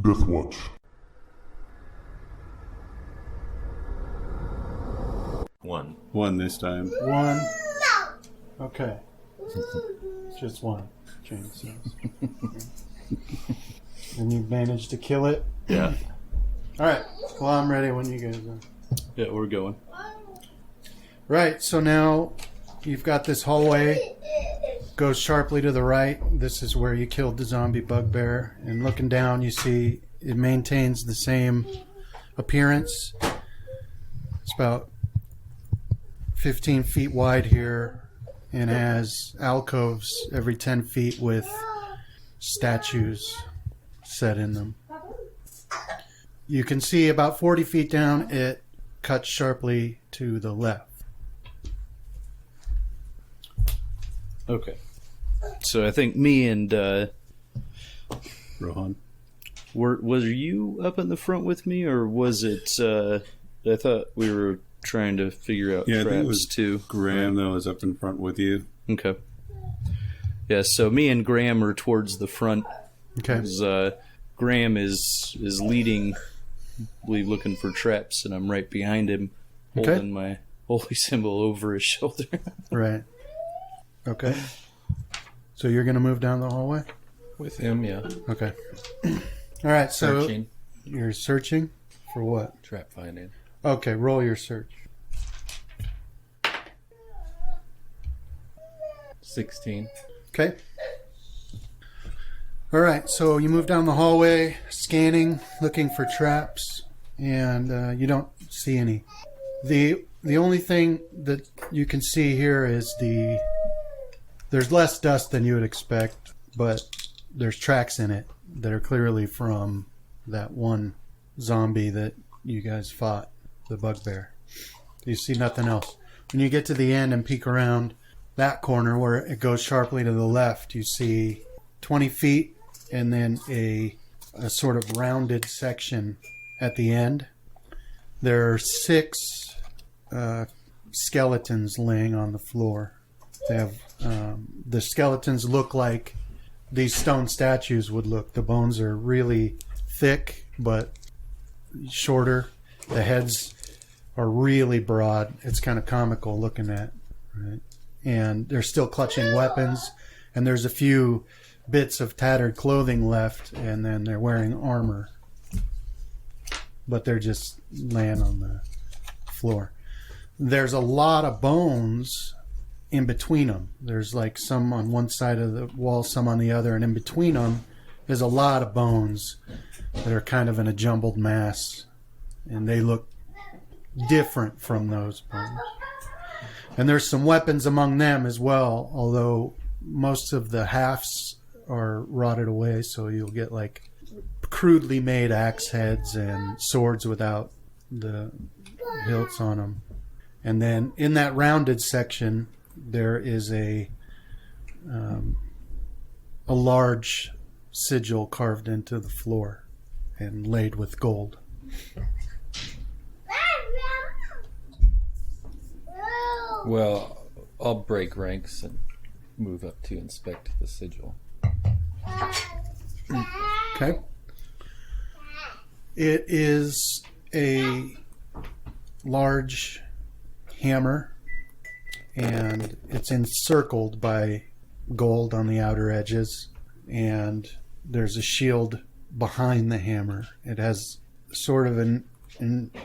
Death Watch. One this time. One. Okay. Just one, James says. And you've managed to kill it? Yeah. Alright. Well, I'm ready when you guys are. Yeah, we're going. Right, so now you've got this hallway. Goes sharply to the right. This is where you killed the zombie bugbear. And looking down, you see it maintains the same appearance. It's about 15 feet wide here and has alcoves every 10 feet with statues set in them. You can see about 40 feet down, it cuts sharply to the left. Okay. So I think me and Rohan. was you up in the front with me, or was it? I thought we were trying to figure out Yeah, I think it traps was too. Graham that was up in front with you. Okay. Yeah, so me and Graham are towards the front. Okay. 'Cause, Graham is leading, looking for traps, and I'm right behind him, holding my holy symbol over his shoulder. Right. Okay. So you're going to move down the hallway? With him, yeah. Okay. All right, so Searching. you're searching for what? Trap finding. Okay, roll your search. 16. Okay. All right, so you move down the hallway, scanning, looking for traps, and you don't see any. The only thing that you can see here is there's less dust than you would expect, but there's tracks in it that are clearly from that one zombie that you guys fought, the bugbear. You see nothing else. When you get to the end and peek around that corner where it goes sharply to the left, you see 20 feet and then a sort of rounded section at the end. There are 6 skeletons laying on the floor. They have the skeletons look like these stone statues would look. The bones are really thick but shorter. The heads are really broad. It's kind of comical looking at, right? And they're still clutching weapons, and there's a few bits of tattered clothing left, and then they're wearing armor, but they're just laying on the floor. There's a lot of bones in between them. There's like some on one side of the wall, some on the other, and in between them there's a lot of bones that are kind of in a jumbled mass, and they look different from those bones. And there's some weapons among them as well, although most of the halves are rotted away, so you'll get like crudely made axe heads and swords without the hilts on them. And then in that rounded section there is a large sigil carved into the floor and laid with gold. Well, I'll break ranks and move up to inspect the sigil. Okay. It is a large hammer, and it's encircled by gold on the outer edges, and there's a shield behind the hammer. It has sort of an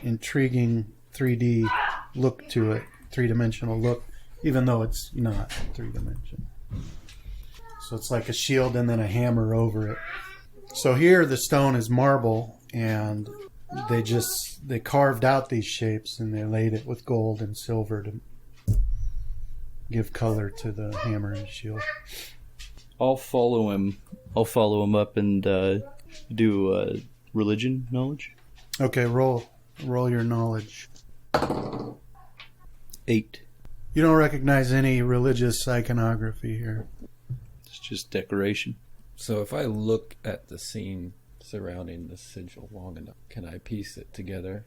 intriguing 3D look to it, three-dimensional look, even though it's not three-dimensional. So it's like a shield and then a hammer over it. So here the stone is marble, and they carved out these shapes and they laid it with gold and silver to give color to the hammer and shield. I'll follow him. I'll follow him up and do religion knowledge. Okay, roll your knowledge. 8. You don't recognize any religious iconography here. It's just decoration. So if I look at the scene surrounding the sigil long enough, can I piece it together?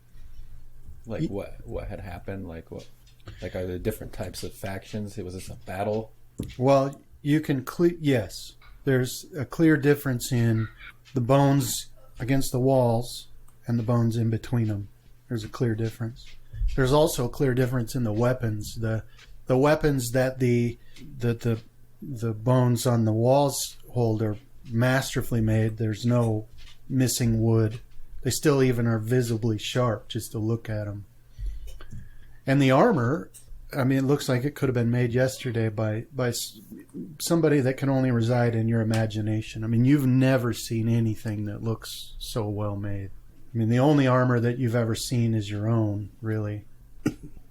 Like what had happened? Like are there different types of factions? Was this a battle? Well, you can yes. there's a clear difference in the bones against the walls and the bones in between them. There's a clear difference. There's also a clear difference in the weapons. The weapons that the bones on the walls hold are masterfully made. There's no missing wood. They still even are visibly sharp just to look at them. And the armor, I mean, it looks like it could have been made yesterday by somebody that can only reside in your imagination. I mean, you've never seen anything that looks so well made. I mean, the only armor that you've ever seen is your own, really.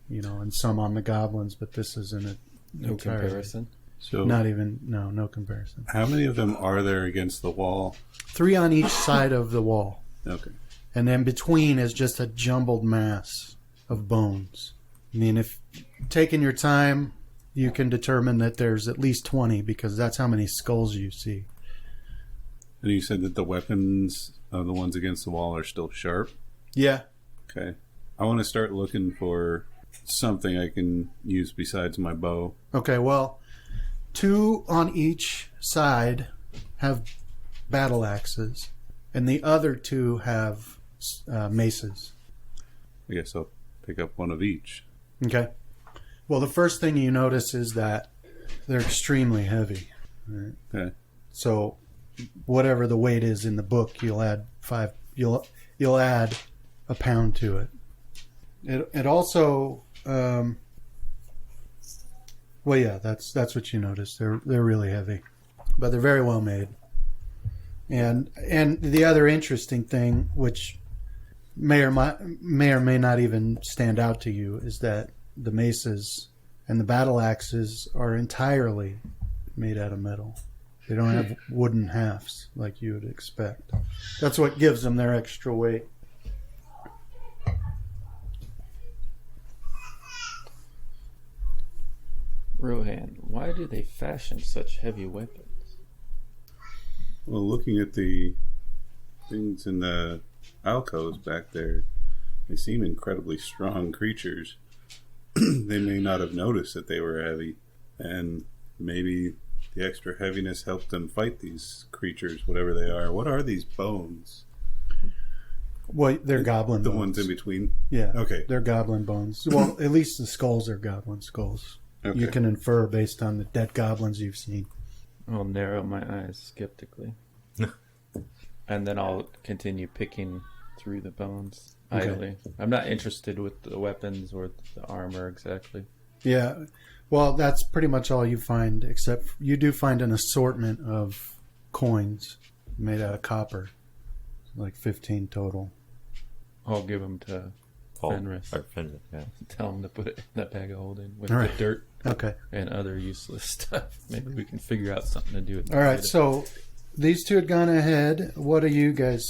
You know, and some on the goblins, but this isn't a No comparison. So no comparison. how many of them are there against the wall? 3 on each side of the wall. Okay. And then between is just a jumbled mass of bones. I mean, if taking your time, you can determine that there's at least 20 because that's how many skulls you see. And you said that the weapons of the ones against the wall are still sharp? Yeah. Okay. I want to start looking for something I can use besides my bow. Okay, well, 2 on each side have battle axes, and the other 2 have maces. I guess I'll pick up one of each. Okay. Well, the first thing you notice is that they're extremely heavy. Right? Okay. So, whatever the weight is in the book, you'll add 5. You'll add a pound to it. It also, well, yeah, that's what you notice. They're really heavy, but they're very well made. And the other interesting thing, which may or may not even stand out to you, is that the maces and the battle axes are entirely made out of metal. They don't have wooden halves like you would expect. That's what gives them their extra weight. Rohan, why do they fashion such heavy weapons? Well, looking at the things in the alcoves back there, they seem incredibly strong creatures. They may not have noticed that they were heavy, and maybe the extra heaviness helped them fight these creatures, whatever they are. What are these bones? Well, they're goblin The bones. ones in between? Yeah. Okay. They're goblin bones. Well, at least the skulls are goblin skulls. Okay. You can infer based on the dead goblins you've seen. I'll narrow my eyes skeptically. And then I'll continue picking through the bones Okay. idly. I'm not interested with the weapons or the armor exactly. Yeah. Well, that's pretty much all you find, except you do find an assortment of coins made out of copper. Like 15 total. I'll give them to Fenris. Or Fenris, yeah. Tell him to put it in that bag of holding with All the right. dirt Okay. and other useless stuff. Maybe we can figure out something to do with it. All right. later. So these two had gone ahead. What are you guys?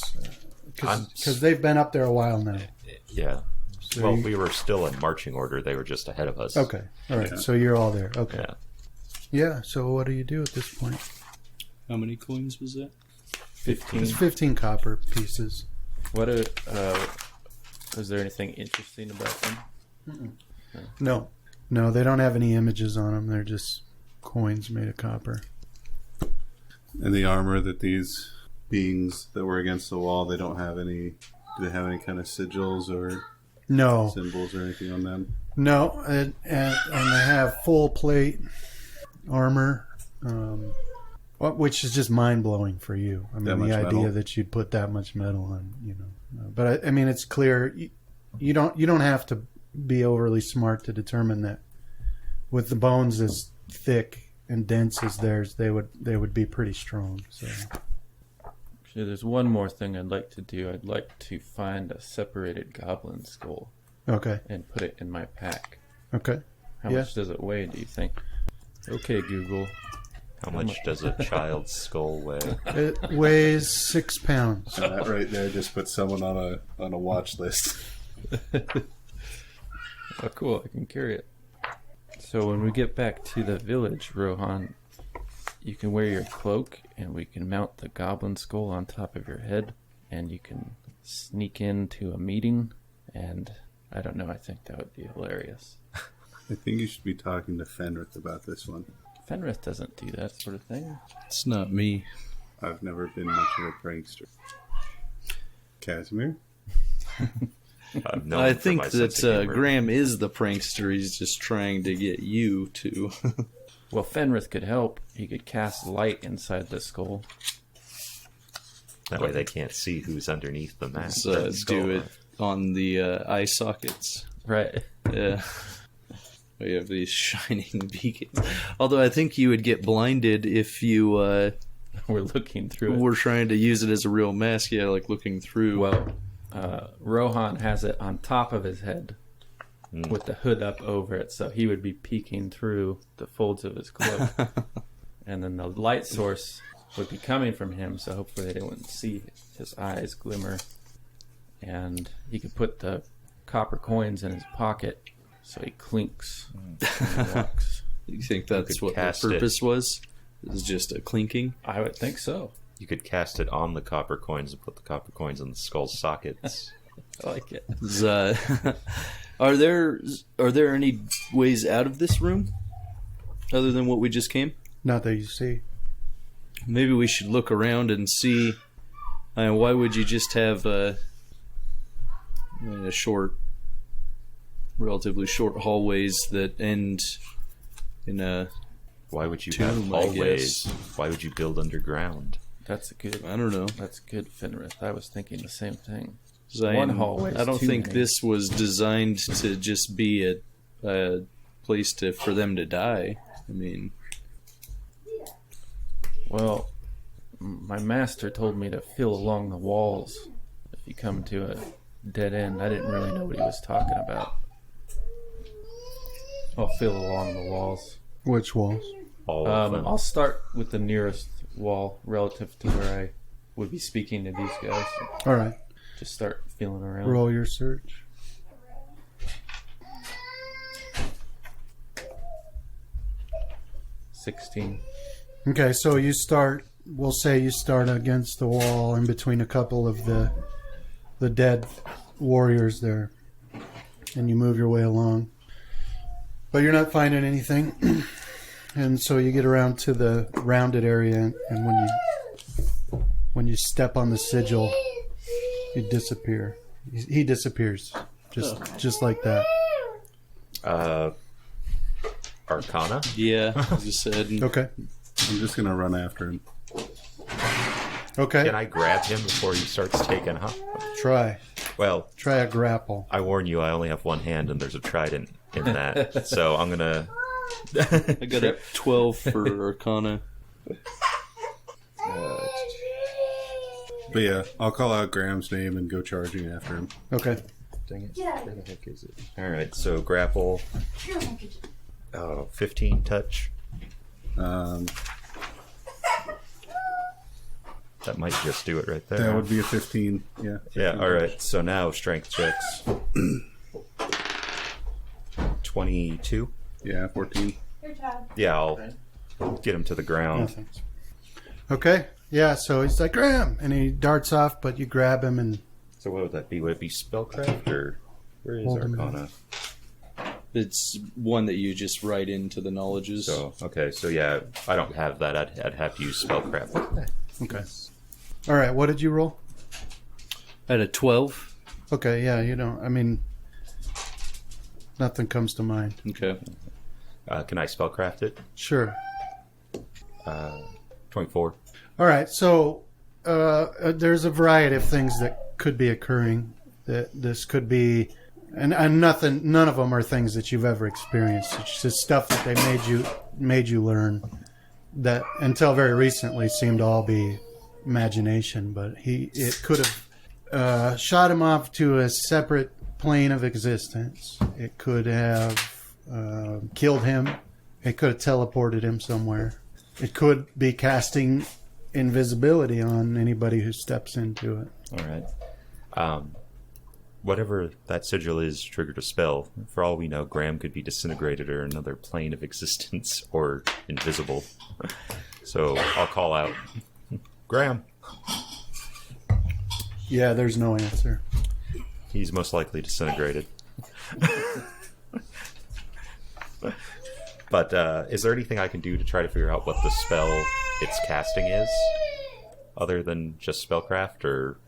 Because they've been up there a while now. Yeah. So Well, you- we were still in marching order. They were just ahead of us. Okay. All right. Yeah. So you're all there. Okay. Yeah. Yeah. So what do you do at this point? How many coins was that? 15. It's 15 copper pieces. What is there anything interesting about them? No. No, they don't have any images on them. They're just coins made of copper. And the armor that these beings that were against the wall, they don't have any... Do they have any kind of sigils or No. symbols or anything on them? No. And they have full plate armor, which is just mind-blowing for you. I That mean, the much idea metal? that you'd put that much metal on, you know. But I mean, it's clear. You don't have to be overly smart to determine that with the bones as thick and dense as theirs, they would be pretty strong. So Actually, there's one more thing I'd like to do. I'd like to find a separated goblin skull okay, and put it in my pack. okay. How Yeah. much does it weigh, do you think? Okay, Google. How much does a child's skull weigh? It weighs 6 pounds. So that right there just puts someone on a watch list. Oh, cool. I can carry it. So when we get back to the village, Rohan, you can wear your cloak and we can mount the goblin skull on top of your head and you can sneak into a meeting and I don't know, I think that would be hilarious. I think you should be talking to Fenris about this one. Fenrith doesn't do that sort of thing. It's not me. I've never been much of a prankster. Casimir? I think that Graham is the prankster. He's just trying to get you to. Well, Fenrith could help. He could cast light inside the skull. That way they can't see who's underneath the mask. Do it on the eye sockets. Right. Yeah. We have these shining beacons. Although I think you would get blinded if you We're looking through it. were trying to use it as a real mask. Yeah, like looking through. Well, Rohan has it on top of his head with the hood up over it, so he would be peeking through the folds of his cloak. And then the light source would be coming from him, so hopefully they wouldn't see his eyes glimmer. And he could put the copper coins in his pocket, so he clinks and he walks. You think that's what the cast it. purpose was? It was just a clinking? I would think so. You could cast it on the copper coins and put the copper coins in the skull sockets. I like it. Are there any ways out of this room other than what we just came? Not that you see. Maybe we should look around and see. Why would you just have a relatively short hallways that end in a Why would you tomb, have I hallways? guess. Why would you build underground? That's a good. I don't know. That's good, Fenrith. I was thinking the same thing. 'Cause One hallway. I don't think this was designed to just be a place for them to die. I mean, Well, my master told me to feel along the walls if you come to a dead end. I didn't really know what he was talking about. I'll feel along the walls. Which walls? All of them. I'll start with the nearest wall relative to where I would be speaking to these guys. All right. Just start feeling around. Roll your search. $16. Okay, so you start. We'll say you start against the wall in between a couple of the dead warriors there, and you move your way along. But you're not finding anything, and so you get around to the rounded area, and when you step on the sigil, you disappear. He disappears, just like that. Arcana? yeah, as you said. Okay. I'm just going to run after him. Okay. Can I grab him before he starts taking off? Try Well, a grapple. I warn you, I only have one hand and there's a trident in that. So I'm going to... I got a 12 for Arcana. But yeah, I'll call out Graham's name and go charging after him. Okay. Dang it. Where the heck is it? Alright, so grapple. 15 touch. That might just do it right there. That would be a 15. Yeah. Yeah, alright. So now strength checks. 22. Yeah, 14. Yeah, I'll get him to the ground. Nothing. Okay. Yeah, so he's like, Graham! And he darts off, but you grab him and... So what would that be? Would it be spellcraft or where is Hold him Arcana? It's one that you just write into the knowledges. So okay, so yeah, I don't have that. I'd have to use spellcraft. Okay. All right, what did you roll? I had a 12. Okay, yeah, you don't... I mean, nothing comes to mind. Okay. Can I spellcraft it? Sure. 24. All right, so there's a variety of things that could be occurring. That this could be, and none of them are things that you've ever experienced. It's just stuff that they made you learn that until very recently seemed to all be imagination. But it could have shot him off to a separate plane of existence. It could have killed him. It could have teleported him somewhere. It could be casting invisibility on anybody who steps into it. All right. Whatever that sigil is triggered a spell. For all we know, Graham could be disintegrated or another plane of existence or invisible. So I'll call out, Graham. Yeah, there's no answer. He's most likely disintegrated. But is there anything I can do to try to figure out what the spell it's casting is, other than just spellcraft, or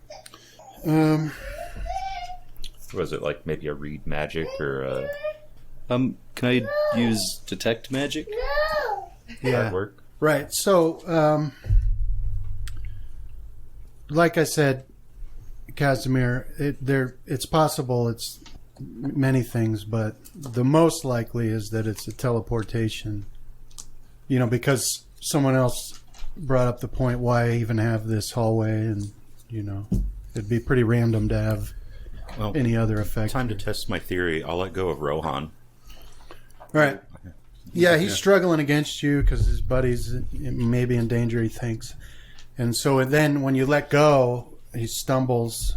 was it like maybe a read magic or a... Can I use detect magic? That work? Right. So, like I said, Casimir, it's possible it's many things, but the most likely is that it's a teleportation. Because someone else brought up the point, why even have this hallway, and it'd be pretty random to have any other effect. Time to test my theory. I'll let go of Rohan. All right. Yeah, he's struggling against you because his buddy's maybe in danger, he thinks. And so then when you let go, he stumbles,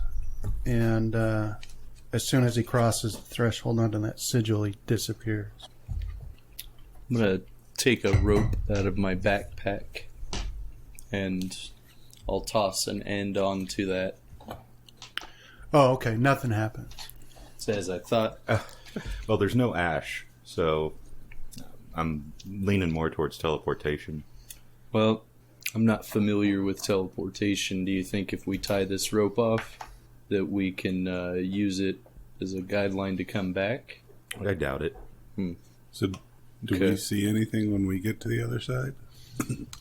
and as soon as he crosses the threshold onto that sigil, he disappears. I'm going to take a rope out of my backpack, and I'll toss an end onto that. Oh, okay. Nothing happens. As I thought. Well, there's no ash, so I'm leaning more towards teleportation. Well, I'm not familiar with teleportation. Do you think if we tie this rope off that we can use it as a guideline to come back? I doubt it. So, do we see anything when we get to the other side?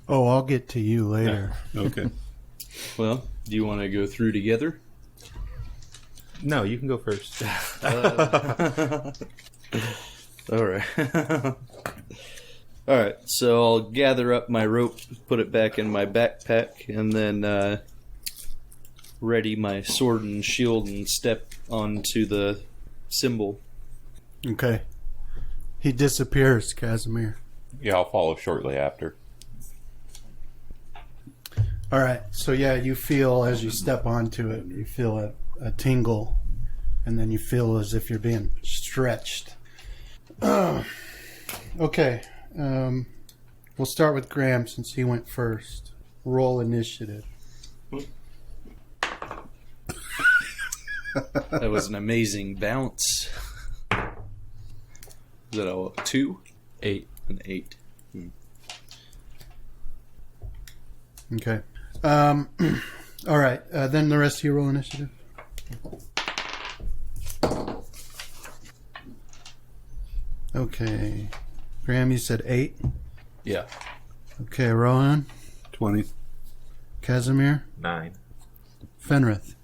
Oh, I'll get to you later. Okay. Well, do you want to go through together? No, you can go first. All right. All right, so I'll gather up my rope, put it back in my backpack, and then ready my sword and shield and step onto the symbol. Okay. He disappears, Casimir. Yeah, I'll follow shortly after. All right. So, yeah, you feel as you step onto it, you feel a tingle, and then you feel as if you're being stretched. Okay. We'll start with Graham since he went first. Roll initiative. That was an amazing bounce. Is that a 2? 8. An 8. Okay. All right. Then the rest of you roll initiative. Okay. Graham, you said 8? Yeah. Okay, Rohan. 20. Casimir. 9. Fenrith.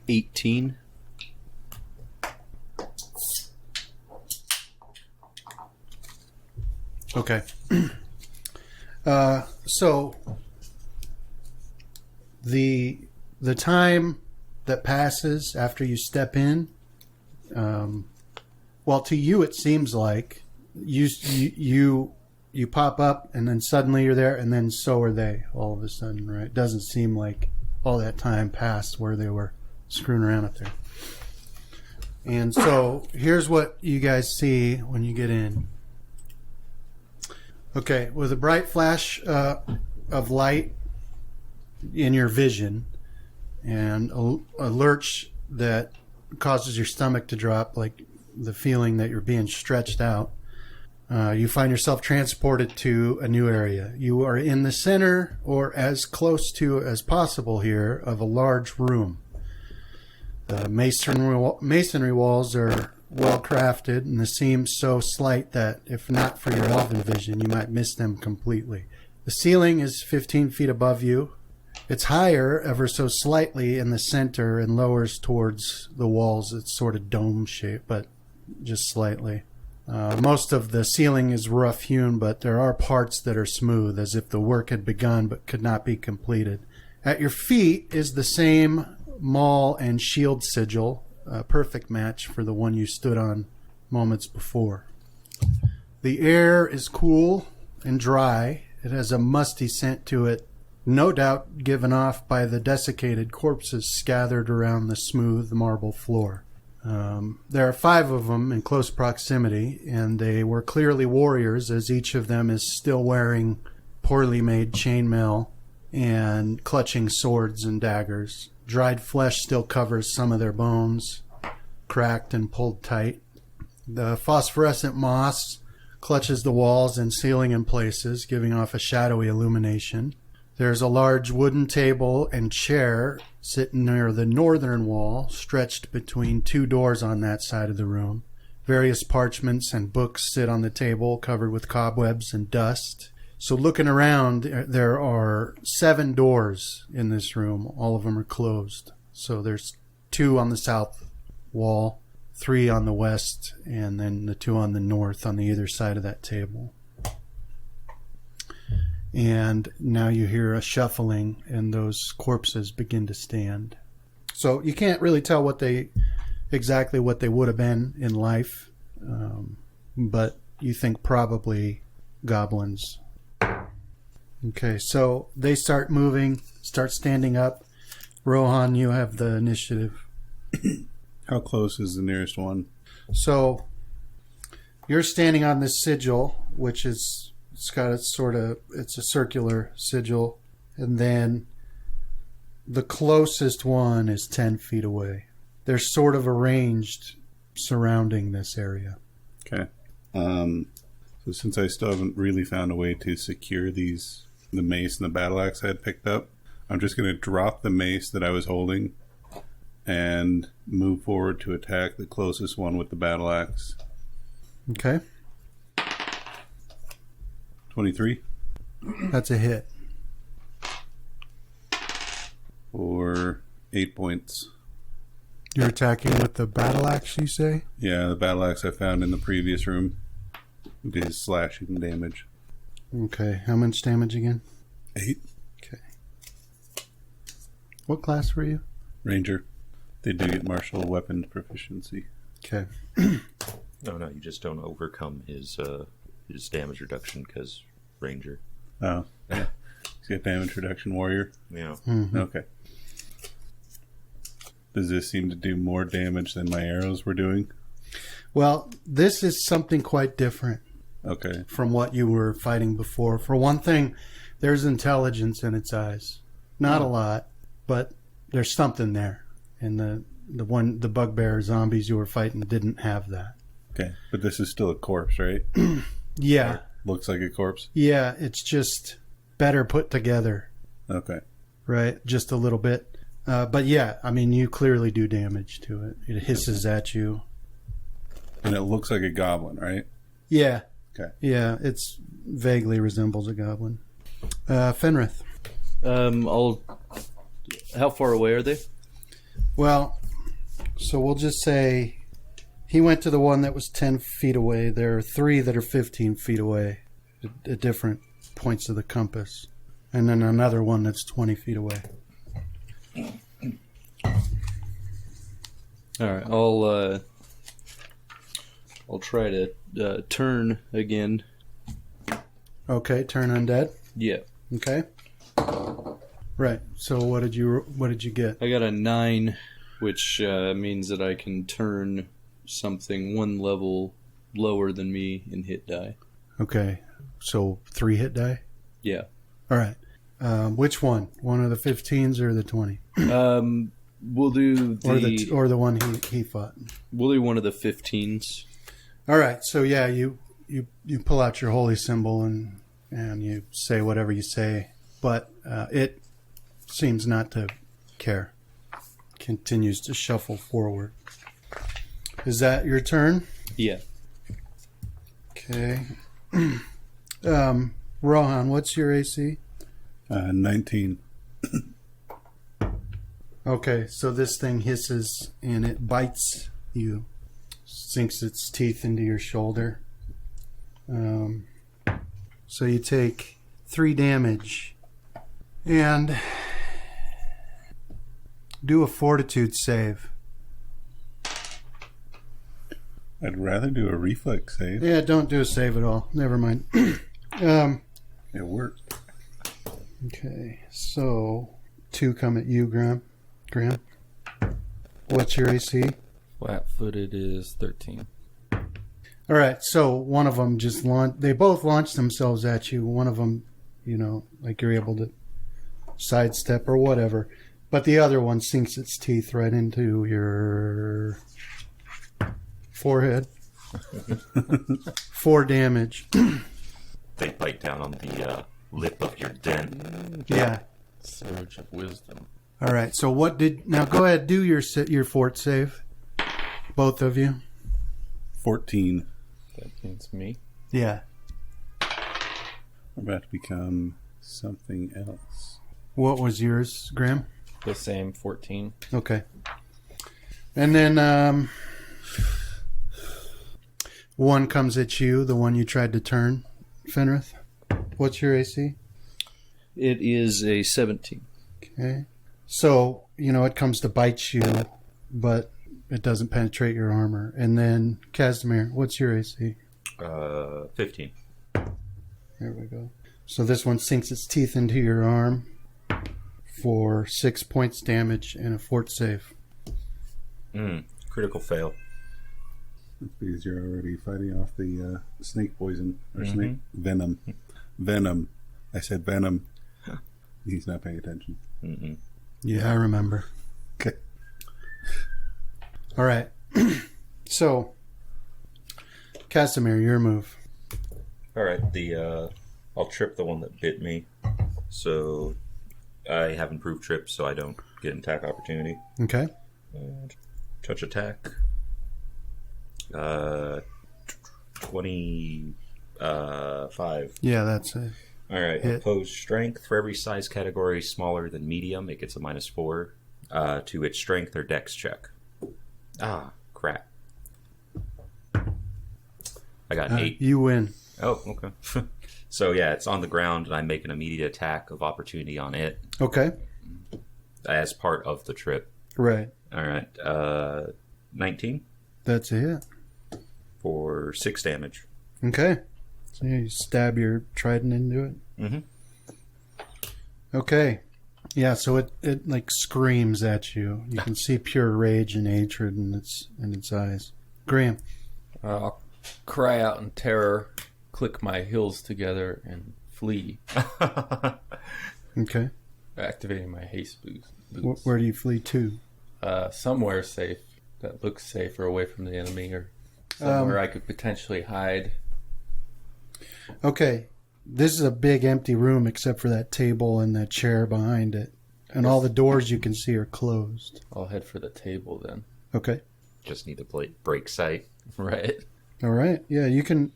18. Okay. So the time that passes after you step in, well, to you it seems like you pop up and then suddenly you're there, and then so are they all of a sudden, right? It doesn't seem like all that time passed where they were screwing around up there. And so here's what you guys see when you get in. Okay, with a bright flash of light in your vision and a lurch that causes your stomach to drop, like the feeling that you're being stretched out, you find yourself transported to a new area. You are in the center, or as close to as possible here, of a large room. The masonry walls are well crafted, and the seams so slight that if not for your elven vision, you might miss them completely. The ceiling is 15 feet above you. It's higher ever so slightly in the center and lowers towards the walls. It's sort of dome shaped, but just slightly. Most of the ceiling is rough hewn, but there are parts that are smooth, as if the work had begun but could not be completed. At your feet is the same maul and shield sigil, a perfect match for the one you stood on moments before. The air is cool and dry. It has a musty scent to it, no doubt given off by the desiccated corpses scattered around the smooth marble floor. There are 5 of them in close proximity, and they were clearly warriors, as each of them is still wearing poorly made chainmail and clutching swords and daggers. Dried flesh still covers some of their bones, cracked and pulled tight. The phosphorescent moss clutches the walls and ceiling in places, giving off a shadowy illumination. There's a large wooden table and chair sitting near the northern wall, stretched between two doors on that side of the room. Various parchments and books sit on the table, covered with cobwebs and dust. So looking around, there are 7 doors in this room. All of them are closed. So there's 2 on the south wall, 3 on the west, and then the 2 on the north on the either side of that table. And now you hear a shuffling, and those corpses begin to stand. So you can't really tell exactly what they would have been in life, but you think probably goblins. Okay, so they start moving, start standing up. Rohan, you have the initiative. How close is the nearest one? So you're standing on this sigil, which is it's a circular sigil, and then the closest one is 10 feet away. They're sort of arranged surrounding this area. Okay. So since I still haven't really found a way to secure the mace and the battle axe I had picked up, I'm just going to drop the mace that I was holding and move forward to attack the closest one with the battle axe. Okay. 23. That's a hit. For 8 points. You're attacking with the battle axe, you say? Yeah, the battle axe I found in the previous room. It is slashing damage. Okay. How much damage again? 8. Okay. What class were you? Ranger. They do get martial weapons proficiency. Okay. No, you just don't overcome his damage reduction because Ranger. Oh. He's got damage reduction warrior? Yeah. Mm-hmm. Okay. Does this seem to do more damage than my arrows were doing? Well, this is something quite different. Okay. From what you were fighting before. For one thing, there's intelligence in its eyes. Not a lot, but there's something there. And the bugbear zombies you were fighting didn't have that. Okay. But this is still a corpse, right? Yeah. Looks like a corpse? Yeah, it's just better put together. Okay. Right? Just a little bit. But yeah, I mean, you clearly do damage to it. It hisses at you. And it looks like a goblin, right? Yeah. Okay. Yeah, it's vaguely resembles a goblin. Fenrith. How far away are they? Well, so we'll just say he went to the one that was 10 feet away. There are 3 that are 15 feet away at different points of the compass. And then another one that's 20 feet away. All right, I'll try to turn again. Okay, turn undead. Yeah, Okay. Right. So what did you get? I got a 9, which means that I can turn something 1 level lower than me in hit die. Okay. So 3 hit die? Yeah. All right. Which one? One of the 15s or the 20? We'll do Or the one he fought. We'll do one of the 15s. All right. So yeah, you pull out your holy symbol and you say whatever you say, but it seems not to care. Continues to shuffle forward. Is that your turn? Yeah. Okay. Rohan, what's your AC? 19. Okay, so this thing hisses and it bites you, sinks its teeth into your shoulder. So you take 3 damage and do a fortitude save. I'd rather do a reflex save. Yeah, don't do a save at all. Never mind. It worked. Okay, so 2 come at you, Graham. What's your AC? Flat-footed is 13. All right, so one of them just they both launch themselves at you. One of them, like you're able to sidestep or whatever. But the other one sinks its teeth right into your forehead. 4 damage. They bite down on the lip of your den. Yeah. Surge of wisdom. All right. So what did... Now go ahead, do your fort save. Both of you. 14. That means me. Yeah. I'm about to become something else. What was yours, Graham? The same 14. Okay. And then one comes at you, the one you tried to turn, Fenrith. What's your AC? It is a 17. Okay. So, it comes to bite you, but it doesn't penetrate your armor. And then, Casimir, what's your AC? 15. There we go. So this one sinks its teeth into your arm for 6 points damage and a fort save. Critical fail. That's because you're already fighting off the snake poison. Or snake venom. Venom. I said venom. He's not paying attention. Yeah, I remember. Okay. All right. So, Casimir, your move. All right, I'll trip the one that bit me. So I have improved trip, so I don't get an attack opportunity. Okay. Touch attack. 25. Yeah, that's it. All right. Hit. Opposed strength for every size category smaller than medium. It gets a -4 to its strength or dex check. Ah, crap. I got an 8. You win. Oh, okay. So yeah, it's on the ground, and I make an immediate attack of opportunity on it Okay. as part of the trip. Right. All right. 19 That's a hit. for 6 damage. Okay. So you stab your trident into it. Mhm. Okay. Yeah, so it like screams at you. You can see pure rage and hatred in its eyes. Graham. I'll cry out in terror, click my heels together, and flee, Okay. activating my haste boots. Where do you flee to? Somewhere safe that looks safer away from the enemy, or somewhere I could potentially hide. Okay. This is a big empty room except for that table and that chair behind it. And all the doors you can see are closed. I'll head for the table then. Okay. Just need to break sight. Right. All right. Yeah, you can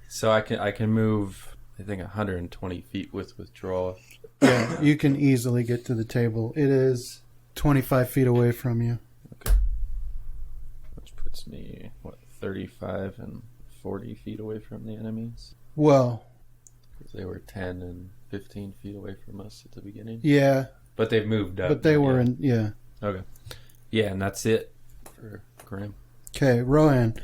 So I can move, I think, 120 feet with withdrawal. yeah, you can easily get to the table. It is 25 feet away from you. Okay. Which puts me, 35 and 40 feet away from the enemies? Well, Because they were 10 and 15 feet away from us at the beginning. yeah, But they've moved up. but they were yeah. in yeah. Okay. Yeah, and that's it for Graham. Okay, Rohan.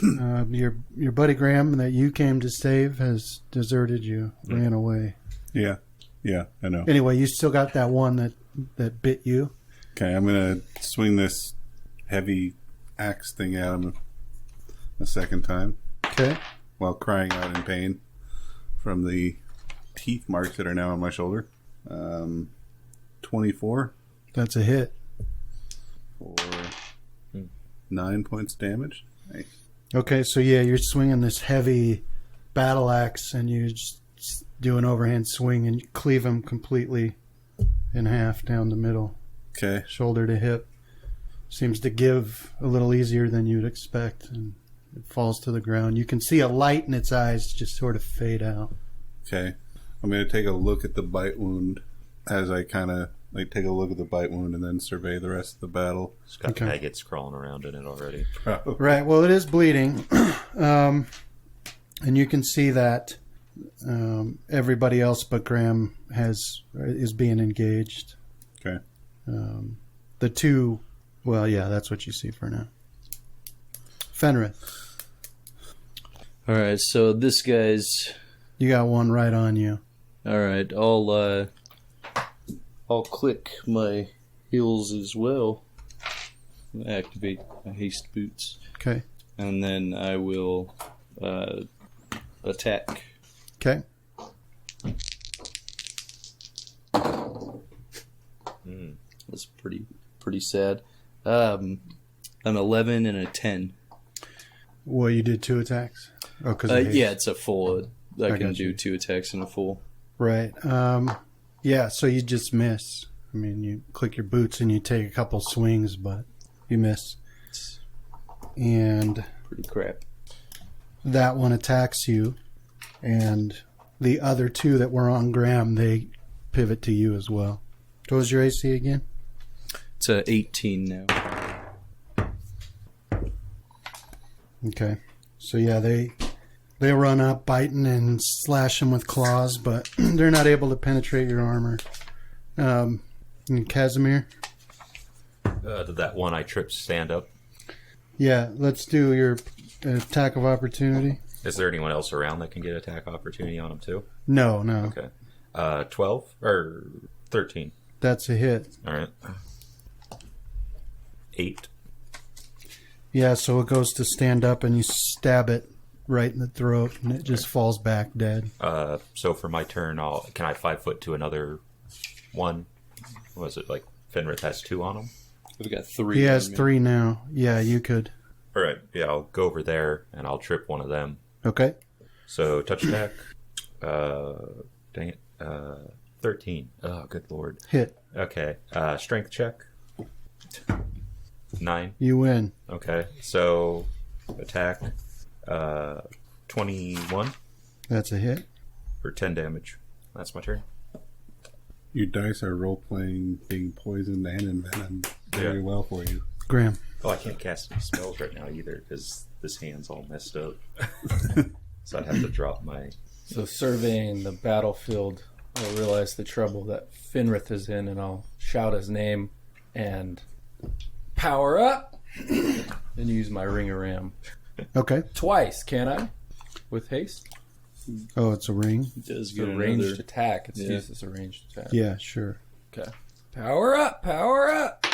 Your buddy Graham that you came to save has deserted you, ran away. Yeah. Yeah, I know. Anyway, you still got that one that bit you. Okay, I'm going to swing this heavy axe thing at him a second time Okay. while crying out in pain from the teeth marks that are now on my shoulder. 24 That's a hit. for 9 points damage. Nice. Okay, so yeah, you're swinging this heavy battle axe and you just do an overhand swing and you cleave him completely in half down the middle, Okay. shoulder to hip. Seems to give a little easier than you'd expect, and it falls to the ground. You can see a light in its eyes just sort of fade out. Okay. I'm going to take a look at the bite wound as I kind of take a look at the bite wound and then survey the rest of the battle. It's got Okay. maggots crawling around in it already. Right, well, it is bleeding. And you can see that everybody else but Graham is being engaged. Okay. The two, well, yeah, that's what you see for now. Fenrith, All right, so this guy's. you got one right on you. All right, I'll click my heels as well. Activate my haste boots, Okay. and then I will attack. Okay. That's pretty sad. An 11 and a 10. Well, you did 2 attacks? Oh, because yeah, it's a full. I can got do you. 2 attacks in a full. Right. Yeah, so you just miss. I mean, you click your boots and you take a couple swings, but you miss. And Pretty crap. that one attacks you, and the other 2 that were on Graham, they pivot to you as well. What was your AC again? It's a 18 now. Okay. So yeah, they run up, biting and slashing with claws, but they're not able to penetrate your armor. And Casimir? Did that one I tripped stand up? Yeah, let's do your attack of opportunity. Is there anyone else around that can get attack opportunity on him too? No. Okay. 12 or 13? That's a hit. All right. 8. Yeah, so it goes to stand up and you stab it right in the throat and it just falls back dead. So for my turn, can I 5 foot to another one? Was it like Fenrith has 2 on him? We've got 3. He has on me. 3 now. Yeah, you could. All right. Yeah, I'll go over there and I'll trip one of them. Okay. So touch attack. Dang it. 13. Oh, good lord. Hit. Okay. Strength check. 9. You win. Okay. So attack. 21 That's a hit. for 10 damage. That's my turn. Your dice are role playing being poisoned and envenomed very Yeah. well for you. Graham. Oh, I can't cast any spells right now either because this hand's all messed up. So I'd have to drop my. So surveying the battlefield, I'll realize the trouble that Fenrith is in, and I'll shout his name and power up and use my ring-a-ram. Okay. Twice, can I? With haste? Oh, it's a ring? It does It's get a ranged another. attack. It's Yeah. used as a ranged attack. Yeah, sure. Okay. Power up! Power up!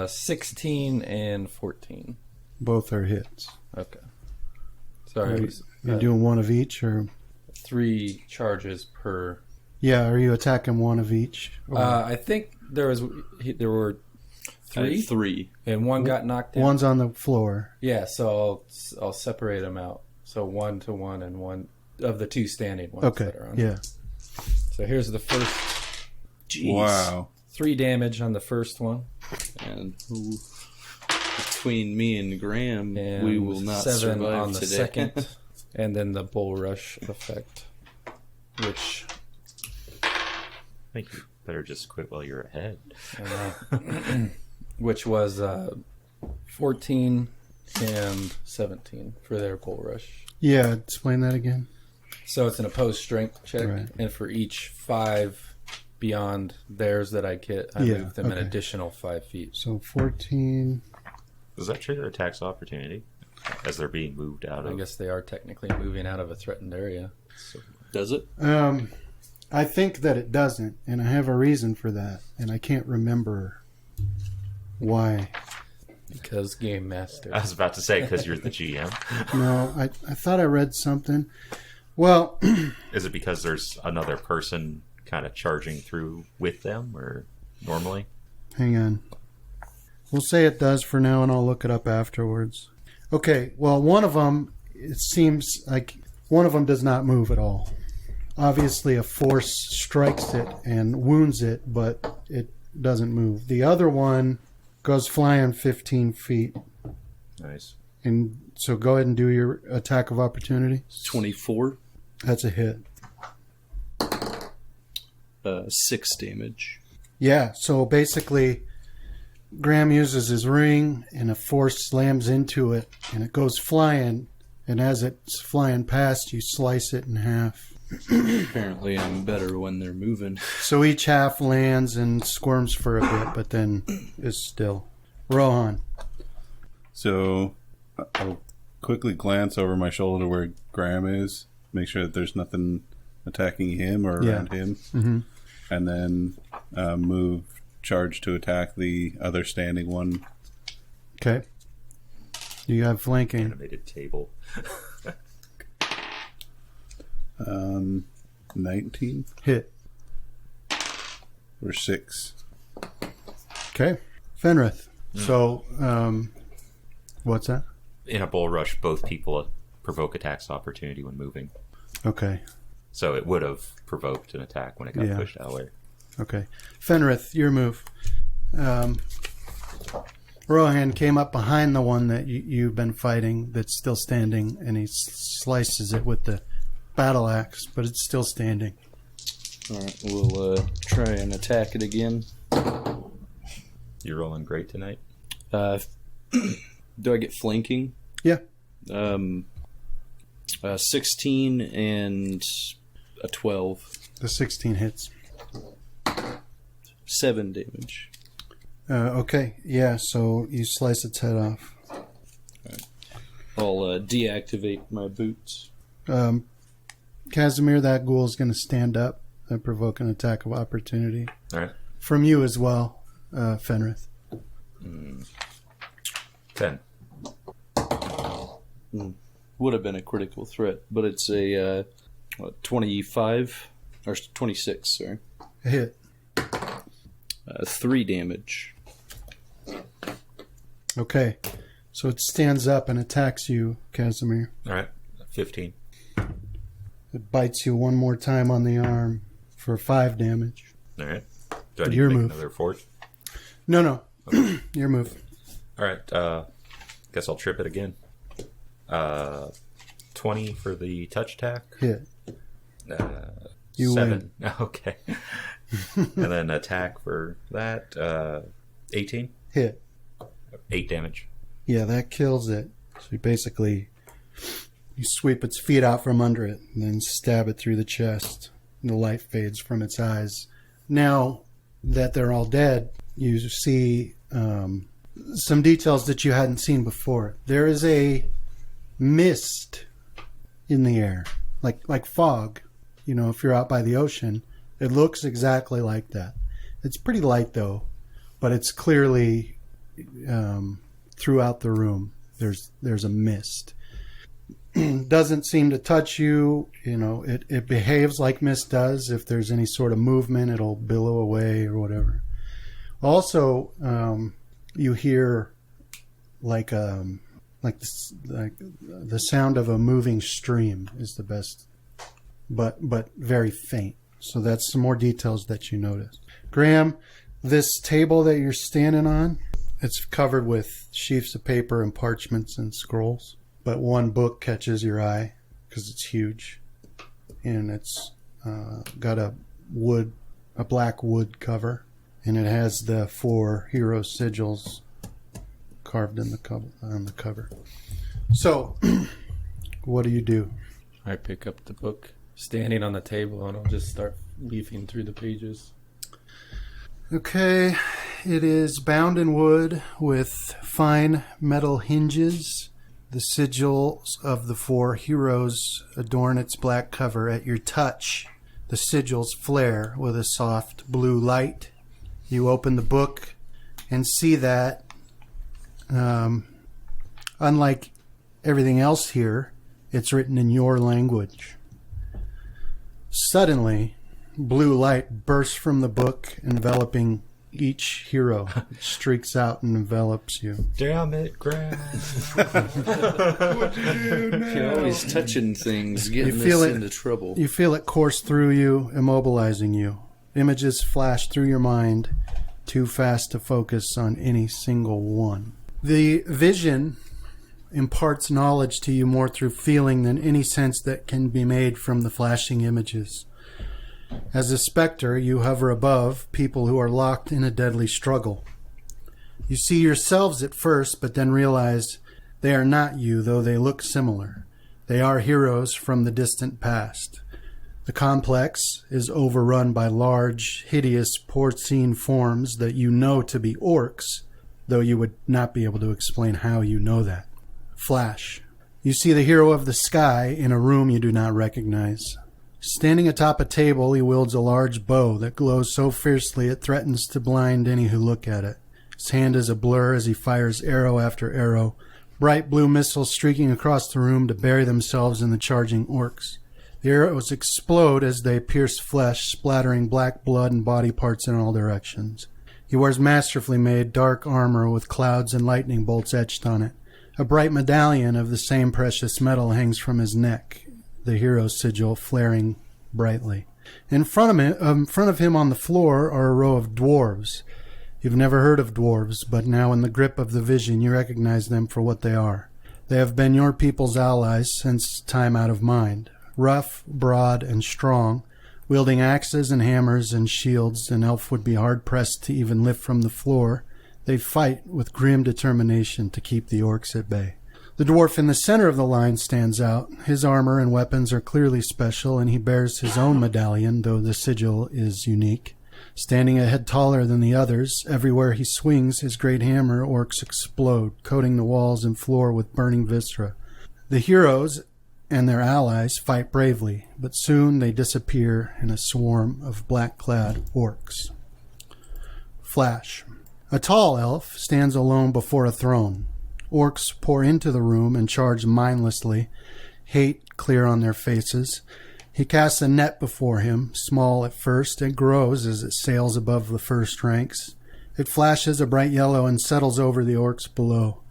16 and 14. Both are hits. Okay. Sorry, it was You're doing one of each, or 3 charges per. yeah? Are you attacking one of each? Or I think there were 3, 3. and one got knocked down. one's on the floor. Yeah, so I'll separate them out. So 1 to 1 and 1 of the 2 standing ones Okay. that are on. Yeah. So here's the first Jeez. Wow. 3 damage on the first one, And between me and Graham, and we will not 7 survive on the today. second, and then the bull rush effect, which I think you better just quit while you're ahead. which was 14 and 17 for their bull rush. Yeah. Explain that again. So it's an opposed strength check, Right. and for each 5 beyond theirs that I get, I Yeah, move them an okay. additional 5 feet. So 14. Does that trigger a tax opportunity as they're being moved out I of? guess they are technically moving out of a threatened area. Does it? I think that it doesn't, and I have a reason for that, and I can't remember why. Because Game Master. I was about to say because you're the GM. No, I thought I read something. Well, Is it because there's another person kind of charging through with them, or normally? hang on. We'll say it does for now, and I'll look it up afterwards. Okay, well, one of them, it seems like one of them does not move at all. Obviously, a force strikes it and wounds it, but it doesn't move. The other one goes flying 15 feet. Nice. And so go ahead and do your attack of opportunity. 24. That's a hit. 6 damage. Yeah, so basically, Graham uses his ring, and a force slams into it, and it goes flying. And as it's flying past, you slice it in half. Apparently, I'm better when they're moving. So each half lands and squirms for a bit, but then is still. Rohan. So I'll quickly glance over my shoulder where Graham is, make sure that there's nothing attacking him or Yeah. around him, Mm-hmm. and then move charge to attack the other standing one. Okay. You have flanking. Animated table. 19 Hit. or 6. Okay. Fenrith. So, what's that? in a bull rush, both people provoke attacks of opportunity when moving. Okay. So it would have provoked an attack when it got pushed that way. Okay. Fenrith, your move. Rohan came up behind the one that you've been fighting that's still standing, and he slices it with the battle axe, but it's still standing. All right, we'll try and attack it again. You're rolling great tonight. Do I get flanking? Yeah. 16 and a 12. The 16 hits. 7 damage. Okay. Yeah, so you slice its head off. I'll deactivate my boots. Casimir, that ghoul is going to stand up and provoke an attack of opportunity. All right. From you as well, Fenrith. 10. Would have been a critical threat, but it's a 25 or 26. Sorry, A hit. 3 damage. Okay. So it stands up and attacks you, Casimir. All right. 15. It bites you one more time on the arm for 5 damage. All right. Do I need Your to make move. another fort? No. Your move. All right. Guess I'll trip it again. 20 for the touch attack. Hit. You 7. Okay. And then attack for that. 18. Hit. 8 damage. Yeah, that kills it. So you sweep its feet out from under it and then stab it through the chest. And the light fades from its eyes. Now that they're all dead, you see some details that you hadn't seen before. There is a mist in the air, like fog. You know, if you're out by the ocean, it looks exactly like that. It's pretty light though, but it's clearly throughout the room. There's a mist. Doesn't seem to touch you. You know, it behaves like mist does. If there's any sort of movement, it'll billow away or whatever. Also, you hear like the sound of a moving stream is the best, but very faint. So that's some more details that you notice. Graham, this table that you're standing on, it's covered with sheafs of paper and parchments and scrolls. But one book catches your eye because it's huge, and it's got a black wood cover, and it has the 4 hero sigils carved on the cover. So, what do? I pick up the book, standing on the table, and I'll just start leafing through the pages. Okay, it is bound in wood with fine metal hinges. The sigils of the 4 heroes adorn its black cover. At your touch, the sigils flare with a soft blue light. You open the book and see that, unlike everything else here, it's written in your language. Suddenly, blue light bursts from the book, enveloping each hero. It streaks out and envelops you. Damn it, Graham. You're always touching things, getting feel us it. into trouble. You feel it course through you, immobilizing you. Images flash through your mind, too fast to focus on any single one. The vision imparts knowledge to you more through feeling than any sense that can be made from the flashing images. As a specter, you hover above people who are locked in a deadly struggle. You see yourselves at first, but then realize they are not you, though they look similar. They are heroes from the distant past. The complex is overrun by large, hideous, porcine forms that you know to be orcs, though you would not be able to explain how you know that. Flash. You see the hero of the sky in a room you do not recognize. Standing atop a table, he wields a large bow that glows so fiercely it threatens to blind any who look at it. His hand is a blur as he fires arrow after arrow, bright blue missiles streaking across the room to bury themselves in the charging orcs. The arrows explode as they pierce flesh, splattering black blood and body parts in all directions. He wears masterfully made dark armor with clouds and lightning bolts etched on it. A bright medallion of the same precious metal hangs from his neck, the hero's sigil flaring brightly. In front of him on the floor are a row of dwarves. You've never heard of dwarves, but now in the grip of the vision you recognize them for what they are. They have been your people's allies since time out of mind. Rough, broad, and strong, wielding axes and hammers and shields an elf would be hard-pressed to even lift from the floor, they fight with grim determination to keep the orcs at bay. The dwarf in the center of the line stands out. His armor and weapons are clearly special, and he bears his own medallion, though the sigil is unique. Standing a head taller than the others, everywhere he swings his great hammer, orcs explode, coating the walls and floor with burning viscera. The heroes and their allies fight bravely, but soon they disappear in a swarm of black-clad orcs. Flash. A tall elf stands alone before a throne. Orcs pour into the room and charge mindlessly, hate clear on their faces. He casts a net before him, small at first. It grows as it sails above the first ranks. It flashes a bright yellow and settles over the orcs below.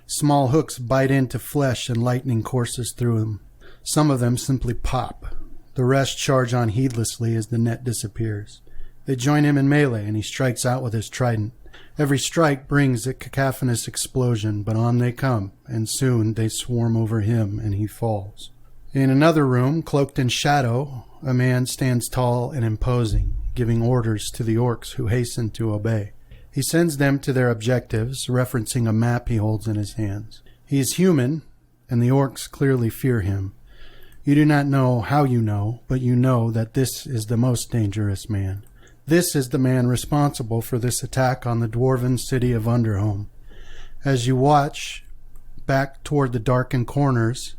Small hooks bite into flesh and lightning courses through them. Some of them simply pop. The rest charge on heedlessly as the net disappears. They join him in melee, and he strikes out with his trident. Every strike brings a cacophonous explosion, but on they come, and soon they swarm over him, and he falls. In another room, cloaked in shadow, a man stands tall and imposing, giving orders to the orcs who hasten to obey. He sends them to their objectives, referencing a map he holds in his hands. He is human, and the orcs clearly fear him. You do not know how you know, but you know that this is the most dangerous man. This is the man responsible for this attack on the dwarven city of Underhome. As you watch back toward the darkened corners,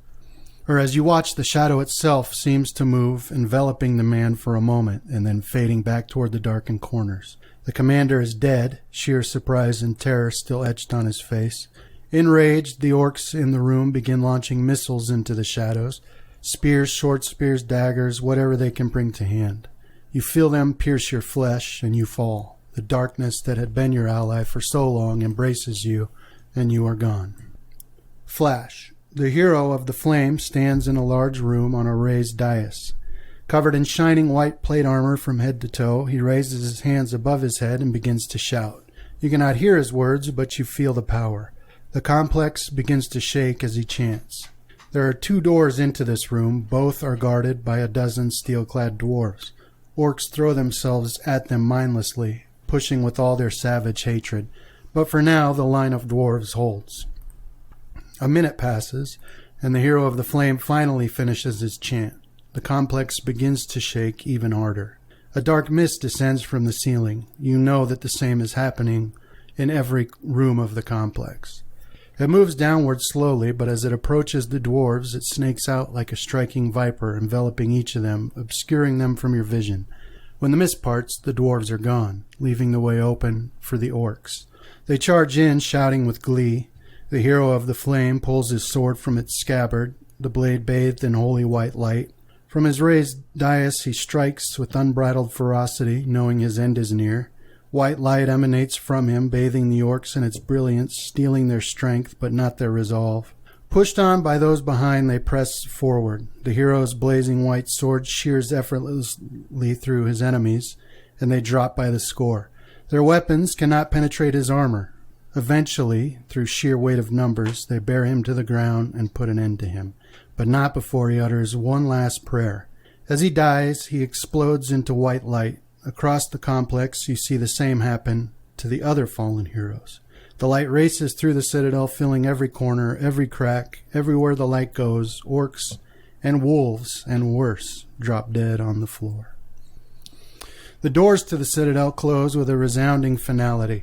or as you watch, the shadow itself seems to move, enveloping the man for a moment, and then fading back toward the darkened corners. The commander is dead, sheer surprise and terror still etched on his face. Enraged, the orcs in the room begin launching missiles into the shadows. Spears, short spears, daggers, whatever they can bring to hand. You feel them pierce your flesh, and you fall. The darkness that had been your ally for so long embraces you, and you are gone. Flash. The hero of the flame stands in a large room on a raised dais. Covered in shining white plate armor from head to toe, he raises his hands above his head and begins to shout. You cannot hear his words, but you feel the power. The complex begins to shake as he chants. There are 2 doors into this room. Both are guarded by a dozen steel-clad dwarves. Orcs throw themselves at them mindlessly, pushing with all their savage hatred. But for now, the line of dwarves holds. A minute passes, and the hero of the flame finally finishes his chant. The complex begins to shake even harder. A dark mist descends from the ceiling. You know that the same is happening in every room of the complex. It moves downward slowly, but as it approaches the dwarves, it snakes out like a striking viper, enveloping each of them, obscuring them from your vision. When the mist parts, the dwarves are gone, leaving the way open for the orcs. They charge in, shouting with glee. The hero of the flame pulls his sword from its scabbard, the blade bathed in holy white light. From his raised dais he strikes with unbridled ferocity, knowing his end is near. White light emanates from him, bathing the orcs in its brilliance, stealing their strength, but not their resolve. Pushed on by those behind, they press forward. The hero's blazing white sword shears effortlessly through his enemies, and they drop by the score. Their weapons cannot penetrate his armor. Eventually, through sheer weight of numbers, they bear him to the ground and put an end to him, but not before he utters one last prayer. As he dies, he explodes into white light. Across the complex, you see the same happen to the other fallen heroes. The light races through the citadel, filling every corner, every crack. Everywhere the light goes, orcs and wolves, and worse, drop dead on the floor. The doors to the citadel close with a resounding finality.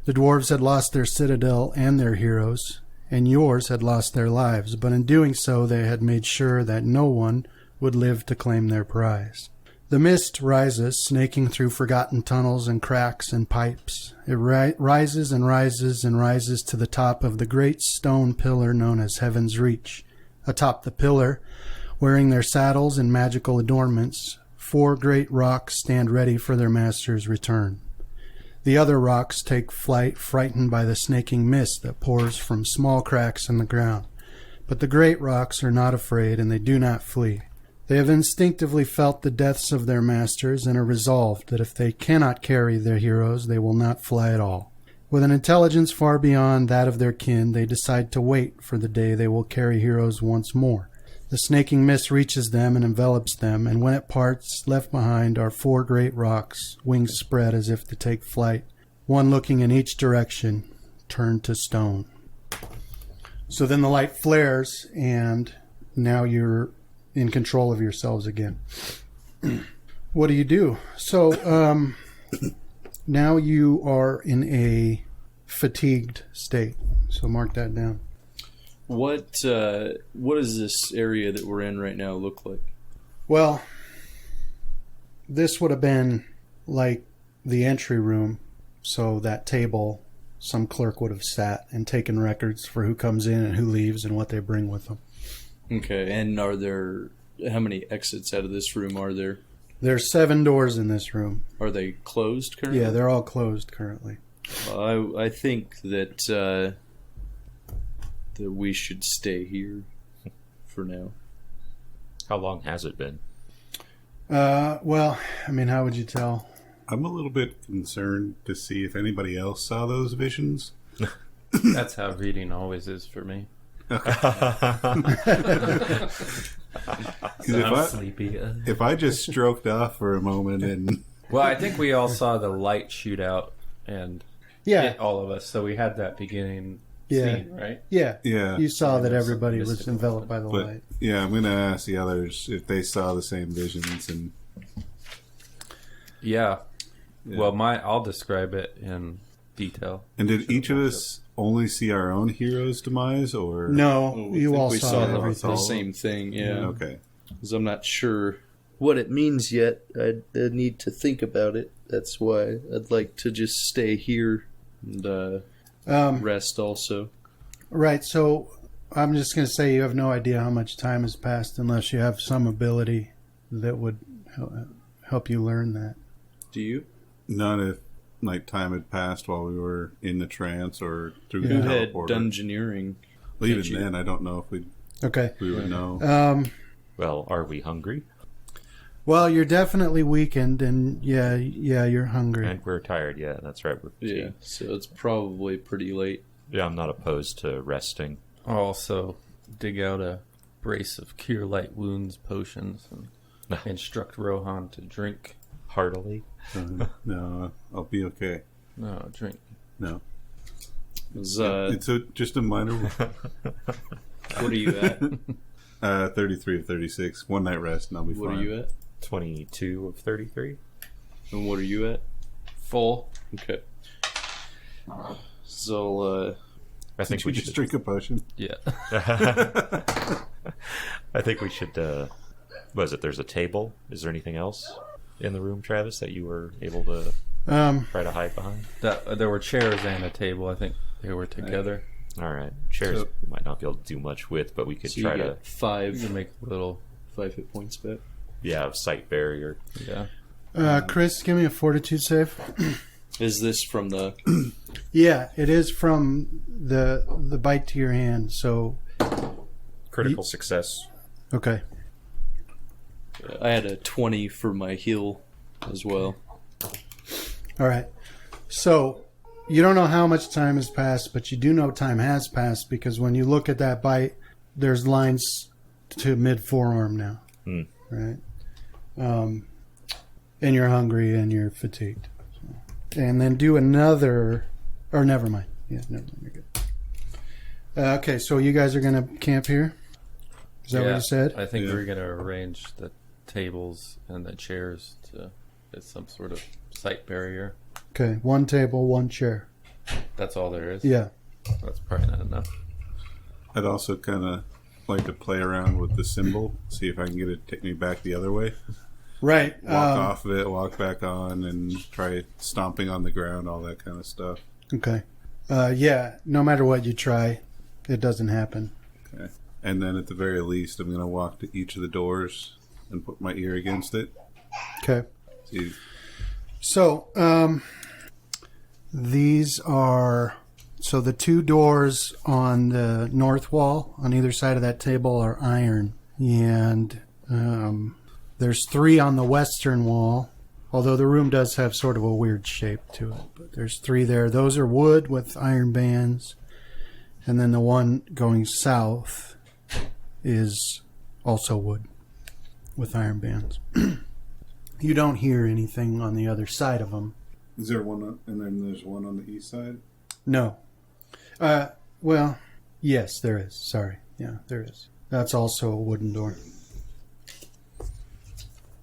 The dwarves had lost their citadel and their heroes, and yours had lost their lives, but in doing so they had made sure that no one would live to claim their prize. The mist rises, snaking through forgotten tunnels and cracks and pipes. It rises and rises and rises to the top of the great stone pillar known as Heaven's Reach. Atop the pillar, wearing their saddles and magical adornments, 4 great rocks stand ready for their master's return. The other rocks take flight, frightened by the snaking mist that pours from small cracks in the ground. But the great rocks are not afraid, and they do not flee. They have instinctively felt the deaths of their masters and are resolved that if they cannot carry their heroes, they will not fly at all. With an intelligence far beyond that of their kin, they decide to wait for the day they will carry heroes once more. The snaking mist reaches them and envelops them, and when it parts, left behind are 4 great rocks, wings spread as if to take flight, one looking in each direction, turned to stone. So then the light flares, and now you're in control of yourselves again. What do? So, now you are in a fatigued state. So mark that down. What does this area that we're in right now look like? Well, this would have been like the entry room. So that table, some clerk would have sat and taken records for who comes in and who leaves and what they bring with them. Okay, and how many exits out of this room are there? There's 7 doors in this room. Are they closed currently? Yeah, they're all closed currently. I think that we should stay here for now. How long has it been? Well, I mean, how would you tell? I'm a little bit concerned to see if anybody else saw those visions. That's how reading always is for me. I'm sleepy. If I just stroked off for a moment and... Well, I think we all saw the light shoot out and hit all of us, so we had that beginning scene, right? Yeah. Yeah. You saw that everybody was mystical enveloped by the But light. yeah, I'm going to ask the others if they saw the same visions. And Yeah. Well, I'll describe it in detail. And did each of us only see our own hero's demise, or No, I you think all we saw the everything. same thing, yeah. Okay. Because I'm not sure what it means yet. I need to think about it. That's why I'd like to just stay here and rest also. Right, so I'm just going to say you have no idea how much time has passed unless you have some ability that would help you learn that. Do you? Not if like time had passed while we were in the trance or through You the had teleporter. dungeoneering. Well, even Can't you? then, I don't know if Okay. we would know. Well, are we hungry? Well, you're definitely weakened, and yeah, you're hungry. And we're tired, yeah, that's right. We're fatigued. Yeah, so it's probably pretty late. Yeah, I'm not opposed to resting. I'll also dig out a brace of cure light wounds potions and instruct Rohan to drink. Heartily. No, I'll be okay. No, drink. No. It's Just a minor what are you at? 33 of 36. One night rest and I'll be What fine. are you at? 22 of 33. And what are you at? Full. Okay. So, I think Did we you just should. drink a potion? Yeah. I think we should. What is it? There's a table. Is there anything else in the room, Travis, that you were able to try to hide behind? There were chairs and a table. I think they were together. All right, chairs So- we might not be able to do much with, but we could so try you to. got five You can make a little. 5 hit points back. Yeah, sight barrier. Yeah. Chris, give me a fortitude save. Is this from the? Yeah, it is from the bite to your hand. So Critical success. okay. I had a 20 for my heal as well. All right. So you don't know how much time has passed, but you do know time has passed because when you look at that bite, there's lines to mid forearm now. Hmm. Right. And you're hungry and you're fatigued. So. And then do another, or never mind. Yeah, never mind. You're good. Okay, so you guys are going to camp here? Is that what you said? I think Yeah. we're going to arrange the tables and the chairs to as some sort of sight barrier. Okay, 1 table, 1 chair. That's all there is. Yeah. That's probably not enough. I'd also kind of like to play around with the symbol, see if I can get it to take me back the other way. Right. Walk off of it, walk back on, and try stomping on the ground, all that kind of stuff. Okay. Yeah, no matter what you try, it doesn't happen. Okay. And then at the very least, I'm going to walk to each of the doors and put my ear against it. Okay. See, So, These are... So the two doors on the north wall on either side of that table are iron. And there's 3 on the western wall, although the room does have sort of a weird shape to it. But there's 3 there. Those are wood with iron bands. And then the one going south is also wood with iron bands. You don't hear anything on the other side of them. Is there one, and then there's one on the east side? No. Well, yes, there is. Sorry. Yeah, there is. That's also a wooden door.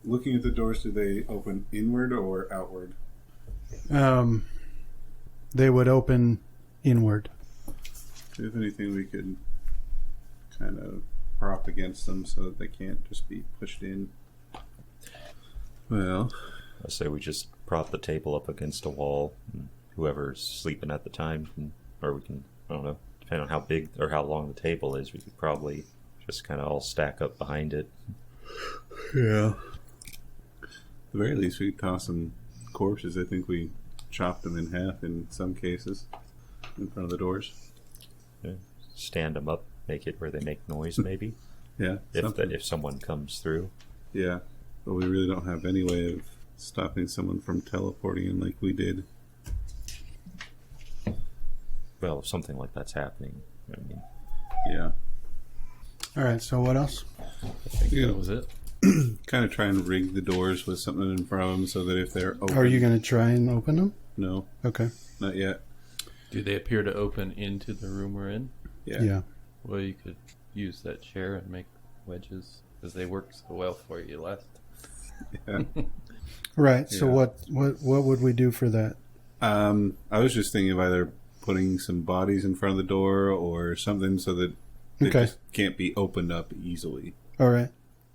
Looking at the doors, do they open inward or outward? They would open inward. Do you have anything we could kind of prop against them so that they can't just be pushed in? Well, I say we just prop the table up against a wall. And whoever's sleeping at the time, or we can, I don't know, depending on how big or how long the table is, we could probably just kind of all stack up behind it. yeah. At the very least, we could toss some corpses. I think we chopped them in half in some cases in front of the doors. Yeah. Stand them up, make it where they make noise, maybe. Yeah. If someone comes through. Yeah. But we really don't have any way of stopping someone from teleporting in like we did. Well, if something like that's happening, I mean, Yeah. All right, so what else? I think that was it. Kind of try and rig the doors with something in front of them so that if they're open... Are you going to try and open them? No, Okay. not yet. Do they appear to open into the room we're in? Yeah. Well, you could use that chair and make wedges, because they worked so well for you last. Yeah. Right, so Yeah. what would we do for that? I was just thinking of either putting some bodies in front of the door or something so that they Okay. just can't be opened up easily. All right.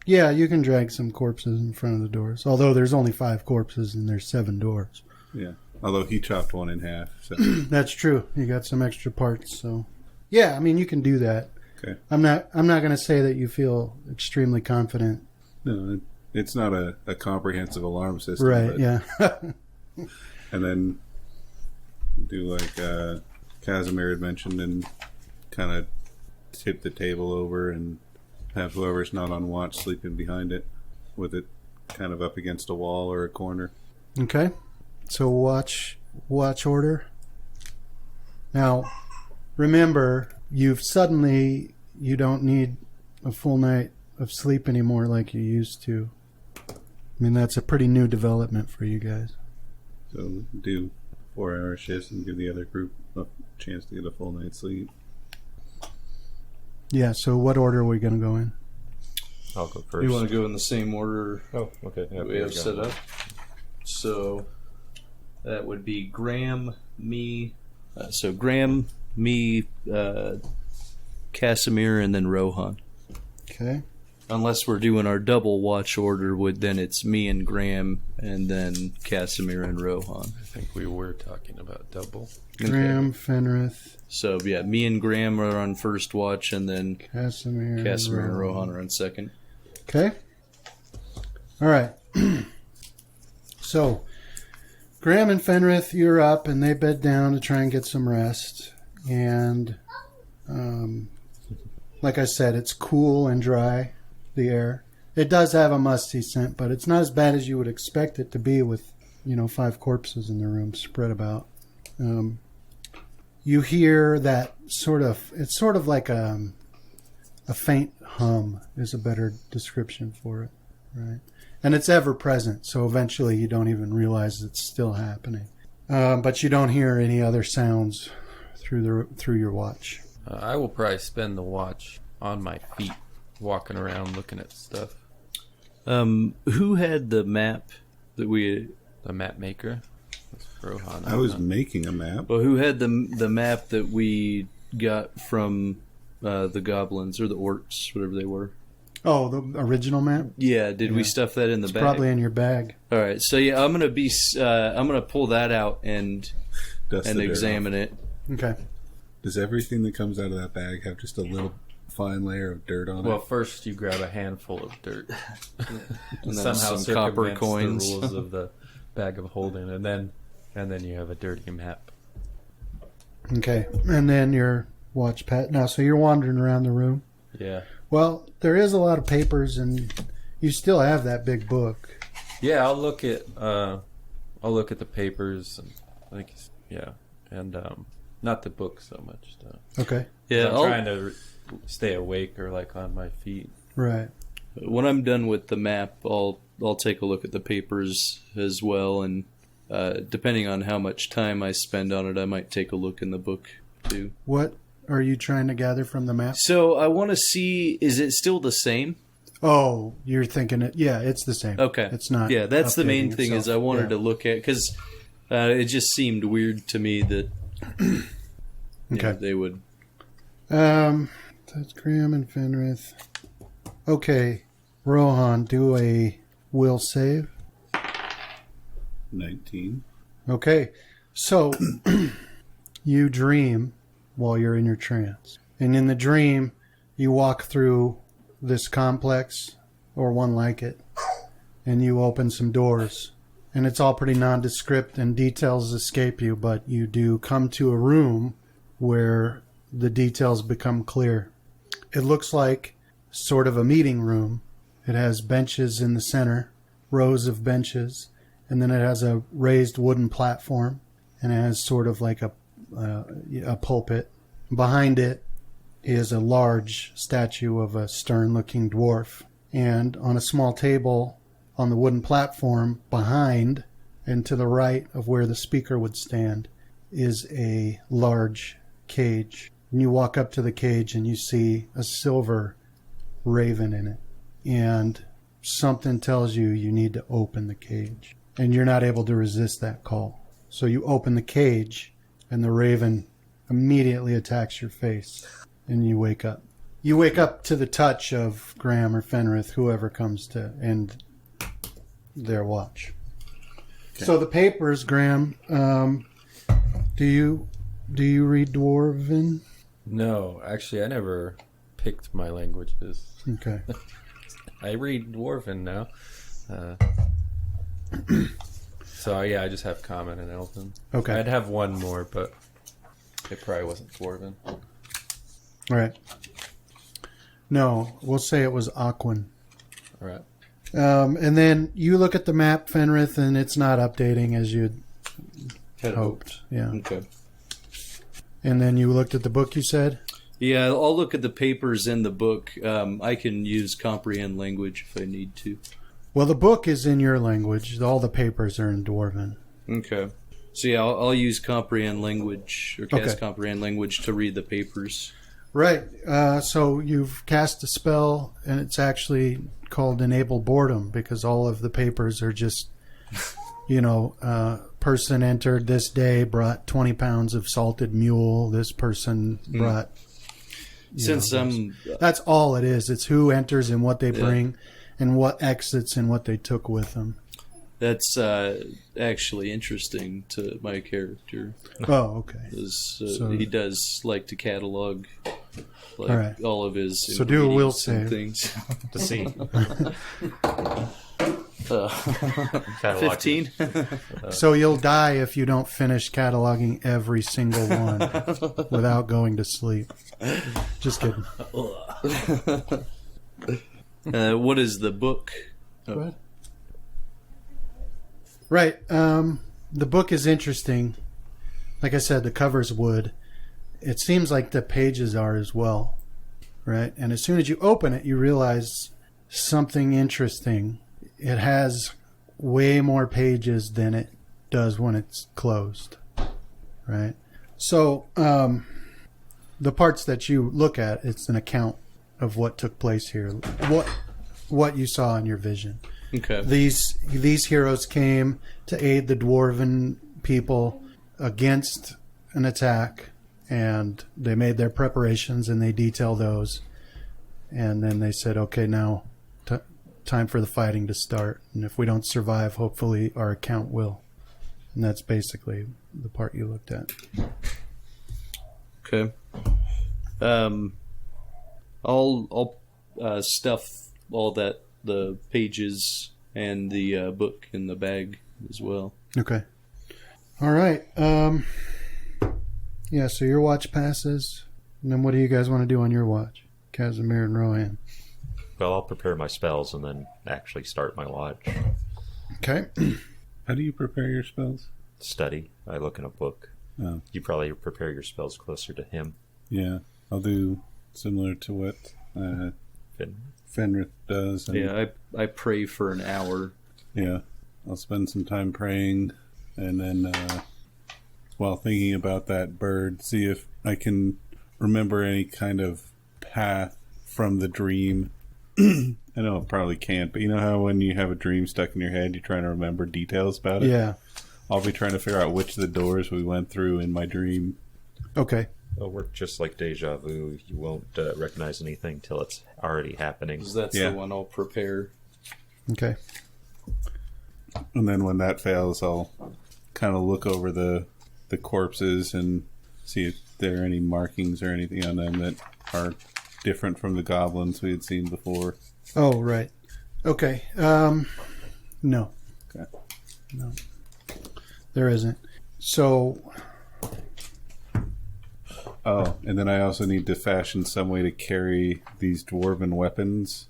Yeah, you can drag some corpses in front of the doors. Although there's only 5 corpses and there's 7 doors. Yeah. Although he chopped one in half. So. That's true. You got some extra parts, so yeah, I mean you can do that. Okay. I'm not going to say that you feel extremely confident. No, it's not a comprehensive alarm system. Right, but, yeah. And then do like Casimir had mentioned and kind of tip the table over and have whoever's not on watch sleeping behind it with it kind of up against a wall or a corner. Okay. So watch order. Now, remember, you don't need a full night of sleep anymore like you used to. I mean, that's a pretty new development for you guys. So do 4-hour shifts and give the other group a chance to get a full night's sleep. Yeah, so what order are we going to go in? I'll go first. You want to go in the same order Oh, okay. Yeah, we have set up? So that would be Graham, me. Graham, me, Casimir, and then Rohan. Okay. Unless we're doing our double watch order, then it's me and Graham, and then Casimir and Rohan. I think we were talking about double. Graham, Fenrith, So yeah, me and Graham are on first watch, and then Casimir, and Rohan are on second. Okay. All right. So, Graham and Fenrith, you're up, and they bed down to try and get some rest. And, like I said, it's cool and dry, the air. It does have a musty scent, but it's not as bad as you would expect it to be with, 5 corpses in the room spread about. You hear that it's sort of like a faint hum is a better description for it, right? And it's ever present, so eventually you don't even realize it's still happening. But you don't hear any other sounds through your watch. I will probably spend the watch on my feet, walking around looking at stuff. Who had the map that we? The map maker. That's Rohan. I was making a map. Well, who had the map that we got from the goblins or the orcs, whatever they were? Oh, the original map? Yeah, did we Yeah. stuff that in the It's bag? probably in your bag. All right, so yeah, I'm gonna pull that out and Dust the dirt examine it. Okay. Does everything that comes out of that bag have just a little fine layer of dirt on Well, it? first you grab a handful of dirt. And then Somehow some copper circumvents coins. the rules of the bag of holding, and then And then you have a dirty map. Okay. And then your watch pad. Now, so you're wandering around the room. Yeah. Well, there is a lot of papers, and you still have that big book. Yeah, I'll look at the papers. And and not the book so much. Okay. Yeah, I'm trying to stay awake or like on my feet. Right. when I'm done with the map, I'll take a look at the papers as well, and depending on how much time I spend on it, I might take a look in the book too. What are you trying to gather from the map? So I want to see, is it still the same? Oh, you're thinking it. Yeah, it's the same. Okay. It's not. Yeah, that's the main updating thing is I itself. wanted to look at, because it just seemed weird to me that Okay. they would. That's Graham and Fenrith. Okay, Rohan, do a will save. 19. Okay, so you dream while you're in your trance. And in the dream, you walk through this complex, or one like it, and you open some doors. And it's all pretty nondescript and details escape you, but you do come to a room where the details become clear. It looks like sort of a meeting room. It has benches in the center, rows of benches, and then it has a raised wooden platform, and it has sort of like a pulpit. Behind it is a large statue of a stern-looking dwarf, and on a small table on the wooden platform behind and to the right of where the speaker would stand is a large cage. And you walk up to the cage and you see a silver raven in it, and something tells you you need to open the cage, and you're not able to resist that call. So you open the cage, and the raven immediately attacks your face, and you wake up. You wake up to the touch of Graham or Fenrith, whoever comes to end their watch. Okay. So the papers, Graham, do you read Dwarven? No, actually, I never picked my languages. Okay. I read Dwarven now. So, yeah, I just have Common and Elven. Okay. I'd have one more, but it probably wasn't Dwarven. All right. No, we'll say it was Aquan. All right. And then you look at the map, Fenrith, and it's not updating as you'd hoped. Yeah. Okay. And then you looked at the book, you said? Yeah, I'll look at the papers in the book. I can use comprehend language if I need to. Well, the book is in your language. All the papers are in Dwarven. Okay. So yeah, I'll use comprehend language, or cast Okay. comprehend language to read the papers. Right. So you've cast a spell, and it's actually called Enable Boredom, because all of the papers are just, person entered this day, brought 20 pounds of salted mule. This person brought... That's all it is. It's who enters and what they bring, and what exits and what they took with them. That's actually interesting to my character. Oh, okay. So he does like to catalog all right. all of his So do a will ingredients and save. things. To see. 15? So you'll die if you don't finish cataloging every single one without going to sleep. Just kidding. What is the book? Go ahead. Right. The book is interesting. Like I said, the cover's wood. It seems like the pages are as well. Right? And as soon as you open it, you realize something interesting. It has way more pages than it does when it's closed. Right? So, the parts that you look at, it's an account of what took place here. What you saw in your vision. Okay. These heroes came to aid the Dwarven people against an attack, and they made their preparations, and they detail those. And then they said, okay, now time for the fighting to start. And if we don't survive, hopefully our account will. And that's basically the part you looked at. Okay. I'll stuff all the pages and the book in the bag as well. Okay. All right. Yeah, so your watch passes. And then what do you guys want to do on your watch? Casimir and Rohan. Well, I'll prepare my spells and then actually start my watch. Okay. How do you prepare your spells? Study. I look in a book. Oh, You probably prepare your spells closer to him. yeah. I'll do similar to what Finn. Fenrith does. And, Yeah, I pray for an hour. yeah. I'll spend some time praying, and then while thinking about that bird, see if I can remember any kind of path from the dream. I know I probably can't, but you know how when you have a dream stuck in your head, you're trying to remember details about it? Yeah. I'll be trying to figure out which of the doors we went through in my dream. Okay. It'll work just like deja vu. You won't recognize anything till it's already happening. 'Cause that's Yeah. the one I'll prepare. Okay. And then when that fails, I'll kind of look over the corpses and see if there are any markings or anything on them that are different from the goblins we had seen before. Oh, right. Okay. No. Okay. No. There isn't. So, Oh, and then I also need to fashion some way to carry these dwarven weapons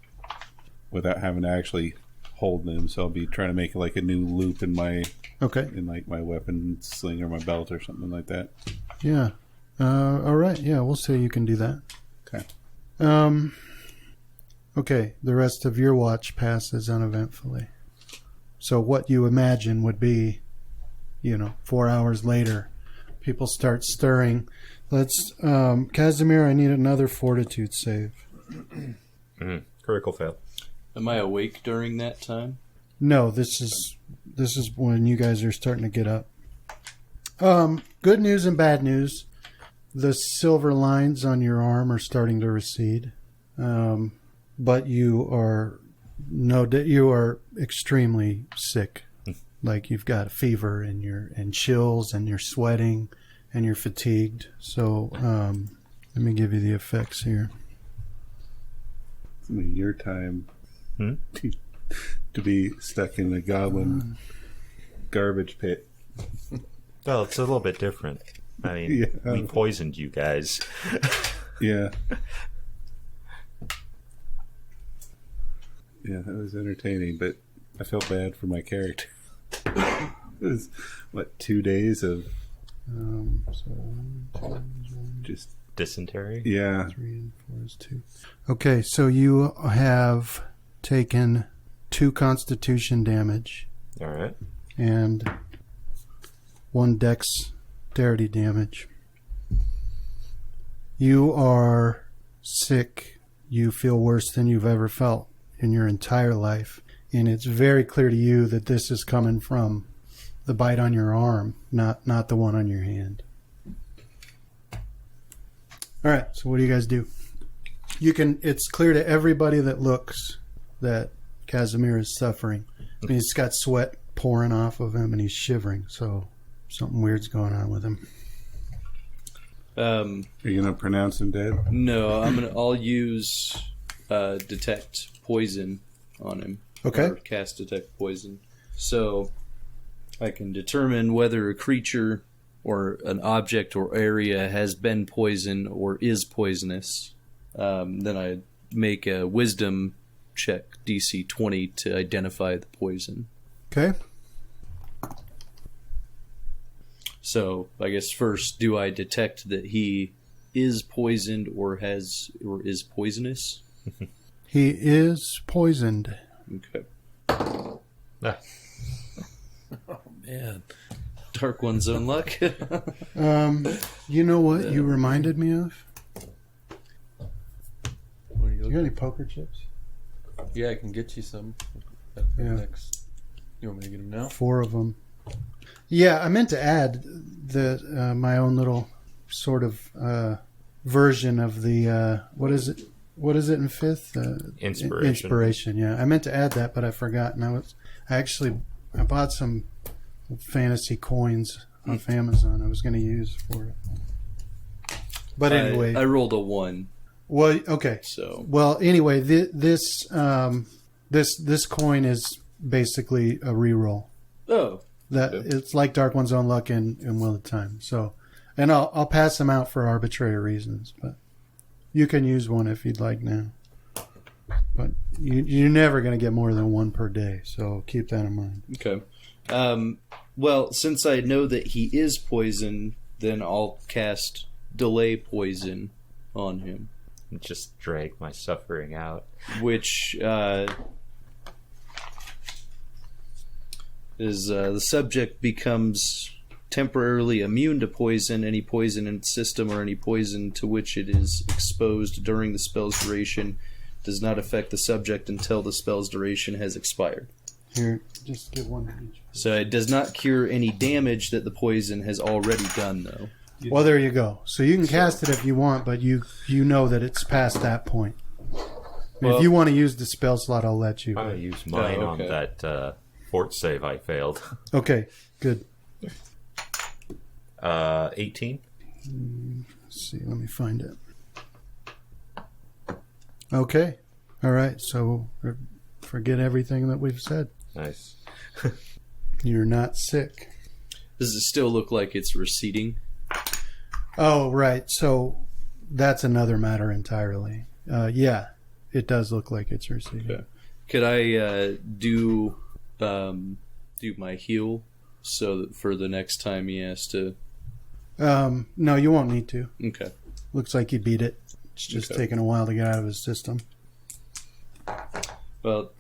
without having to actually hold them. So I'll be trying to make like a new loop in my okay. like my weapon sling or my belt or something like that. Yeah. All right. Yeah, we'll say you can do that. Okay. Okay. The rest of your watch passes uneventfully. So what you imagine would be, 4 hours later, people start stirring. Let's, Casimir, I need another fortitude save. Critical fail. Am I awake during that time? No, this is when you guys are starting to get up. Good news and bad news. The silver lines on your arm are starting to recede. But you are extremely sick. Like you've got a fever and chills and you're sweating and you're fatigued. So let me give you the effects here. It's gonna be your time to be stuck in the goblin garbage pit. Well, it's a little bit different. I mean, Yeah. we poisoned you guys. Yeah. Yeah, that was entertaining, but I felt bad for my character. It was, 2 days of So 1, 2, 1, just, Dysentery? yeah. 3 and 4 is 2. Okay, so you have taken 2 constitution damage All right. and 1 dexterity damage. You are sick. You feel worse than you've ever felt in your entire life. And it's very clear to you that this is coming from the bite on your arm, not the one on your hand. All right, so what do you guys do? It's clear to everybody that looks that Casimir is suffering. I mean, he's got sweat pouring off of him and he's shivering, so something weird's going on with him. Are you going to pronounce him dead? No, I'll use detect poison on him. Okay. Or cast detect poison. So I can determine whether a creature or an object or area has been poisoned or is poisonous. Then I make a wisdom check, DC 20, to identify the poison. Okay. So I guess first, do I detect that he is poisoned or is poisonous? He is poisoned. Okay. Ah, Man. Dark One's own luck. You know what you reminded me of? What are you You got any poker chips? Yeah, I can get you some. Yeah. Next. You want me to get them now? 4 of them. Yeah, I meant to add my own little sort of version of the what is it? What is it in 5th? Inspiration. Inspiration. Yeah, I meant to add that, but I forgot. And I bought some fantasy coins off Amazon. I was going to use for it. But anyway, I rolled a 1. well, okay. So Well, anyway, this coin is basically a reroll. oh, That it's like Dark One's Own Luck and Will of Time. So, and I'll pass them out for arbitrary reasons, but you can use one if you'd like now. But you're never going to get more than one per day, so keep that in mind. Okay. Well, since I know that he is poison, then I'll cast Delay Poison on him. Just drag my suffering out. Which is the subject becomes temporarily immune to poison. Any poison in its system or any poison to which it is exposed during the spell's duration does not affect the subject until the spell's duration has expired. Here, just give one to each. So it does not cure any damage that the poison has already done, though. Well, there you go. So you can cast it if you want, but you know that it's past that point. Well, if you want to use the spell slot, I'll let you. I use mine okay. on that fort save I failed. Okay, good. 18? Let's see, let me find it. Okay. All right, so forget everything that we've said. Nice. You're not sick. Does it still look like it's receding? Oh, right. So that's another matter entirely. Yeah, it does look like it's receding. Okay. Could I do my heal so that for the next time he has to? No, you won't need to. Okay. Looks like you beat it. It's just taking a while to get out of his system. Well,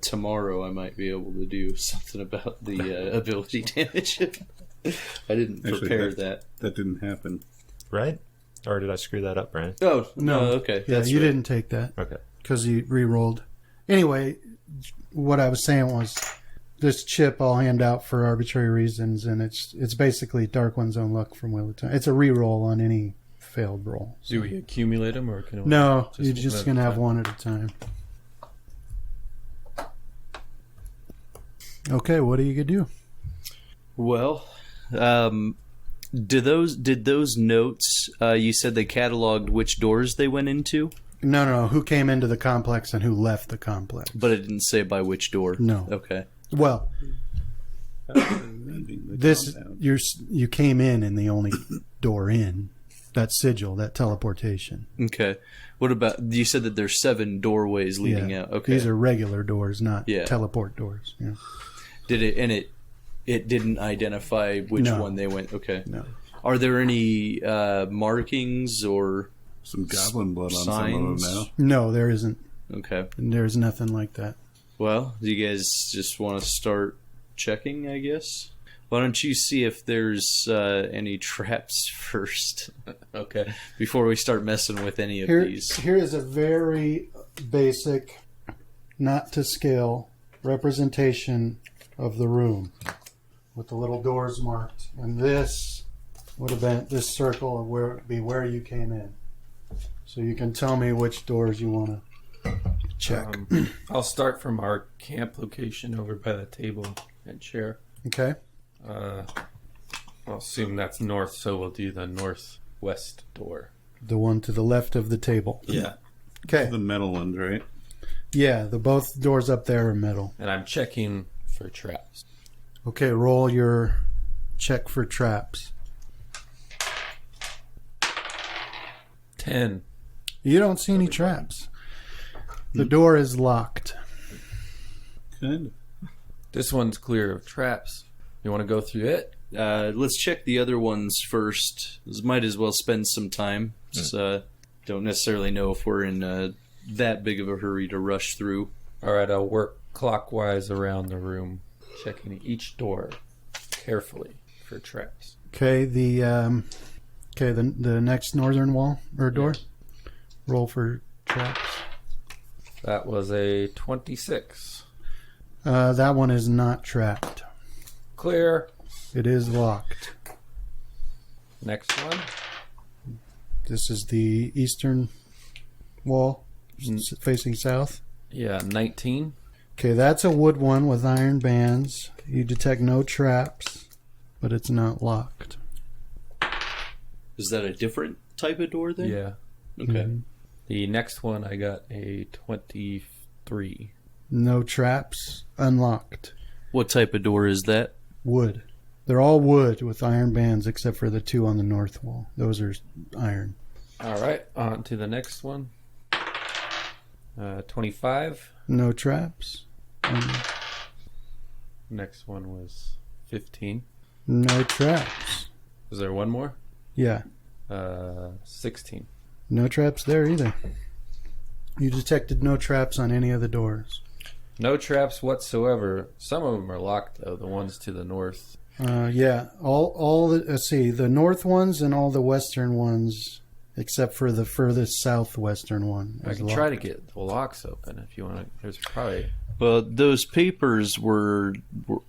tomorrow I might be able to do something about the ability damage. I didn't prepare that. That didn't happen. Right? Or did I screw that up, Brian? Oh, No. okay. Yeah, That's you right. didn't take that Okay. because you re-rolled. Anyway, what I was saying was this chip I'll hand out for arbitrary reasons, and it's basically Dark One's Own Luck from Will of Time. It's a re-roll on any failed roll. So. Do we accumulate them, or can we? No, just you're one just at going a to have time? one at a time. Okay, what are you going to do? Well, did those notes? You said they cataloged which doors they went into, No. Who came into the complex and who left the complex? but it didn't say by which door. No. Okay. Well, this Compound. you came in the only door in. That sigil, that teleportation. Okay. What about? You said that there's 7 doorways leading Yeah. out. Okay. These are regular doors, not Yeah. teleport doors. Yeah. Did it? And it didn't identify which No. one they went. Okay. No. Are there any markings or? Some goblin blood on some Signs? of them now. No, there isn't. Okay. There's nothing like that. Well, do you guys just want to start checking? I guess. Why don't you see if there's any traps first? Okay. Before we start messing with any of these. Here is a very basic, not to scale representation of the room with the little doors marked. And this would have been this circle of where it would be where you came in. So you can tell me which doors you want to check. I'll start from our camp location over by the table and chair. Okay. I'll assume that's north, so we'll do the northwest door. The one to the left of the table. Yeah. Okay. The metal ones, right? Yeah, the both doors up there are metal. And I'm checking for traps. Okay, roll your check for traps. 10. You don't see any traps. The door is locked. Kind of. This one's clear of traps. You want to go through it? Let's check the other ones first. Might as well spend some time. Don't necessarily know if we're in that big of a hurry to rush through. All right, I'll work clockwise around the room, checking each door carefully for traps. Okay, the next northern wall or door. Roll for traps. That was a 26. That one is not trapped. Clear. It is locked. Next one. This is the eastern wall facing south. Yeah, 19. Okay, that's a wood one with iron bands. You detect no traps, but it's not locked. Is that a different type of door then? Yeah. Okay. Mhm. The next one, I got a 23. No traps, unlocked. What type of door is that? wood. They're all wood with iron bands except for the 2 on the north wall. Those are iron. All right, on to the next one. 25. No traps. Next one was 15. No traps. Was there one more? Yeah. 16. No traps there either. You detected no traps on any of the doors. No traps whatsoever. Some of them are locked, though. The ones to the north. Yeah. All the, let's see, the north ones and all the western ones, except for the furthest southwestern one. I can try to get the locks open if you want to. There's probably. Well, those papers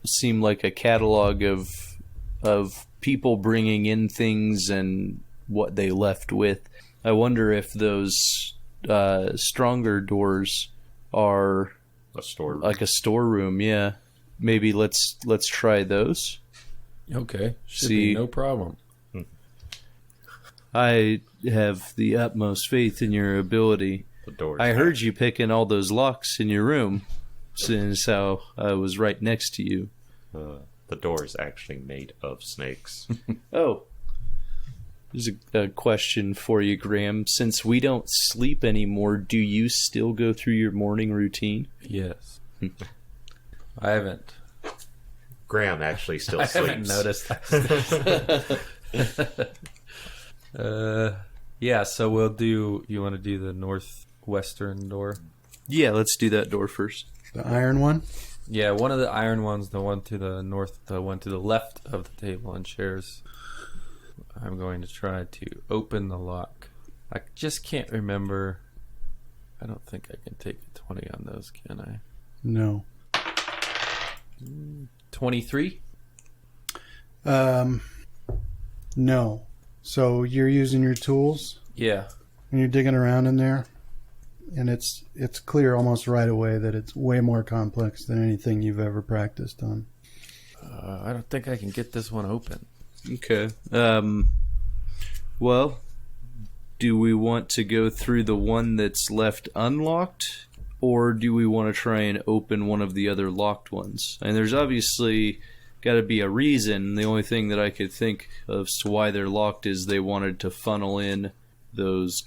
seem like a catalog of people bringing in things and what they left with. I wonder if those stronger doors are A store. like a storeroom. Yeah, maybe let's try those. Okay. Should See- be no problem. I have the utmost faith in your ability. The doors. I heard you picking all those locks in your room, since how I was right next to you. The door is actually made of snakes. Oh. There's a question for you, Graham. Since we don't sleep anymore, do you still go through your morning routine? Yes. I haven't. Graham actually still I sleeps. haven't noticed that. Yeah, so we'll do. You want to do the northwestern door? Yeah, let's do that door first. The iron one? Yeah, one of the iron ones, the one to the north, the one to the left of the table and chairs. I'm going to try to open the lock. I just can't remember. I don't think I can take a 20 on those, can I? No. 23? No. So you're using your tools Yeah. and you're digging around in there, and it's clear almost right away that it's way more complex than anything you've ever practiced on. I don't think I can get this one open. Okay. Well, do we want to go through the one that's left unlocked, or do we want to try and open one of the other locked ones? And there's obviously got to be a reason. The only thing that I could think of as to why they're locked is they wanted to funnel in those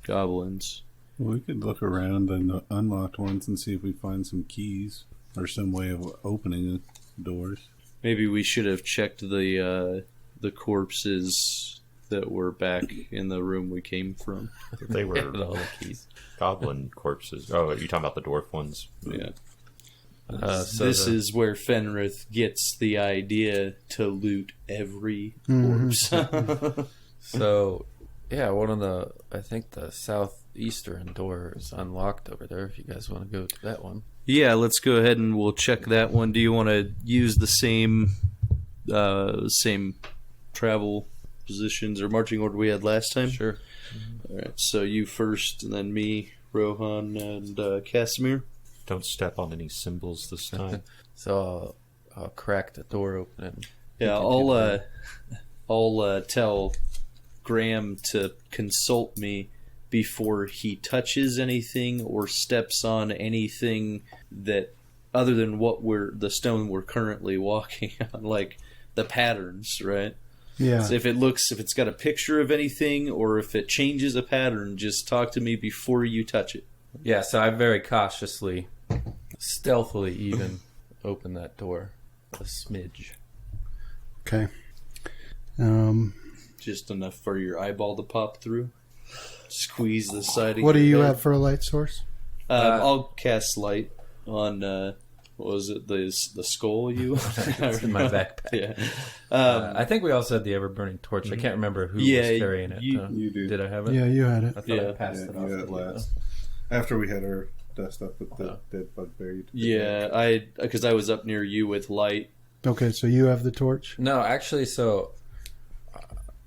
goblins. Well, we could look around the unlocked ones and see if we find some keys or some way of opening doors. Maybe we should have checked the corpses that were back in the room we came from. They were With all the keys. goblin corpses. Oh, are you talking about the dwarf ones? Yeah. So This is where Fenrith gets the idea to loot every corpse. So, yeah, one of the, I think the southeastern door is unlocked over there if you guys want to go to that one. Yeah, let's go ahead and we'll check that one. Do you want to use the same travel positions or marching order we had last time? Sure. All right, so you first, and then me, Rohan, and Casimir. Don't step on any symbols this time. So I'll crack the door open. And Yeah, I'll tell Graham to consult me before he touches anything or steps on anything that other than the stone we're currently walking on, like the patterns, right? Yeah. So if it's got a picture of anything or if it changes a pattern, just talk to me before you touch it. yeah, so I very cautiously, stealthily even, open that door a smidge. Okay. Just enough for your eyeball to pop through. Squeeze the side of What do your you head. have for a light source? I'll cast light on what was it, the skull you It's in my backpack. Yeah. I think we also had the ever-burning torch. I can't remember who Yeah, was carrying it. you- though. you do. Did I have it? Yeah, you had it. I thought Yeah. I passed Yeah, it you off. had it to you, last. After we had our dust up with the dead bugbear. Yeah, because I was up near you with light. Okay, so you have the torch? No, actually, so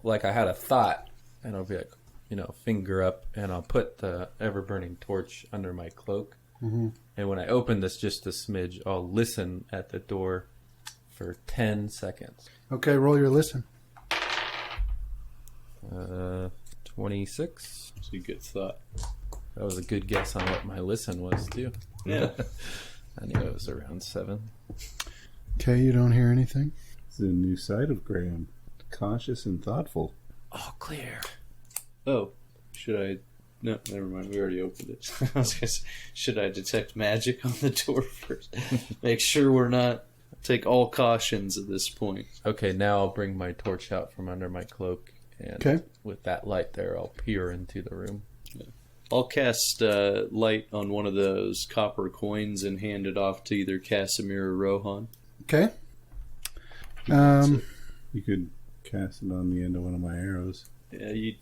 like I had a thought, and I'll be like, finger up, and I'll put the ever-burning torch under my cloak. Mm-hmm. And when I open this just a smidge, I'll listen at the door for 10 seconds. Okay, roll your listen. 26. So you good thought. That was a good guess on what my listen was, too. Yeah. I knew it was around 7. Okay, you don't hear anything? It's a new side of Graham. Cautious and thoughtful. All clear. Oh, should I? No, never mind. We already opened it. I was gonna say, should I detect magic on the door first? Make sure we're not. Take all cautions at this point. Okay, now I'll bring my torch out from under my cloak, and Okay. with that light there, I'll peer into the room. I'll cast light on one of those copper coins and hand it off to either Casimir or Rohan. Okay. You could cast it on the end of one of my arrows. Yeah, you'd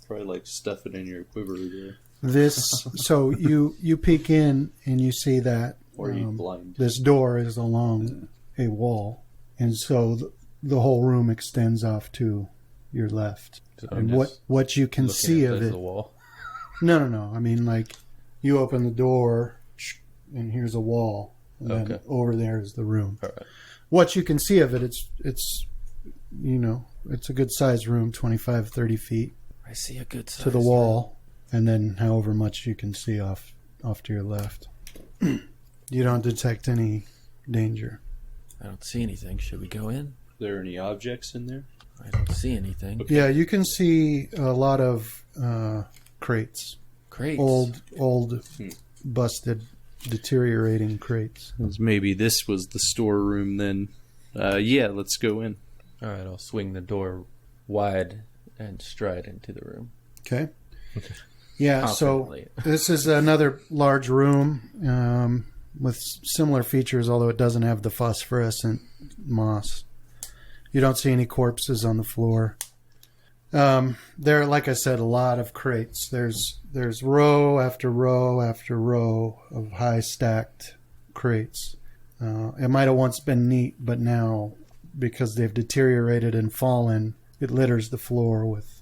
probably like to stuff it in your quiver there. So you peek in and you see that Or you blind. this door is along a wall, and so the whole room extends off to your left. So And I'm what you can looking see at of the it. wall. No. I mean, like, you open the door, and here's a wall, and then Okay. over there is the room. All right. What you can see of it, it's it's a good sized room, 25, 30 feet I see a good size. to the wall, and then however much you can see off to your left. You don't detect any danger. I don't see anything. Should we go in? Are there any objects in there? I don't see anything. Yeah, you can see a lot of crates, Great. old, busted, deteriorating crates. Maybe this was the storeroom then. Yeah, let's go in. All right, I'll swing the door wide and stride into the room. Okay. Yeah, so Confidently. this is another large room with similar features, although it doesn't have the phosphorescent moss. You don't see any corpses on the floor. There are, like I said, a lot of crates. There's row after row after row of high stacked crates. It might have once been neat, but now, because they've deteriorated and fallen, it litters the floor with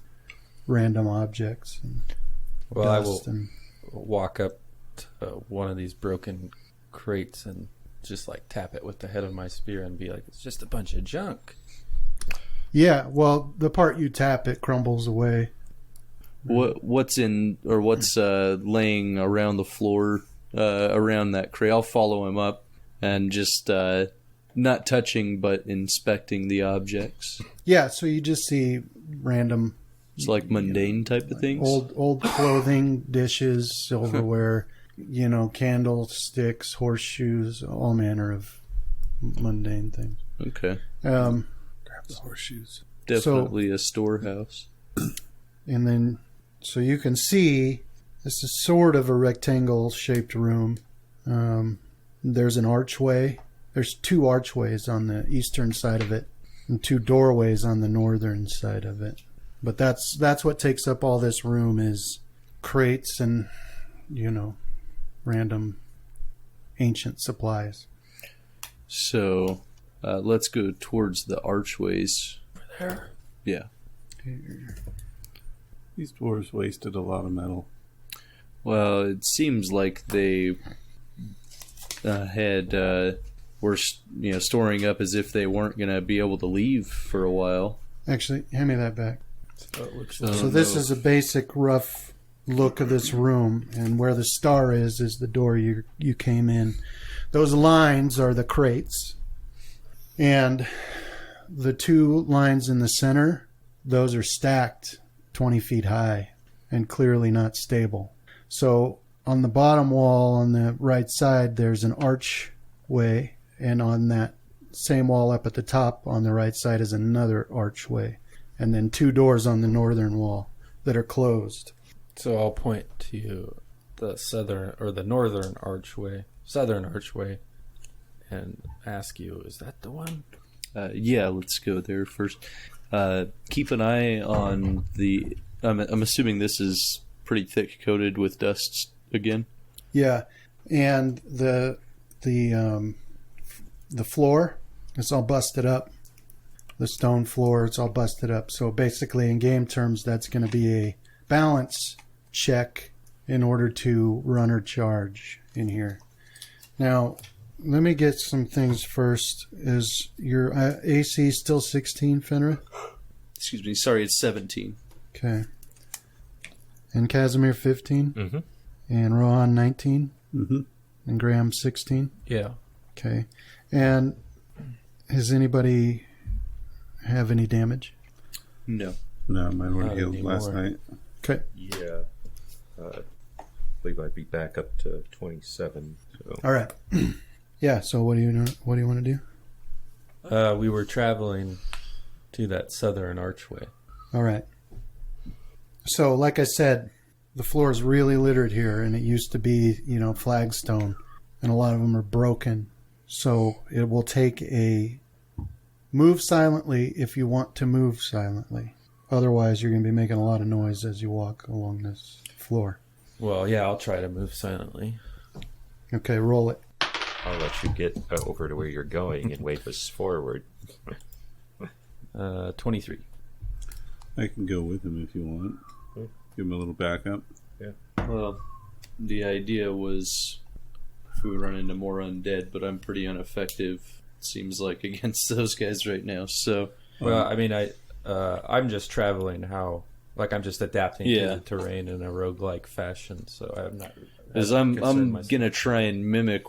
random objects and Well, I dust. will And walk up to one of these broken crates and just like tap it with the head of my spear and be like, it's just a bunch of junk. yeah, well, the part you tap, it crumbles away. What's laying around the floor around that crate? I'll follow him up and just not touching but inspecting the objects. Yeah, so you just see random It's like mundane type of things. old clothing, dishes, silverware, candlesticks, horseshoes, all manner of mundane things. Okay, Um, Grab the horseshoes. definitely a storehouse. and then, so you can see this is sort of a rectangle-shaped room. There's an archway. There's 2 archways on the eastern side of it, and 2 doorways on the northern side of it. But that's what takes up all this room is crates and, random ancient supplies. So let's go towards the archways. There. Yeah. These dwarves wasted a lot of metal. Well, it seems like they were storing up as if they weren't going to be able to leave for a while. Actually, hand me that back. So it looks So this is a basic rough look of this room, and where the star is the door you came in. Those lines are the crates, and the 2 lines in the center, those are stacked 20 feet high and clearly not stable. So on the bottom wall on the right side, there's an archway, and on that same wall up at the top on the right side is another archway, and then 2 doors on the northern wall that are closed. So I'll point to the southern archway, and ask you, is that the one? Yeah, let's go there first. Keep an eye on the... I'm assuming this is pretty thick coated with dust again. Yeah, and the floor, it's all busted up. The stone floor, it's all busted up. So basically, in game terms, that's going to be a balance check in order to run or charge in here. Now, let me get some things first. Is your AC still 16, Fenrir? Excuse me, sorry, it's 17. Okay. And Casimir 15? Mm-hmm. And Rohan 19? Mm-hmm. And Graham 16? Yeah. Okay. And Does anybody have any damage? No. No, mine were Not healed last anymore. night. Okay. Yeah. I believe I'd be back up to 27. So. All right. Yeah. So what do you want to do? We were traveling to that southern archway. All right. So, like I said, the floor is really littered here, and it used to be, flagstone, and a lot of them are broken. So it will take a move silently if you want to move silently. Otherwise, you're going to be making a lot of noise as you walk along this floor. Well, yeah, I'll try to move silently. Okay, roll it. I'll let you get over to where you're going and wave us forward. 23. I can go with him if you want. Give him a little backup. Well, the idea was if we run into more undead, but I'm pretty ineffective, it seems like, against those guys right now. So, Well, I mean, I'm just traveling I'm just adapting to the terrain in a roguelike fashion, so I'm not... as I'm gonna try and mimic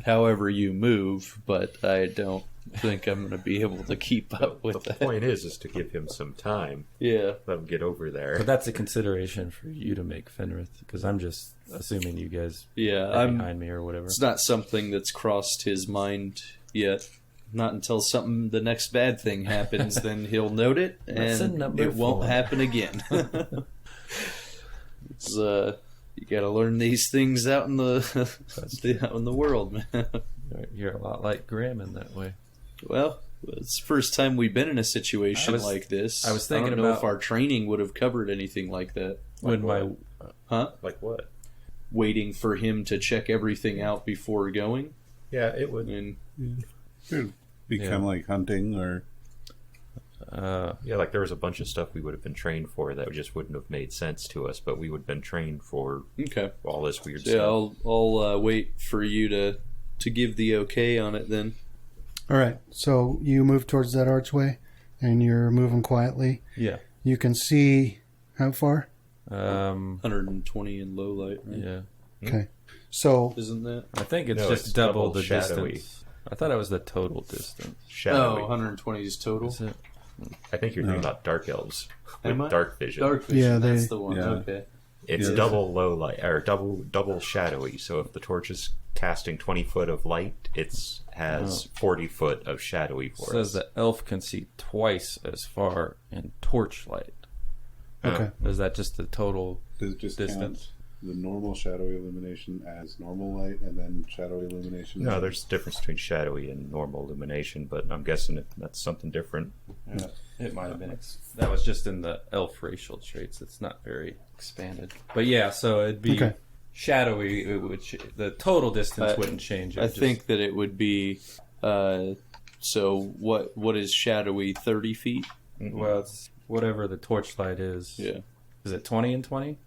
however you move, but I don't think I'm gonna be able to keep up with The that. point is to give him some time. Yeah. Let him get over there. But that's a consideration for you to make, Fenrith, because I'm just assuming you guys Yeah, are behind me or whatever. It's not something that's crossed his mind yet. Not until the next bad thing happens, then he'll note it, Lesson and number it won't 4. happen again. It's you got to learn these things out in the out in the world, man. You're a lot like Graham in that way. Well, it's the first time we've been in a situation like this. I was thinking don't know about- if our training would have covered anything like that. When Like what? Waiting for him to check everything out before going. Yeah, it would. And Could become like hunting or... Yeah, like there was a bunch of stuff we would have been trained for that just wouldn't have made sense to us, but we would have been trained for okay. all this weird So yeah, stuff. I'll wait for you to give the okay on it then. All right. So you move towards that archway, and you're moving quietly. Yeah. You can see how far? 120 in low light, right? Yeah. Okay. So Isn't that? I think it's No, just it's double double the shadowy. distance. I thought it was the total distance. Shadowy. 120 is total. Is it? I think you're thinking about dark elves Am with I? dark vision. Dark vision, Yeah, that's they- the one. yeah. Okay. It's Yeah. double low light or double shadowy. So if the torch is casting 20 foot of light, it has 40 foot of shadowy It for says us. the elf can see twice as far in torchlight. okay. Is that just the total? Does it just Distance. count the normal shadowy illumination as normal light and then shadowy illumination? No, there's a difference between shadowy and normal illumination, but I'm guessing that's something different. Yeah, it might have been. That was just in the elf racial traits. It's not very expanded. But yeah, so it'd be Okay. shadowy, which the total distance I- wouldn't change. It I would think that it would be. So what is shadowy? 30 feet. well, it's whatever the torchlight is. Yeah. Is it 20 and 20?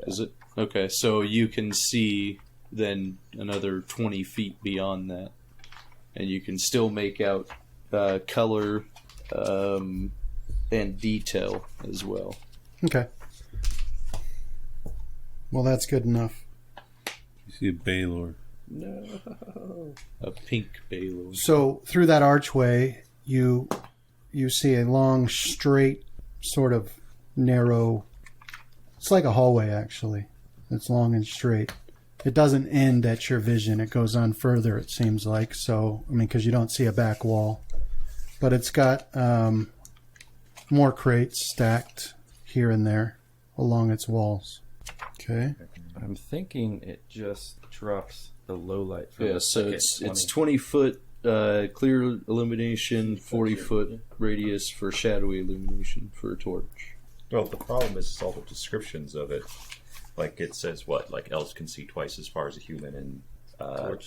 Is it? Okay, so you can see then another 20 feet beyond that, and you can still make out color and detail as well. Okay. Well, that's good enough. You see a Baylor. No, a pink Baylor. So through that archway, you see a long, straight, sort of narrow. It's like a hallway, actually. It's long and straight. It doesn't end at your vision. It goes on further, it seems like. So, I mean, because you don't see a back wall. But it's got more crates stacked here and there along its walls. Okay. I'm thinking it just drops the low light. From Yeah, the so second it's 20 foot clear illumination, 40 foot radius for shadowy illumination for a torch. Well, the problem is all the descriptions of it. Like it says what? Like elves can see twice as far as a human in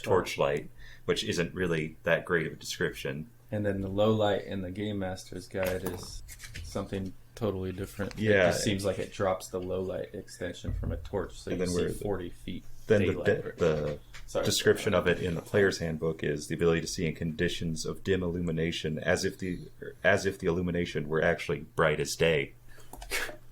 torchlight, which isn't really that great of a description. And then the low light in the Game Master's Guide is something totally different. Yeah. It just seems like it drops the low light extension from a torch, so And you then see we're- 40 feet. Then daylight. the Sorry. description of it in the player's handbook is the ability to see in conditions of dim illumination, as if the illumination were actually bright as day.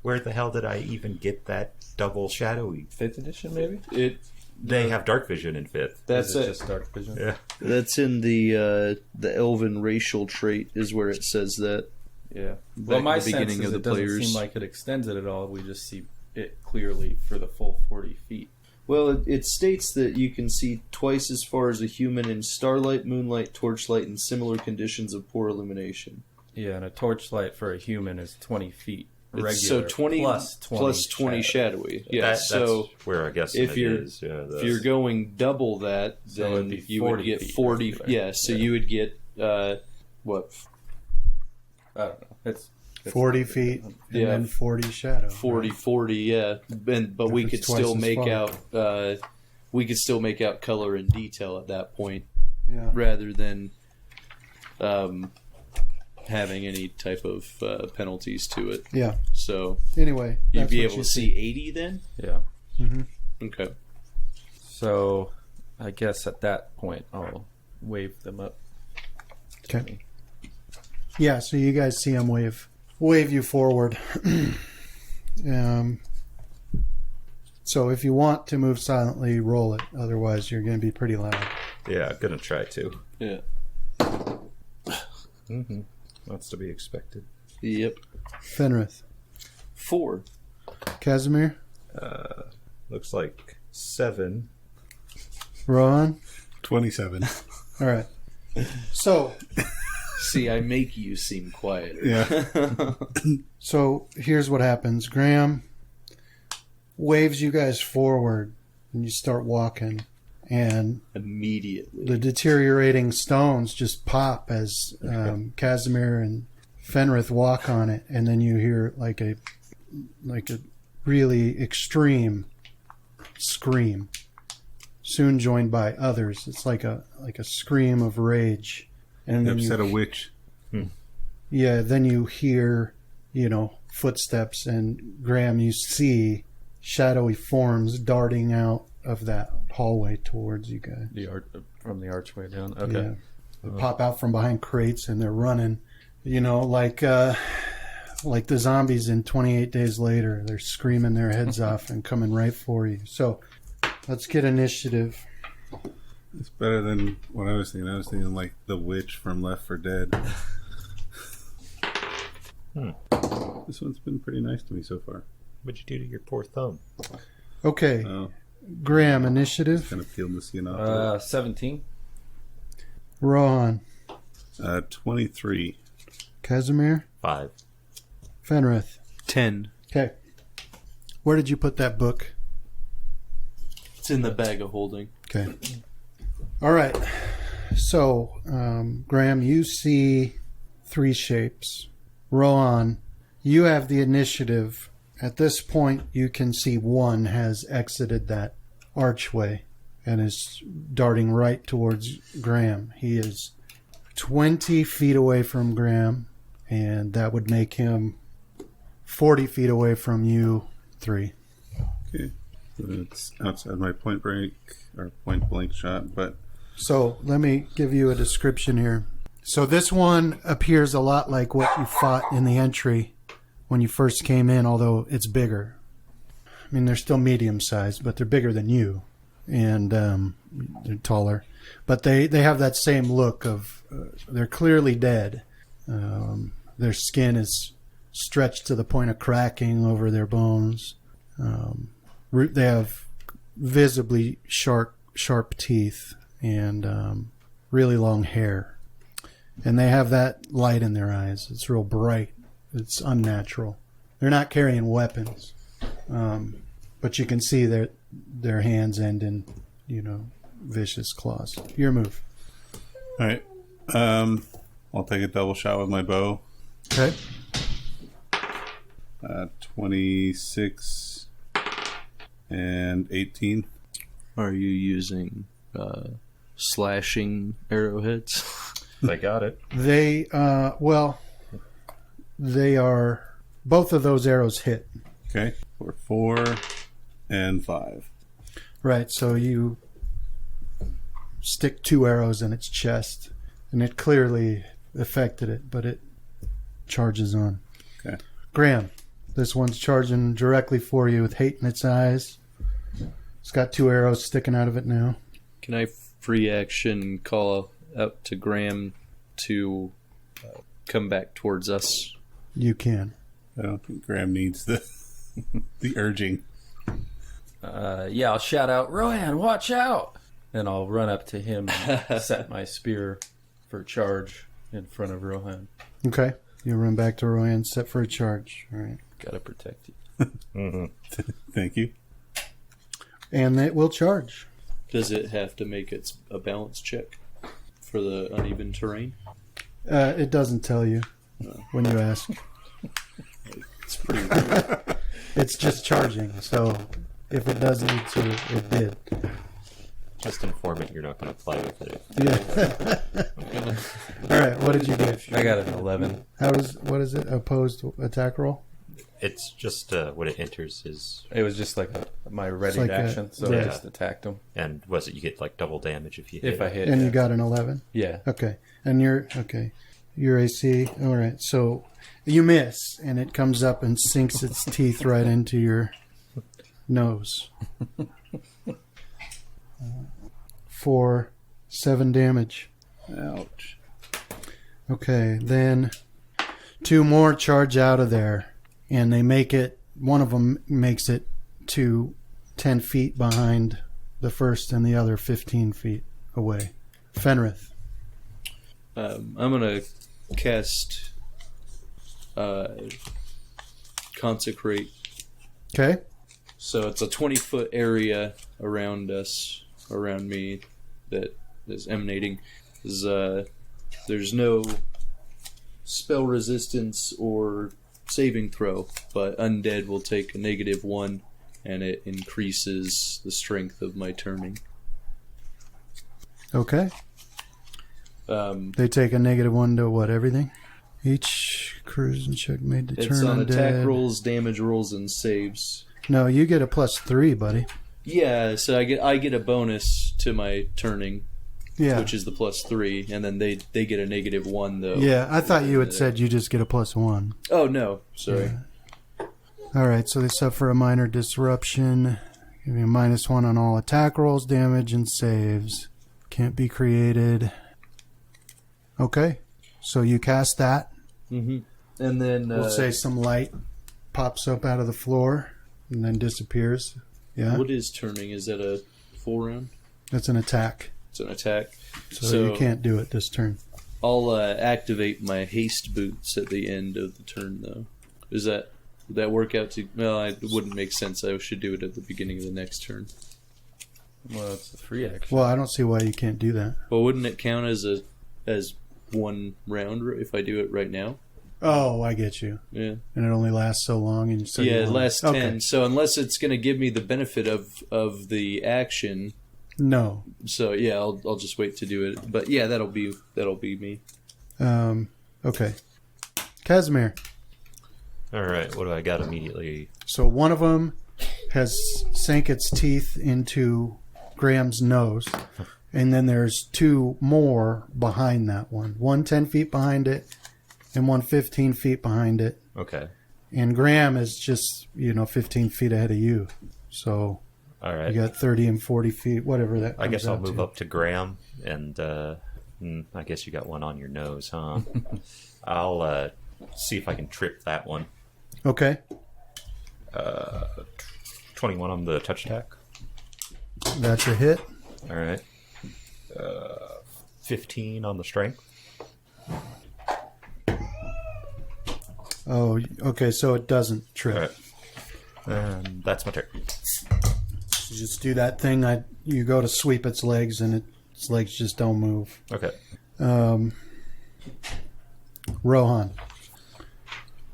Where the hell did I even get that double shadowy? 5th edition, maybe? They have dark vision in 5th. That's Is it it. just dark vision? Yeah. That's in the elven racial trait is where it says that. Yeah. Back Well, at my the sense beginning is of the it doesn't players. seem like it extends it at all. We just see it clearly for the full 40 feet. Well, it states that you can see twice as far as a human in starlight, moonlight, torchlight, and similar conditions of poor illumination. Yeah, and a torchlight for a human is 20 feet. Regular, So 20 plus 20 shadow. shadowy. Yeah, That's where I guess if it you're is. Yeah, if you're going double that, So then it'd be you would 40 get feet 40. regular. Yeah, so Yeah. you would get what? I don't know. It's 40 feet and Yeah. then 40 shadow. 40, right? 40, yeah. But If we it's could twice still as make far. out we could still make out color and detail at that point Yeah. rather than having any type of penalties to it. Yeah. So Anyway, you'd that's be what able you to see 80 then? yeah. Mhm. Okay. So I guess at that point I'll wave them up. Okay. Yeah, so you guys see him wave you forward. So if you want to move silently, roll it. Otherwise, you're going to be pretty loud. Yeah, gonna try to. Yeah. Mm-hmm. That's to be expected. Yep. Fenrith. 4. Casimir. Looks like 7. Rohan. 27. All right. So, See, I make you seem quiet. Yeah. so here's what happens. Graham waves you guys forward and you start walking. And Immediately. the deteriorating stones just pop as Casimir and Fenrith walk on it, and then you hear like a really extreme scream, soon joined by others. It's like a scream of rage, and then Upset a witch. then you hear footsteps, and Graham, you see shadowy forms darting out of that hallway towards you guys. From the archway down. Okay. Yeah. They pop out from behind crates and they're running, like the zombies in 28 Days Later. They're screaming their heads off and coming right for you. So let's get initiative. It's better than what I was thinking. I was thinking like the witch from Left 4 Dead. This one's been pretty nice to me so far. What'd you do to your poor thumb? Okay, Oh, Graham, initiative. kind of peeled the skin off. 17. Rohan, 23. Casimir, 5. Fenrith. 10. Okay. Where did you put that book? It's in the bag of holding. Okay. All right. So, Graham, you see 3 shapes. Rohan, you have the initiative. At this point, you can see one has exited that archway and is darting right towards Graham. He is 20 feet away from Graham, and that would make him 40 feet away from you 3. Okay. So it's outside my point break or point blank shot, but So let me give you a description here. So this one appears a lot like what you fought in the entry when you first came in, although it's bigger. I mean, they're still medium sized, but they're bigger than you, and they're taller. But they have that same look of they're clearly dead. Their skin is stretched to the point of cracking over their bones. They have visibly sharp teeth and really long hair. And they have that light in their eyes. It's real bright. It's unnatural. They're not carrying weapons. But you can see their hands end in, vicious claws. Your move. all right. I'll take a double shot with my bow. Okay. 26 and 18. Are you using slashing arrowheads? They got it. They are, both of those arrows hit. Okay. For 4 and 5. Right, so you stick 2 arrows in its chest, and it clearly affected it, but it charges on. Okay. Graham, this one's charging directly for you with hate in its eyes. It's got 2 arrows sticking out of it now. Can I free action call out to Graham to come back towards us? You can. I don't think Graham needs the the urging. Yeah, I'll shout out, Rohan, watch out! And I'll run up to him and set my spear for charge in front of Rohan. Okay. You run back to Roy and set for a charge. All right. Gotta protect you. Thank you. And it will charge. Does it have to make a balance check for the uneven terrain? It doesn't tell you when you ask. It's pretty weird. It's just charging, so if it does need to, it did. Just inform it you're not going to play with it. Yeah. All right, what did you get? I got an 11. What is it? Opposed attack roll? It's just what it enters is, It was just like my ready like action, so I yeah. just attacked him. and was it you get like double damage if you hit If I it. hit, And yeah. you got an 11? Yeah. Okay. And your AC. All right. So you miss, and it comes up and sinks its teeth right into your nose. For 7 damage. Ouch. Okay, then 2 more charge out of there, and they make it. One of them makes it to 10 feet behind the first, and the other 15 feet away. Fenrith. I'm gonna cast Consecrate. Okay. So it's a 20-foot area around us, around me, that is emanating. There's no spell resistance or saving throw, but undead will take a -1, and it increases the strength of my turning. Okay. They take a -1 to what? Everything. Each cruise and check made to It's turn on undead. attack rolls, damage rolls, and saves. No, you get a +3, buddy. Yeah, so I get a bonus to my turning, Yeah. which is the +3, and then they get a -1 though. Yeah, I thought you had said you just get a +1. Oh no, sorry. All right, so they suffer a minor disruption. Give me a -1 on all attack rolls, damage, and saves. Can't be created. Okay, so you cast that. Mm-hmm. And then We'll say some light pops up out of the floor and then disappears. Yeah, what is turning? Is that a full round? that's an attack. It's an attack. So you can't do it this turn. I'll activate my haste boots at the end of the turn, though. Would that work out to? Well, it wouldn't make sense. I should do it at the beginning of the next turn. Well, it's a free action. Well, I don't see why you can't do that. Well, wouldn't it count as one round if I do it right now? Oh, I get you. Yeah. And it only lasts so long, and so Yeah, you it want- lasts 10. Okay. So unless it's going to give me the benefit of the action, No. so yeah, I'll just wait to do it. But yeah, that'll be me. Okay. Casimir. All right, what do I got immediately? So one of them has sank its teeth into Graham's nose, and then there's 2 more behind that one. One 10 feet behind it, and one 15 feet behind it. Okay, And Graham is just, 15 feet ahead of you. So all right. you got 30 and 40 feet, whatever that I guess I'll comes out move to. up to Graham, and I guess you got one on your nose, huh? I'll see if I can trip that one. Okay. 21 on the touch attack. That's a hit. All right. 15 on the strength. Oh, okay, so it doesn't trip. All right. And that's my turn. You just do that thing. You go to sweep its legs, and its legs just don't move. Okay. Rohan.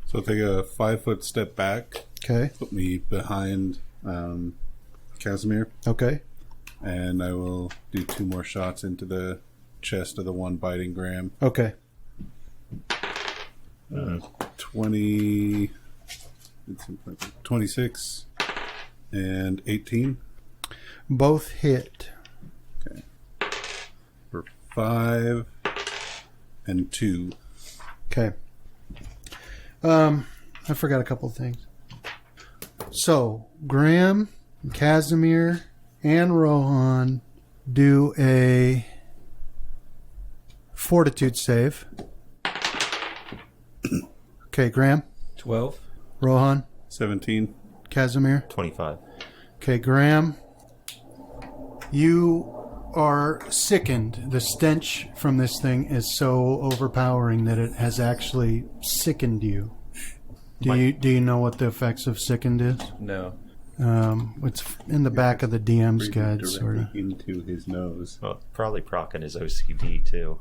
So I'll take a 5-foot step back, Okay. put me behind Casimir, Okay. and I will do 2 more shots into the chest of the one biting Graham. Okay. 26 and 18 Both hit. for 5 and 2. Okay. I forgot a couple of things. So, Graham, Casimir, and Rohan do a fortitude save. Okay, Graham, 12. Rohan, 17. Casimir. 25. Okay, Graham, you are sickened. The stench from this thing is so overpowering that it has actually sickened you. Do you know what the effects of sickened is? No. It's in the back of the DM's Breathing guide, sort of. directly into his nose. Well, probably procking his OCD too.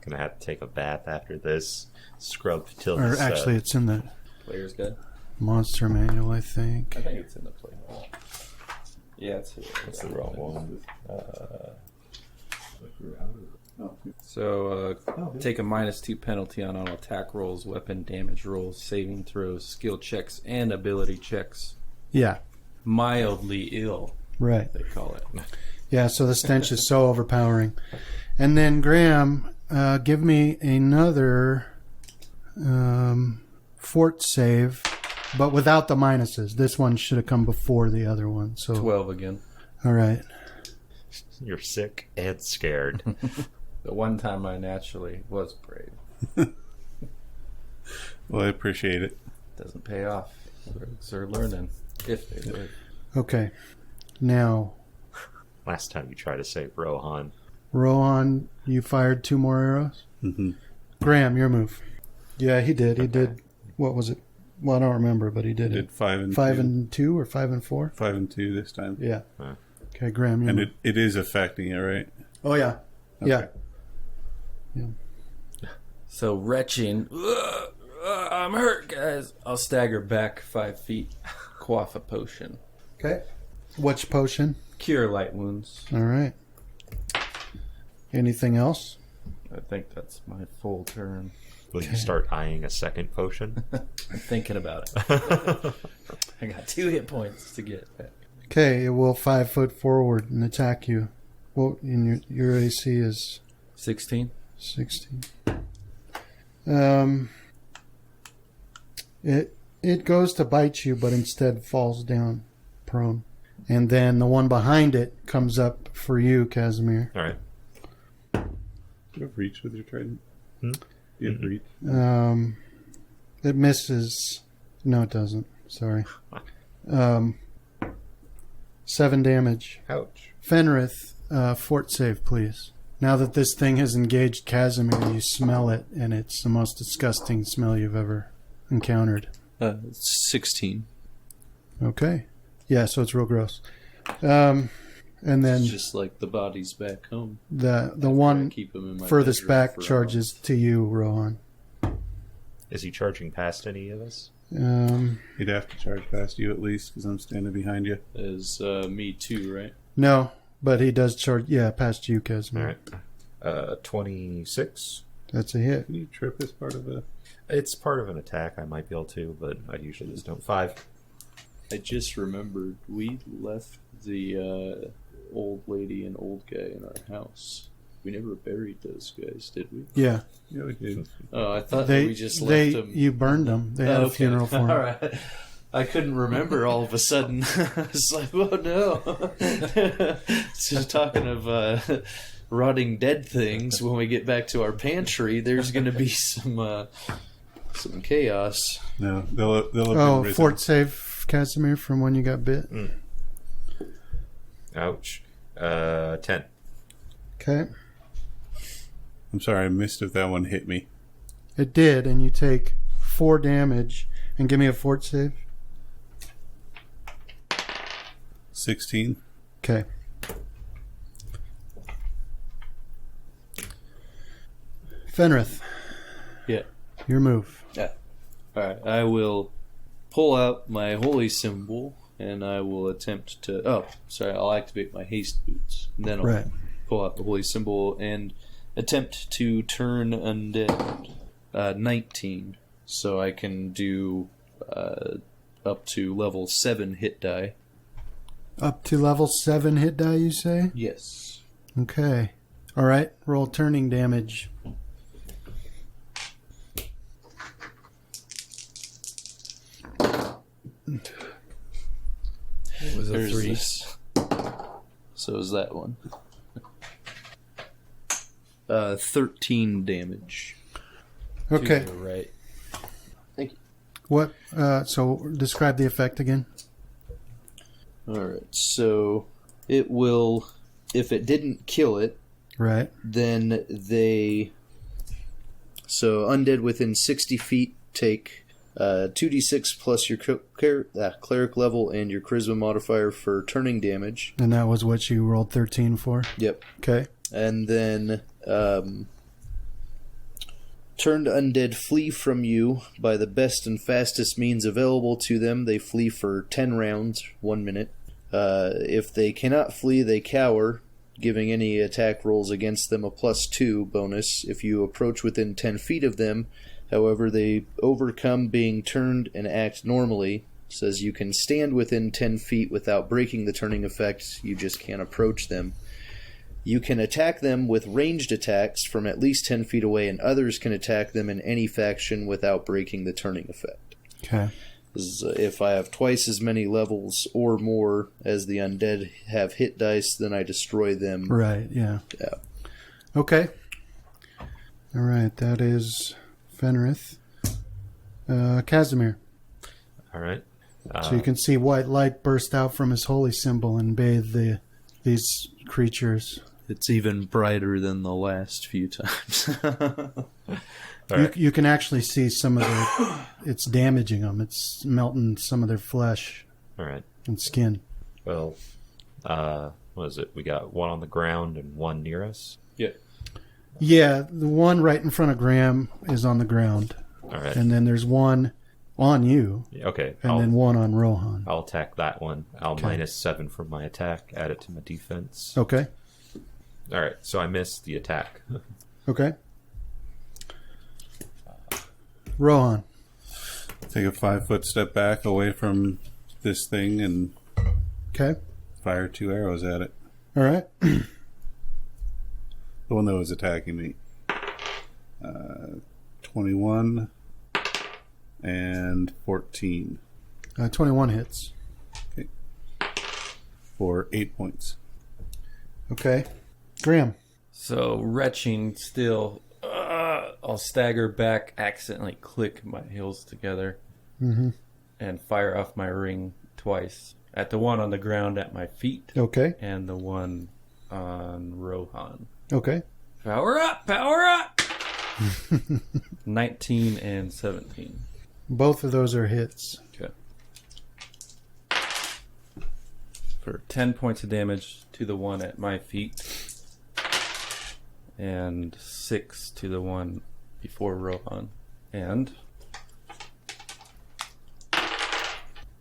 Gonna have to take a bath after this. Scrub till Or his, actually, it's in the Player's guide? monster manual, I think. I think it's in the play. Yeah, it's here. That's the wrong one. So, take a -2 penalty on all attack rolls, weapon damage rolls, saving throws, skill checks, and ability checks. Yeah, Mildly ill, right. they call it. Yeah, so the stench is so overpowering. And then, Graham, give me another fort save, but without the minuses. This one should have come before the other one. So 12 again. All right. You're sick and scared. The one time I naturally was brave. Well, I appreciate it. Doesn't pay off. Rogues are learning. If they live. Okay. Now, Last time you tried to save Rohan. Rohan, you fired 2 more arrows? Mm-hmm. Graham, your move. Yeah, he did. He did. What was it? Well, I don't remember, but he did Did it. 5 and 5 2. and 2 or 5 and 4? 5 and 2 this time. Yeah. Huh. Okay, Graham, your And move. it is affecting it, right? Oh, yeah. Yeah. So, retching. I'm hurt, guys. I'll stagger back 5 feet. Quaff a potion. Okay. Which potion? Cure light wounds. All right. Anything else? I think that's my full turn. Will you start eyeing a second potion? I'm thinking about it. I got 2 hit points to get back. Okay, it will 5 foot forward and attack you. Well, and your AC is 16. 16. It goes to bite you, but instead falls down prone. And then the one behind it comes up for you, Casimir. All right. Do you have reach with your trident? Hmm? Do you have reach? It misses. No, it doesn't. Sorry. 7 damage. Ouch. Fenrith, fort save, please. Now that this thing has engaged Casimir, you smell it, and it's the most disgusting smell you've ever encountered. 16. Okay. Yeah, so it's real gross. And then It's just like the bodies back home. the I one keep 'em in my furthest bedroom back for a charges to you, Rohan. Is he charging past any of us? He'd have to charge past you at least because I'm standing behind you. while. Is me too, right? No, but he does charge, past you, Casimir. All right. 26. That's a hit. Can you trip as part of a... It's part of an attack. I might be able to, but I usually just don't. 5. I just remembered we left the old lady and old guy in our house. We never buried those guys, did we? Yeah. Yeah, we did. Oh, I thought that we just left them. You burned them. They had a funeral for him. All right. I couldn't remember all of a sudden. I was like, oh no. So talking of rotting dead things, when we get back to our pantry, there's going to be some chaos. No, they'll have been Oh, risen. fort save, Casimir, from when you got bit. Ouch. 10. Okay. I'm sorry, I missed if that one hit me. It did, and you take 4 damage. And give me a fort save. 16. Okay. Fenrith, Yeah. your move. Yeah. All right. I will pull out my holy symbol, and I will attempt to. Oh, sorry. I'll activate my haste boots, and then I'll Right. pull out the holy symbol and attempt to turn undead. 19, so I can do up to level 7 hit die. Up to level 7 hit die, you say? Yes. Okay. All right. Roll turning damage. a There's 3. this. So is that one. 13 damage. Okay. You're right. What? So describe the effect again. Alright, so it will, if it didn't kill it, Right. then so undead within 60 feet take 2d6 plus your cleric level and your charisma modifier for turning damage. And that was what you rolled 13 for. Yep. Okay. And then turned undead flee from you by the best and fastest means available to them. They flee for 10 rounds, 1 minute. If they cannot flee, they cower, giving any attack rolls against them a +2 bonus. If you approach within 10 feet of them, however, they overcome being turned and act normally. It says you can stand within 10 feet without breaking the turning effect, you just can't approach them. You can attack them with ranged attacks from at least 10 feet away, and others can attack them in any faction without breaking the turning effect. Okay. If I have twice as many levels or more as the undead have hit dice, then I destroy them. Right, yeah. Yeah. Okay. All right, that is Fenrith. Casimir. All right. So you can see white light burst out from his holy symbol and bathe these creatures. It's even brighter than the last few times. You can actually see some of it's damaging them. It's melting some of their flesh All right. and skin. Well, what is it? We got one on the ground and one near us. Yeah. Yeah, the one right in front of Graham is on the ground. All right. And then there's one on you, Okay. and then one on Rohan. I'll attack that one. I'll Okay. -7 from my attack. Add it to my defense. Okay. All right. So I missed the attack. Okay. Rohan. Take a 5-foot step back away from this thing and Okay. fire 2 arrows at it. All right. The one that was attacking me. 21 and 14 21 hits. for 8 points. Okay. Graham. So, retching still, I'll stagger back, accidentally click my heels together, and fire off my ring twice. At the one on the ground at my feet, Okay. and the one on Rohan. Okay. Power up! Power up! 19 and 17. Both of those are hits. Okay. For 10 points of damage to the one at my feet, and 6 to the one before Rohan. And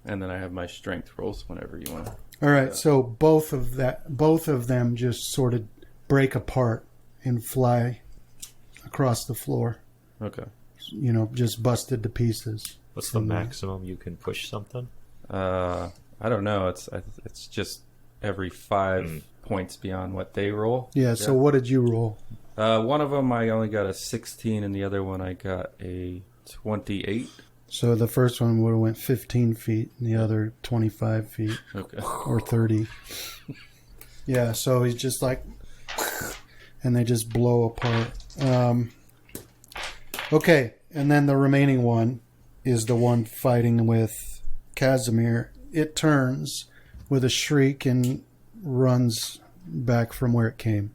then I have my strength rolls whenever you want to. All right. So both of them just sort of break apart and fly across the floor. Okay. You know, just busted to pieces. What's the maximum you can push something? I don't know. It's just every 5 points beyond what they roll. Yeah. So what did you roll? One of them I only got a 16, and the other one I got a 28. So the first one would have went 15 feet, and the other 25 feet Okay. or 30. Yeah. So he's just like, and they just blow apart. Okay, and then the remaining one is the one fighting with Casimir. It turns with a shriek and runs back from where it came.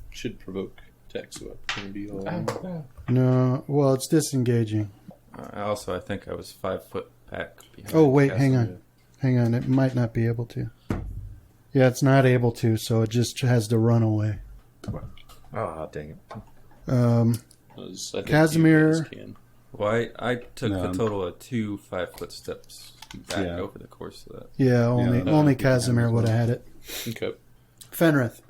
Should provoke attacks of opportunity. No, well, it's disengaging. I think I was 5 foot back behind. Oh, wait, hang Casimir. on. Hang on, it might not be able to. Yeah, it's not able to, so it just has to run away. Oh, dang it. Casimir. Well, I took No. the total of 2 5-foot steps back Yeah. over the course of that. Yeah, only Yeah, Casimir would have had it. Okay. Fenrith.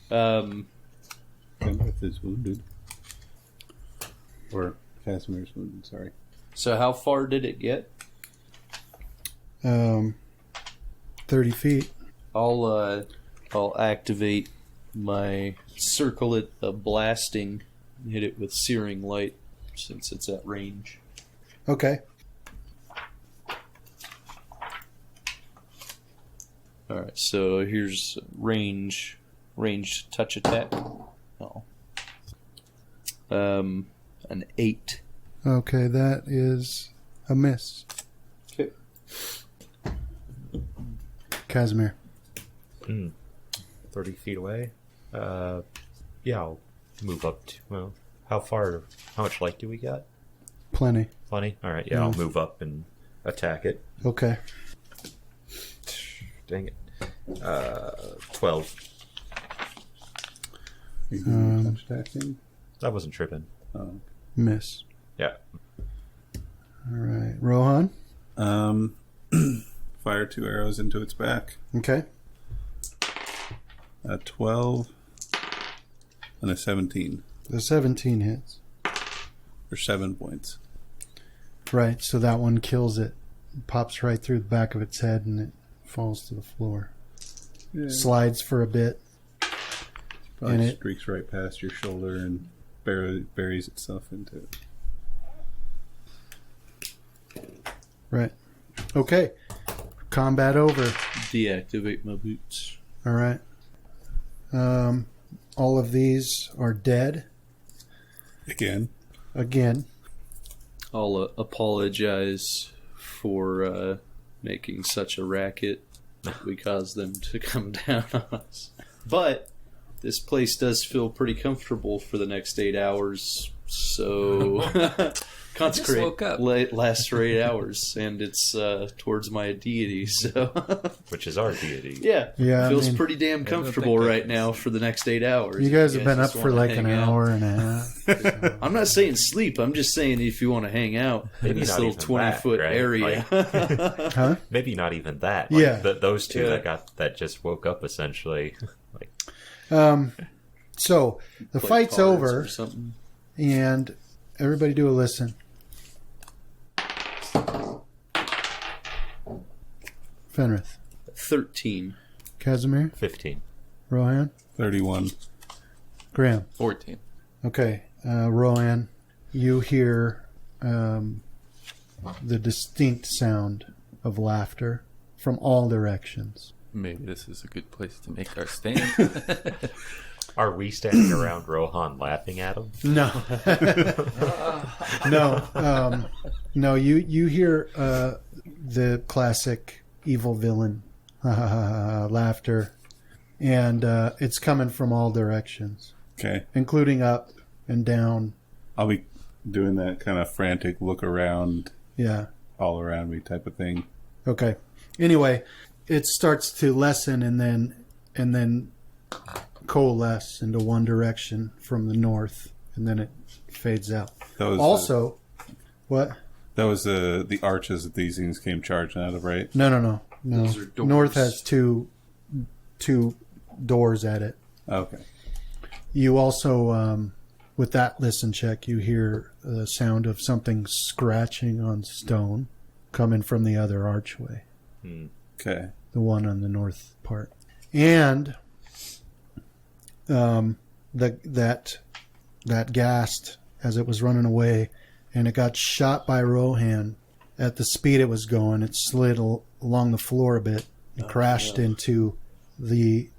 Fenrith is wounded. Or Casimir's wounded, sorry. So how far did it get? 30 feet. I'll activate my circlet of blasting and hit it with searing light since it's at range. Okay. All right, so here's range touch attack. Oh. An 8. Okay, that is a miss. Okay. Casimir. 30 feet away. Yeah, I'll move up to. Well, how much light do we got? Plenty. Plenty? Alright, yeah, I'll move up and attack it. Okay. Dang it. 12. You can touch attacking. I wasn't tripping. Miss. Yeah. All right. Rohan? Fire 2 arrows into its back. Okay. A 12 and a 17 The 17 hits. for 7 points. Right, so that one kills it. Pops right through the back of its head and it falls to the floor. Yeah. Slides for a bit. Probably and it- streaks right past your shoulder and buries itself into it. Right. Okay. Combat over. Deactivate my boots. All right. All of these are dead. Again. I'll apologize for making such a racket that we caused them to come down on us. But this place does feel pretty comfortable for the next 8 hours, so consecrate woke up. lasts for 8 hours, and it's towards my deity, so Which is our deity. yeah, Yeah, feels I mean- pretty damn comfortable thank right goodness. now for the next 8 hours. You guys have been up just for wanna like an hang out. hour and a half. I'm not saying sleep. I'm just saying if you want to hang out in Maybe this not little even 20-foot that, right? area. Huh? Maybe not even that. Yeah. Those two Yeah. that just woke up essentially. Like, So the Play fight's cards over, or something. and everybody do a listen. Fenrith, 13. Casimir, 15. Rohan, 31. Graham. 14. Okay, Rohan, you hear the distinct sound of laughter from all directions. Maybe this is a good place to make our stand. Are we standing around Rohan laughing at him? No, no. You hear the classic evil villain laughter, and it's coming from all directions, Okay. including up and down. I'll be doing that kind of frantic look around, Yeah. all around me type of thing. Okay. Anyway, it starts to lessen and then coalesce into one direction from the north, and then it fades out. That was Also, what? that was the arches that these things came charging out of, right? No. Those are doors. North has two doors at it. Okay. You also, with that listen check, you hear the sound of something scratching on stone coming from the other archway, Okay. the one on the north part. And that gassed as it was running away, and it got shot by Rohan at the speed it was going. It slid along the floor a bit and crashed into the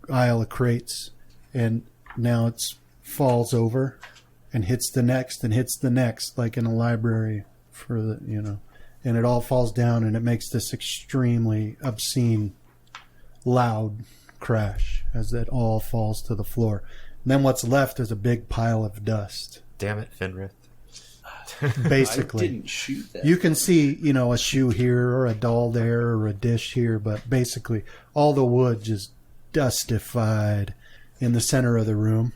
aisle of crates, and now it falls over and hits the next and hits the next, like in a library for the, and it all falls down, and it makes this extremely obscene, loud crash as it all falls to the floor. And then what's left is a big pile of dust. Damn it, Fenrith. Basically, I didn't shoot that. you can see, a shoe here or a doll there or a dish here, but basically all the wood just dustified in the center of the room.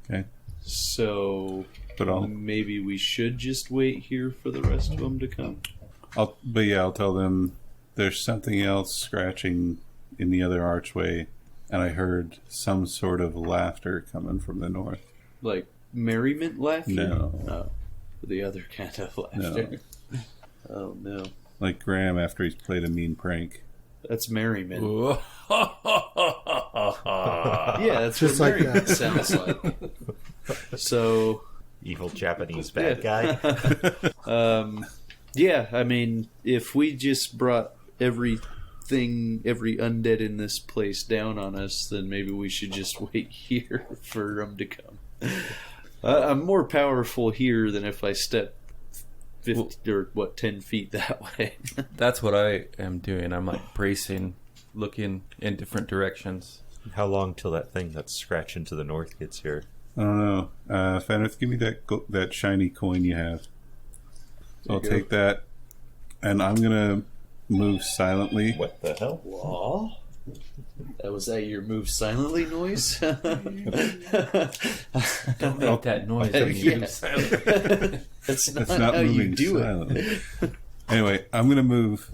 Okay. So But I'll maybe we should just wait here for the rest of them to come. I'll tell them there's something else scratching in the other archway, and I heard some sort of laughter coming from the north. Like merriment laughter? No. Oh, the other kind of laughter. No. Oh, no. Like Graham after he's played a mean prank. That's merriment. yeah, Yeah, that's Just what like merriment that. sounds like. So, Evil Japanese bad Yeah. guy. yeah, I mean, if we just brought every undead in this place down on us, then maybe we should just wait here for them to come. I'm more powerful here than if I step 10 feet that way. That's what I am doing. I'm like bracing, looking in different directions. How long till that thing that's scratching to the north gets here? I don't know. Fenrith, give me that shiny coin you have. So I'll take that, and I'm gonna move silently. What the hell? Aw. Was that your move silently noise? Don't make that noise when you move silently. That's not, It's not how you moving do silently. it. Anyway, I'm gonna move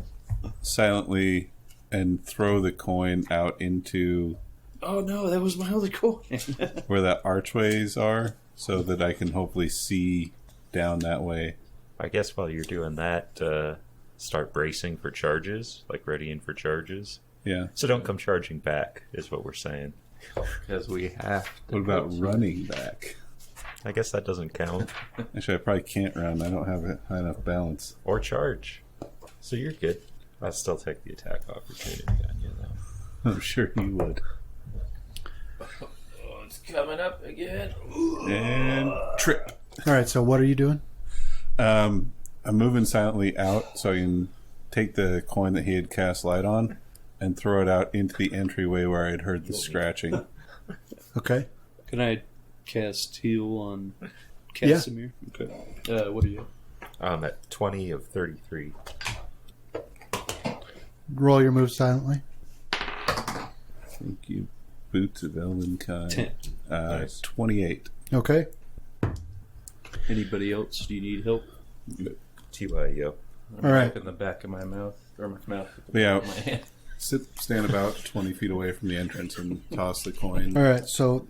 silently and throw the coin out into Oh no, that was my other coin. where the archways are, so that I can hopefully see down that way. I guess while you're doing that, start bracing for charges, like readying for charges. Yeah. So don't come charging back, is what we're saying. Because we have to. What about running back? I guess that doesn't count. Actually, I probably can't run. I don't have high enough balance. Or charge. So you're good. I'll still take the attack opportunity on you, though. I'm sure you would. Oh, it's coming up again. And trip. All right, so what are you doing? I'm moving silently out so I can take the coin that he had cast light on and throw it out into the entryway where I'd heard the scratching. Okay. Can I cast heal on Casimir? Yeah. Okay. What are you? I'm at 20 of 33. Roll your move silently. Thank you. Boots of Elvenkind. 10. Nice. 28. Okay. Anybody else? Do you need help? TYO. I'm All right. in the back of my mouth. Or my mouth. Yeah. My hand. Stand about 20 feet away from the entrance and toss the coin. All right, so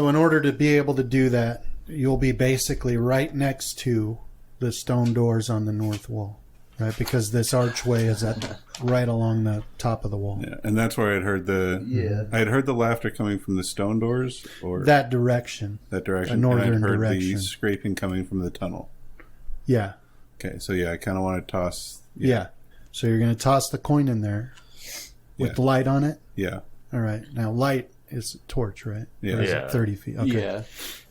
in order to be able to do that, you'll be basically right next to the stone doors on the north wall, right? Because this archway is at right along the top of the wall. Yeah, and that's where I'd heard I had heard the laughter coming from the stone doors, or That direction. that direction. a northern and I'd heard direction. the scraping coming from the tunnel. Yeah. Okay, so yeah, I kind of want to toss. Yeah. So you're going to toss the coin in there with Yeah. the light on it. Yeah. All right. Now light is a torch, right? Yeah. Or is Yeah. it 30 feet? Okay. Yeah.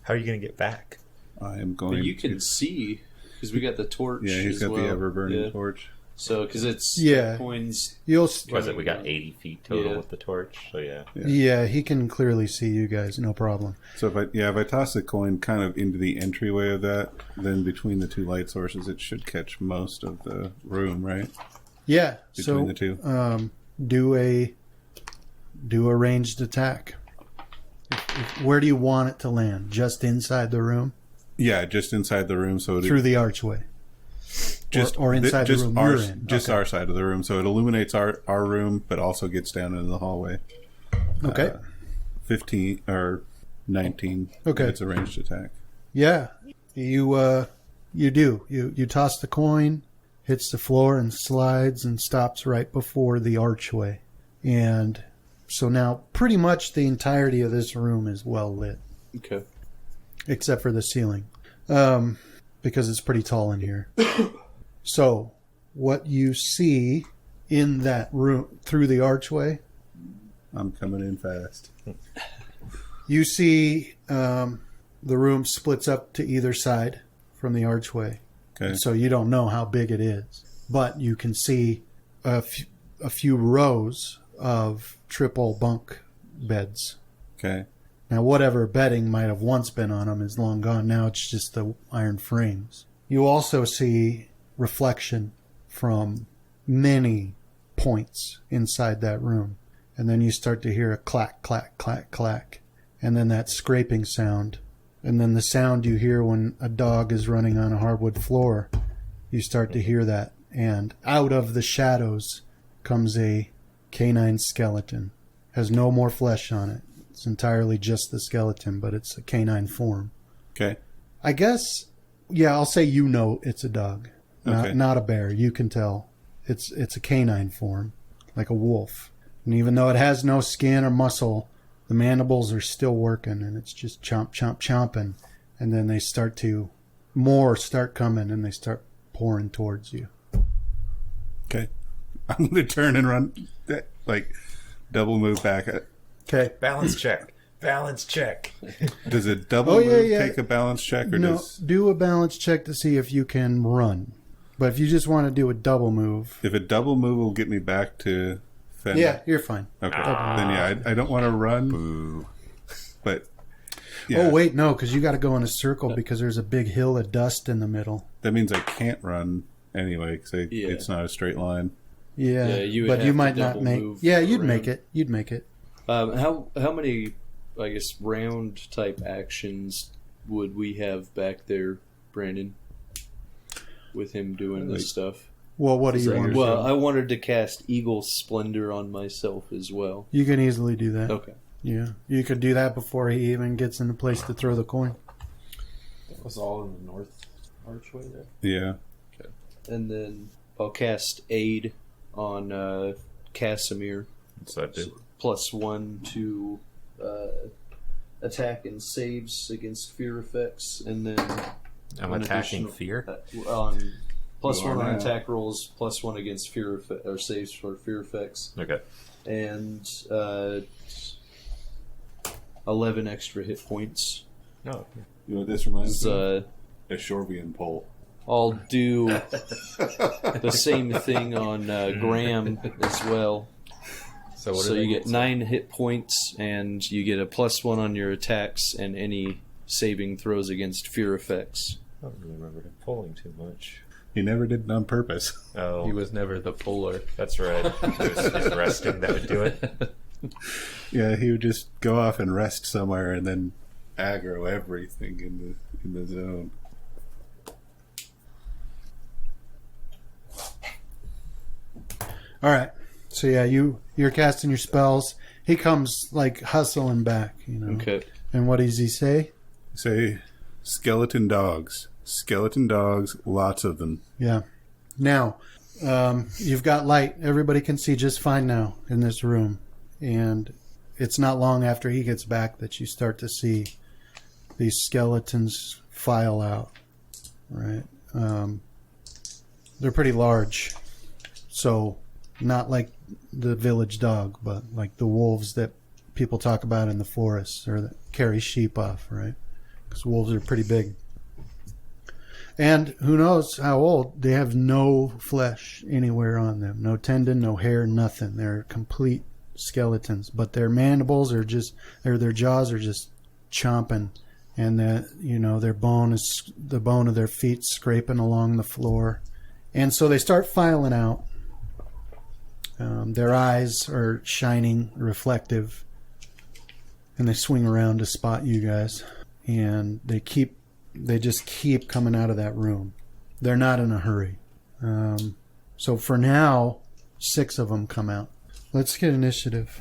How are you going to get back? I am going. But you can see, because we got the torch. Yeah, he's as got well. the ever burning Yeah. torch. So, because it's Yeah. coins. You'll Was it? We got 80 feet total Yeah. with the torch, so yeah. Yeah, he can clearly see you guys, no problem. So if I toss the coin kind of into the entryway of that, then between the two light sources, it should catch most of the room, right? Yeah. Between the two. Do a ranged attack. Where do you want it to land? Just inside the room, Yeah, just inside the room, so through the archway, just or inside the room you're in. Just Okay. our side of the room, so it illuminates our room, but also gets down into the hallway. Okay. 15 or 19. Okay. It's a ranged attack. Yeah, you do. You toss the coin, hits the floor and slides and stops right before the archway. And so now pretty much the entirety of this room is well lit, Okay. except for the ceiling, because it's pretty tall in here. So what you see in that room through the archway, I'm coming in fast. you see the room splits up to either side from the archway. Okay. So you don't know how big it is, but you can see a few rows of triple bunk beds. Okay. Now, whatever bedding might have once been on them is long gone. Now it's just the iron frames. You also see reflection from many points inside that room. And then you start to hear a clack, clack, clack, clack. And then that scraping sound. And then the sound you hear when a dog is running on a hardwood floor. You start to hear that. And out of the shadows comes a canine skeleton. Has no more flesh on it. It's entirely just the skeleton, but it's a canine form. Okay. I guess, yeah, I'll say you know it's a dog, Okay. not a bear. You can tell it's a canine form, like a wolf. And even though it has no skin or muscle, the mandibles are still working, and it's just chomp, chomp, chomping. And then more start coming, and they start pouring towards you. Okay. I'm going to turn and run, like, double move back. Okay. Balance check. Balance check. Does a double move take a balance check? Or No, does do a balance check to see if you can run. But if you just want to do a double move... if a double move will get me back to Fenn? Yeah, you're fine. Okay. Then, yeah, I don't want to run. Boo. But, yeah. Oh, wait, no, because you got to go in a circle because there's a big hill of dust in the middle. That means I can't run anyway because Yeah. it's not a straight line. Yeah, Yeah, you would but have you to might not double make... move Yeah, you'd around. make it. You'd make it. How many, I guess, round type actions would we have back there, Brandon? With him doing this stuff. Well, what do you want to Well, do? I wanted to cast Eagle Splendor on myself as well. You can easily do that. Okay. Yeah, you could do that before he even gets in the place to throw the coin. That was all in the north archway there. Yeah. And then I'll cast Aid on Casimir. What's that do? +1 to attack and saves against fear effects, and then I'm an attacking additional- fear. On +1 You are on now. attack rolls, +1 against fear or saves for fear effects, Okay. and 11 extra hit points. No. You know what this reminds me of? A A Shorvian pole. I'll do the same thing on Graham as well. So you get 9 hit points, and you get a +1 on your attacks and any saving throws against fear effects. I don't remember him pulling too much. He never did it on purpose. Oh, He was never the puller. that's right. It was his resting that would do it. Yeah, he would just go off and rest somewhere and then aggro everything in the zone. All right. So yeah, you're casting your spells. He comes like hustling back, you know. Okay. And what does he say? Say, skeleton dogs. Skeleton dogs, lots of them. Yeah. Now, you've got light. Everybody can see just fine now in this room. And it's not long after he gets back that you start to see these skeletons file out. Right? They're pretty large. So, not like the village dog, but like the wolves that people talk about in the forests or that carry sheep off, right? Because wolves are pretty big. And who knows how old? They have no flesh anywhere on them. No tendon, no hair, nothing. They're complete skeletons. But their mandibles are just, or their jaws are just chomping. And their bone is, the bone of their feet scraping along the floor. And so they start filing out. Their eyes are shining, reflective. And they swing around to spot you guys. And they just keep coming out of that room. They're not in a hurry. So for now, 6 of them come out. Let's get initiative.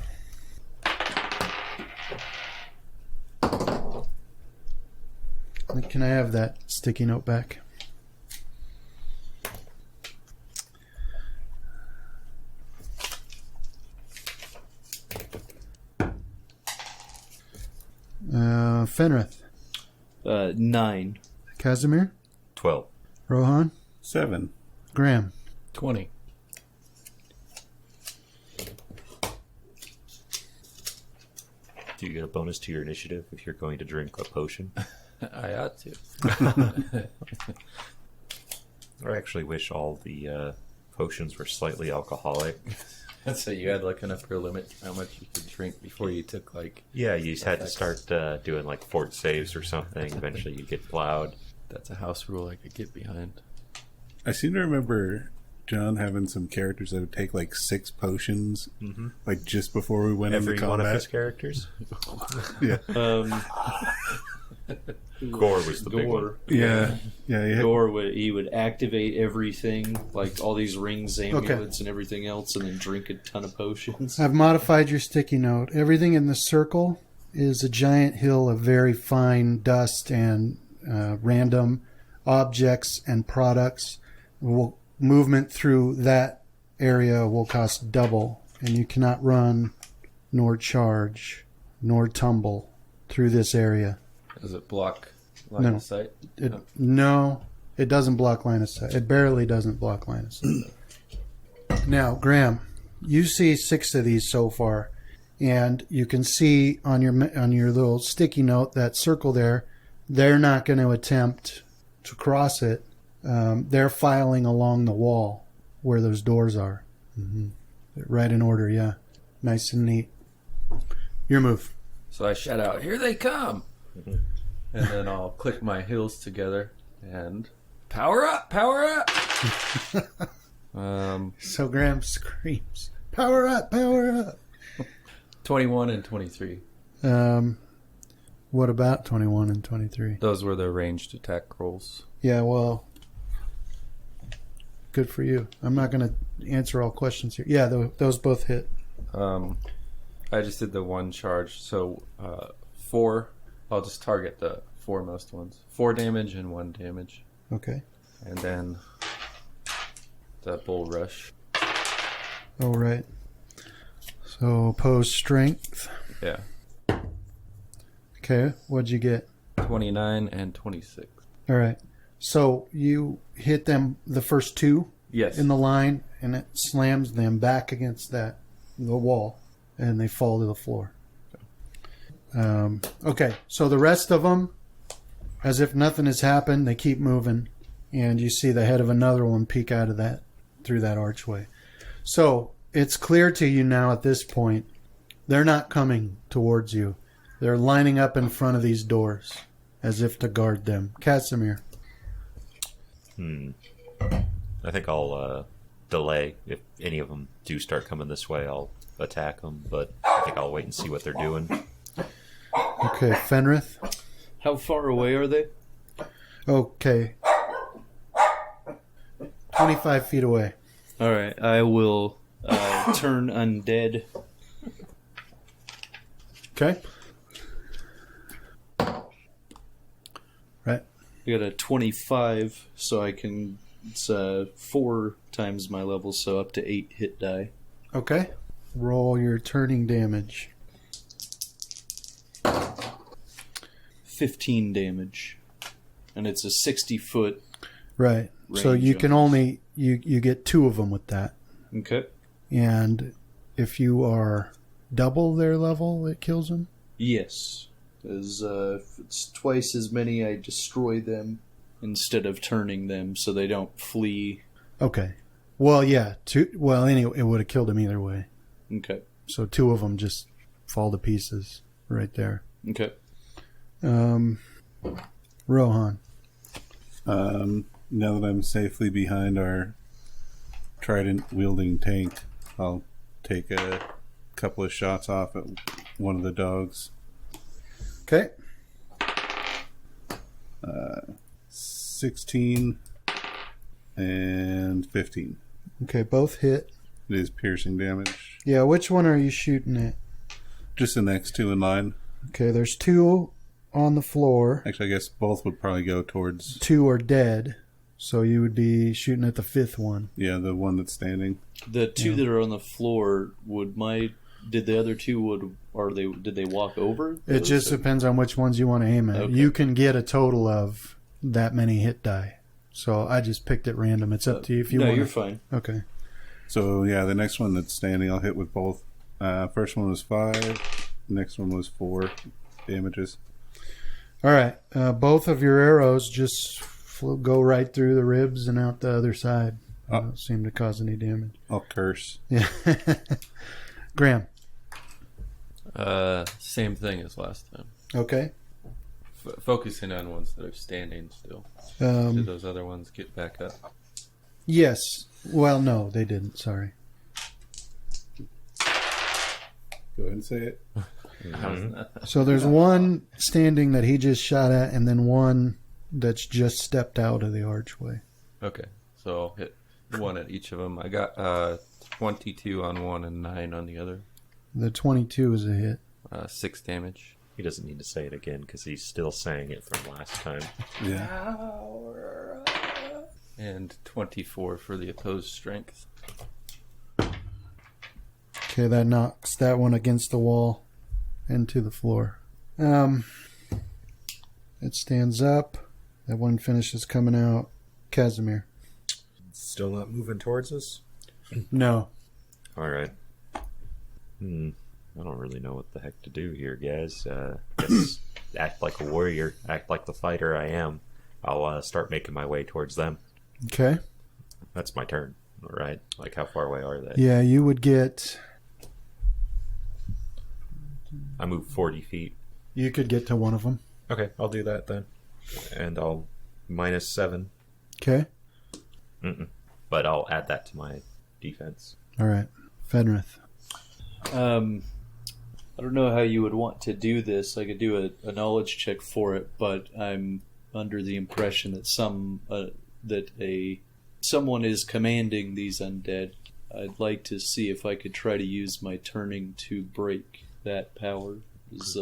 Can I have that sticky note back? Fenrith. 9. Casimir. 12. Rohan. 7. Graham. 20. Do you get a bonus to your initiative if you're going to drink a potion? I ought to. I actually wish all the potions were slightly alcoholic. So you had like an upper limit to how much you could drink before you took like... Yeah, you had to start doing like fort saves or something. Eventually you get plowed. That's a house rule I could get behind. I seem to remember John having some characters that would take like 6 potions, like just before we went Every into one of combat. his characters. Yeah, Gore was the big one. Gore. yeah. Gore, he would activate everything, like all these rings, amulets, and everything else, and then drink a ton of potions. I've modified your sticky note. Everything in the circle is a giant hill of very fine dust and random objects and products. Movement through that area will cost double, and you cannot run, nor charge, nor tumble through this area. Does it block line No. of sight? No, it doesn't block line of sight. It barely doesn't block line of sight. Now, Graham, you see 6 of these so far, and you can see on your little sticky note, that circle there, they're not going to attempt to cross it. They're filing along the wall where those doors are. Mm-hmm. Right in order, yeah. Nice and neat. Your move. So I shout out, "Here they come!" And then I'll click my heels together and power up, power up. So Graham screams, "Power up, power up!" 21 and 23. What about 21 and 23? Those were the ranged attack rolls. Yeah, well, good for you. I'm not going to answer all questions here. Yeah, those both hit. I just did the one charge, so 4. I'll just target the foremost ones. 4 damage and 1 damage. Okay. And then the bull rush. All right. So opposed strength. Yeah. Okay, what'd you get? 29 and 26. All right. So you hit them, the first 2 Yes. in the line, and it slams them back against the wall, and they fall to the floor. Okay, so the rest of them, as if nothing has happened, they keep moving, and you see the head of another one peek out of through that archway. So it's clear to you now at this point, they're not coming towards you. They're lining up in front of these doors as if to guard them. Casimir. I think I'll delay. If any of them do start coming this way, I'll attack them, but I think I'll wait and see what they're doing. Okay, Fenrith. How far away are they? Okay. 25 feet away. All right, I will turn undead. Okay. Right. I got a 25, so I can. It's 4 times my level, so up to 8 hit die. Okay. Roll your turning damage. 15 damage, and it's a 60-foot. Right. So range you on can this. only you get 2 of them with that. Okay. And if you are double their level, it kills them. Yes, because if it's twice as many, I destroy them instead of turning them, so they don't flee. Okay. Well, yeah. 2. Well, anyway, it would have killed him either way. Okay. So 2 of them just fall to pieces right there. Okay. Rohan. Now that I'm safely behind our trident-wielding tank, I'll take a couple of shots off at one of the dogs. Okay. 16 and 15. Okay, both hit. It is piercing damage. Yeah, which one are you shooting at? Just the next 2 in line. Okay, there's 2 on the floor. Actually, I guess both would probably go towards... 2 are dead, so you would be shooting at the 5th one. Yeah, the one that's standing. The 2 that are on the floor did the other 2 did they walk over? It just depends on which ones you want to aim at. Okay. You can get a total of that many hit die. So I just picked at random. It's up to you if you no, want. you're fine. Okay. So, yeah, the next one that's standing, I'll hit with both. First one was 5. Next one was 4 damages. All right. Both of your arrows just go right through the ribs and out the other side. Don't seem to cause any damage. I'll curse. Yeah. Graham. Same thing as last time. Okay. Focusing on ones that are standing still. Did those other ones get back up? Yes. Well, no, they didn't. Sorry. Go ahead and say it. So there's one standing that he just shot at, and then one that's just stepped out of the archway. Okay, so I'll hit 1 at each of them. I got 22 on one and 9 on the other. The 22 is a hit. 6 damage. He doesn't need to say it again because he's still saying it from last time. Yeah. And 24 for the opposed strength. Okay, that knocks that one against the wall and to the floor. It stands up. That one finishes coming out. Casimir. Still not moving towards us? No. All right. I don't really know what the heck to do here, guys. Guess act like a warrior, act like the fighter I am. I'll start making my way towards them. Okay. That's my turn, all right? Like, how far away are they? Yeah, you would get... I move 40 feet. You could get to one of them. Okay, I'll do that then. And I'll -7. Okay. But I'll add that to my defense. All right. Fenrith. I don't know how you would want to do this. I could do a knowledge check for it, but I'm under the impression that someone is commanding these undead. I'd like to see if I could try to use my turning to break that power. Is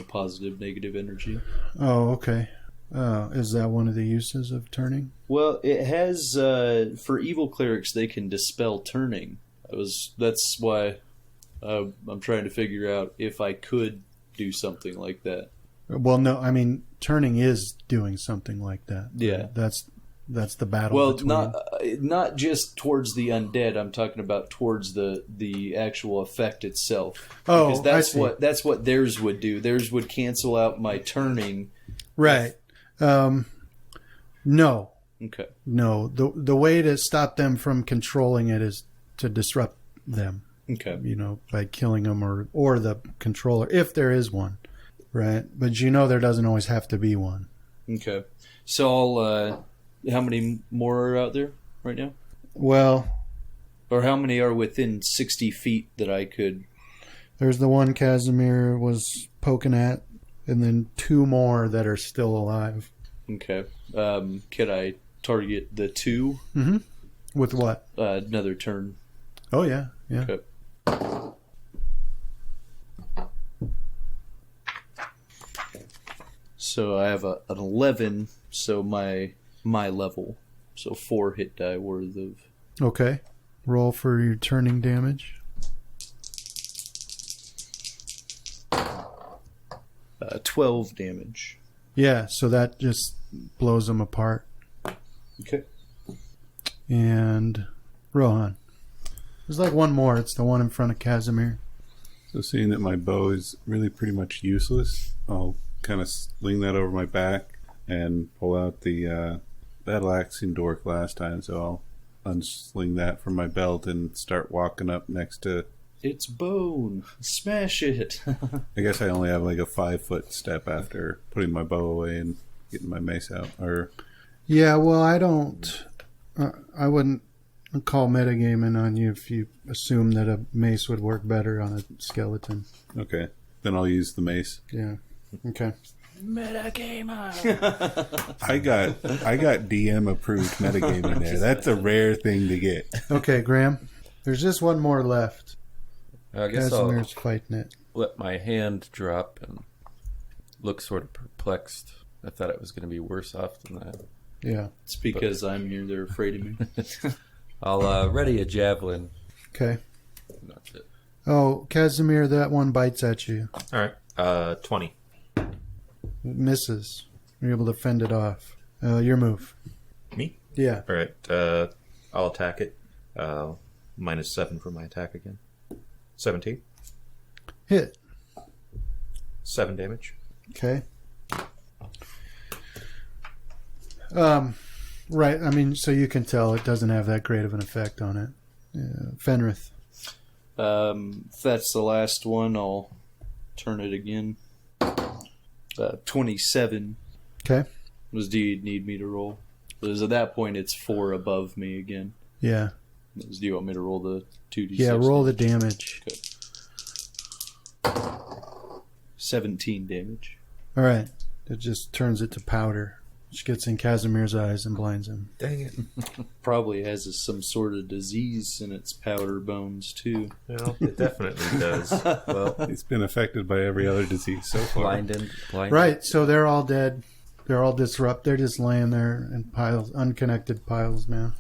positive, negative energy. Oh, okay. Is that one of the uses of turning? Well, it has for evil clerics they can dispel turning. That's why I'm trying to figure out if I could do something like that. Well, no, I mean turning is doing something like that. Yeah, that's the battle. Well, between... not just towards the undead. I'm talking about towards the actual effect itself. Oh, because that's what theirs would do. Theirs would cancel out my turning. Right. No. Okay. No. The way to stop them from controlling it is to disrupt them. Okay. By killing them or the controller, if there is one. Right. But there doesn't always have to be one. Okay. So how many more are out there right now? Well, or how many are within 60 feet that I could... There's the one Casimir was poking at, and then 2 more that are still alive. Okay. Could I target the 2? Mm-hmm. With what? Another turn. Oh, yeah. Yeah. Okay. So I have an 11, so my level. So 4 hit die worth of... Okay. Roll for your turning damage. 12 damage. Yeah, so that just blows them apart. Okay. And Rohan. There's like one more. It's the one in front of Casimir. So seeing that my bow is really pretty much useless, I'll kind of sling that over my back and pull out the battle axe in Dork last time, so I'll unsling that from my belt and start walking up next to... It's bone. Smash it. I guess I only have like a 5-foot step after putting my bow away and getting my mace out. Yeah, well, I don't... I wouldn't call metagaming on you if you assume that a mace would work better on a skeleton. Okay. Then I'll use the mace. Yeah. Okay. Metagamer. I got DM approved metagaming there. That's a rare thing to get. Okay, Graham. There's just one more left. I guess Casimir's fighting it. Let my hand drop and look sort of perplexed. I thought it was going to be worse off than that. Yeah. It's because I'm here. They're afraid of me. I'll ready a javelin. Okay. That's it. Oh, Casimir, that one bites at you. All right. 20. It misses. You're able to fend it off. Your move. Me? Yeah. All right. I'll attack it. -7 for my attack again. 17. Hit. 7 damage. Okay. Right. I mean, so you can tell it doesn't have that great of an effect on it. Fenrith. If that's the last one, I'll turn it again. 27. Okay. Do you need me to roll? Because at that point, it's 4 above me again. Yeah. Do you want me to roll the 2d6? Yeah, roll the damage. Okay. 17 damage. All right. It just turns it to powder, which gets in Casimir's eyes and blinds him. Dang it. Probably has some sort of disease in its powder bones, too. Well, it definitely does. Well, It's been affected by every other disease so far. Blind. Right, so they're all dead. They're all disrupted. They're just laying there in piles, unconnected piles now.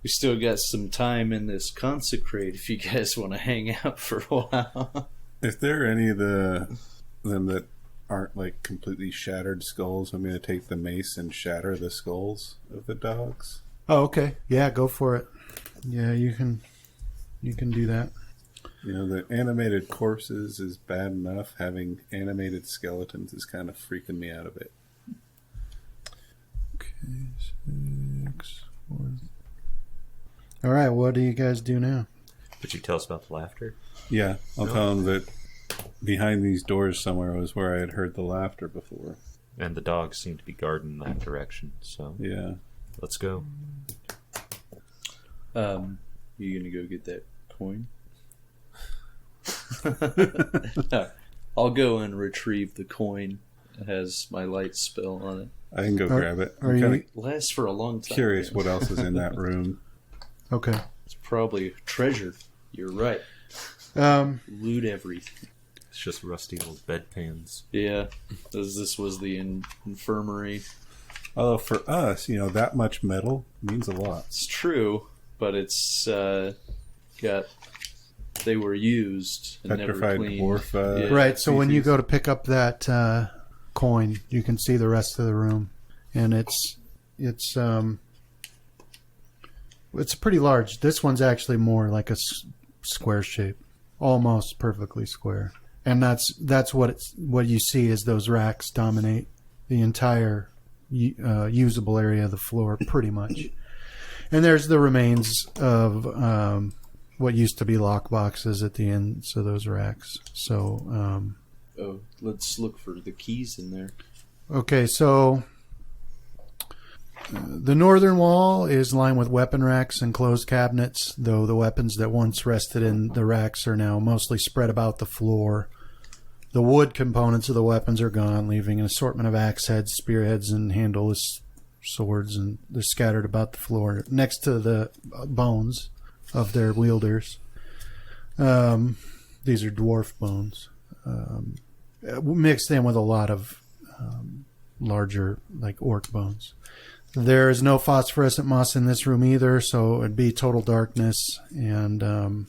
We still got some time in this consecrate if you guys want to hang out for a while. If there are any of them that aren't like completely shattered skulls, I'm going to take the mace and shatter the skulls of the dogs. Oh, okay. Yeah, go for it. Yeah, you can do that. You know, the animated corpses is bad enough. Having animated skeletons is kind of freaking me out a bit. Okay, 6, 4. All right, what do you guys do now? Did you tell us about the laughter? Yeah, I'll tell them that behind these doors somewhere was where I had heard the laughter before. And the dogs seem to be guarding that direction, so Yeah. let's go. You gonna go get that coin? I'll go and retrieve the coin. It has my light spell on it. I can go grab it. are I'm kind you- Lasts for a long of time. curious what else is in that room. Okay. It's probably treasure. You're right. Loot everything. It's just rusty old bedpans. Yeah, as this was the infirmary. Although for us, you know, that much metal means a lot. It's true, but it's got. They were used and never Petrified cleaned. dwarf. Yeah. Right, so when you species. go to pick up that coin, you can see the rest of the room, and it's pretty large. This one's actually more like a square shape, almost perfectly square, and that's what you see is those racks dominate the entire usable area of the floor, pretty much. And there's the remains of what used to be lock boxes at the ends of those racks. So, Oh, let's look for the keys in there. okay, so the northern wall is lined with weapon racks and closed cabinets, though the weapons that once rested in the racks are now mostly spread about the floor. The wood components of the weapons are gone, leaving an assortment of axe heads, spearheads, and handleless swords, and they're scattered about the floor next to the bones of their wielders. These are dwarf bones, mixed in with a lot of larger, like orc bones. There is no phosphorescent moss in this room either, so it'd be total darkness, and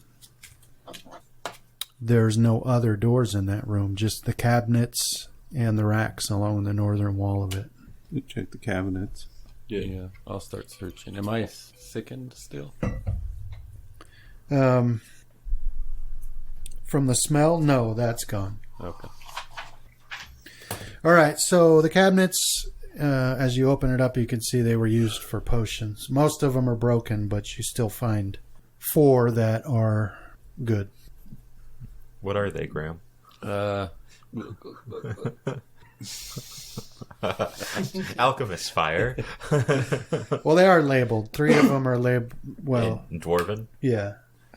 there's no other doors in that room, just the cabinets and the racks along the northern wall of it. Check the cabinets. Yeah, I'll start searching. Am I sickened still? From the smell, no, that's gone. Okay. All right, so the cabinets, as you open it up, you can see they were used for potions. Most of them are broken, but you still find 4 that are good. What are they, Graham? Alchemist fire. Well, they are labeled. 3 of them are labeled. Well, In Dwarven. yeah.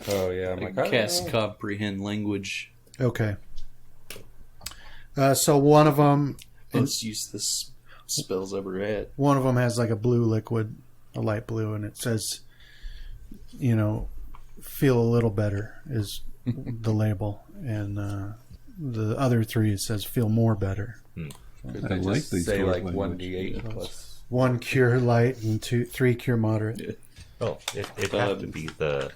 Oh yeah, I'm I like, can cast comprehend language. Okay. So one of them, Most useless spells ever had. one of them has like a blue liquid, a light blue, and it says, you know, feel a little better is the label, and the other 3 it says feel more better. could I they like just these say dwarf like language. 1d8 plus? 1 cure light and 3 cure moderate. Yeah. Oh, it'd have to be the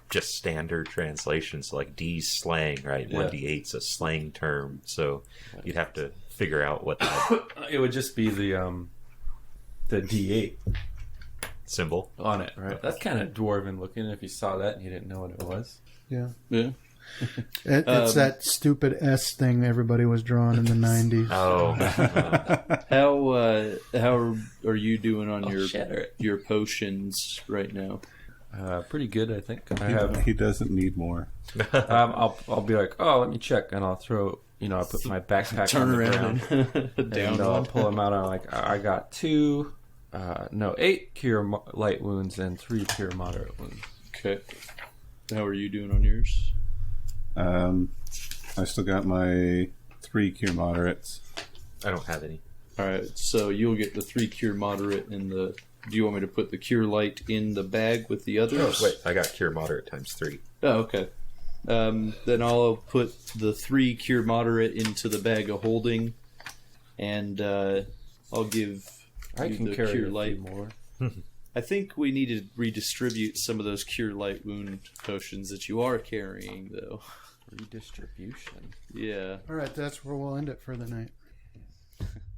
just standard translations, like D's slang, right? Yeah. 1d8's a slang term, so you'd have to figure out what that It would just be the d8 symbol. on it, right? That's kind of dwarven looking. If you saw that and you didn't know what it was. Yeah. Yeah. It's that stupid S thing everybody was drawing in the 90s. Oh, How are you doing on shatter it. your potions right now? Pretty good, I think. I have. He doesn't need more. I'll be like, oh, let me check, and I'll throw. I put my backpack Turn on the around ground, and down and I'll one. pull them out. I'm like, I got 8 cure light wounds and 3 cure moderate wounds. Okay. How are you doing on yours? I still got my 3 cure moderates. I don't have any. All right. So you'll get the 3 cure moderate in the. Do you want me to put the cure light in the bag with the others? Oh, wait, I got cure moderate times 3. Oh, okay. Then I'll put the 3 cure moderate into the bag of holding, and I'll give I you can the carry cure a light. few more. I think we need to redistribute some of those cure light wound potions that you are carrying, though. Redistribution. Yeah. All right, that's where we'll end it for the night.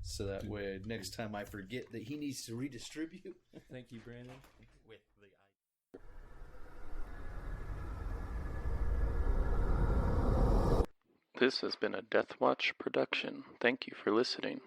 so that way next time I forget that he needs to redistribute. Thank you, Brandon. With the This has been a Death Watch production. Thank you for listening.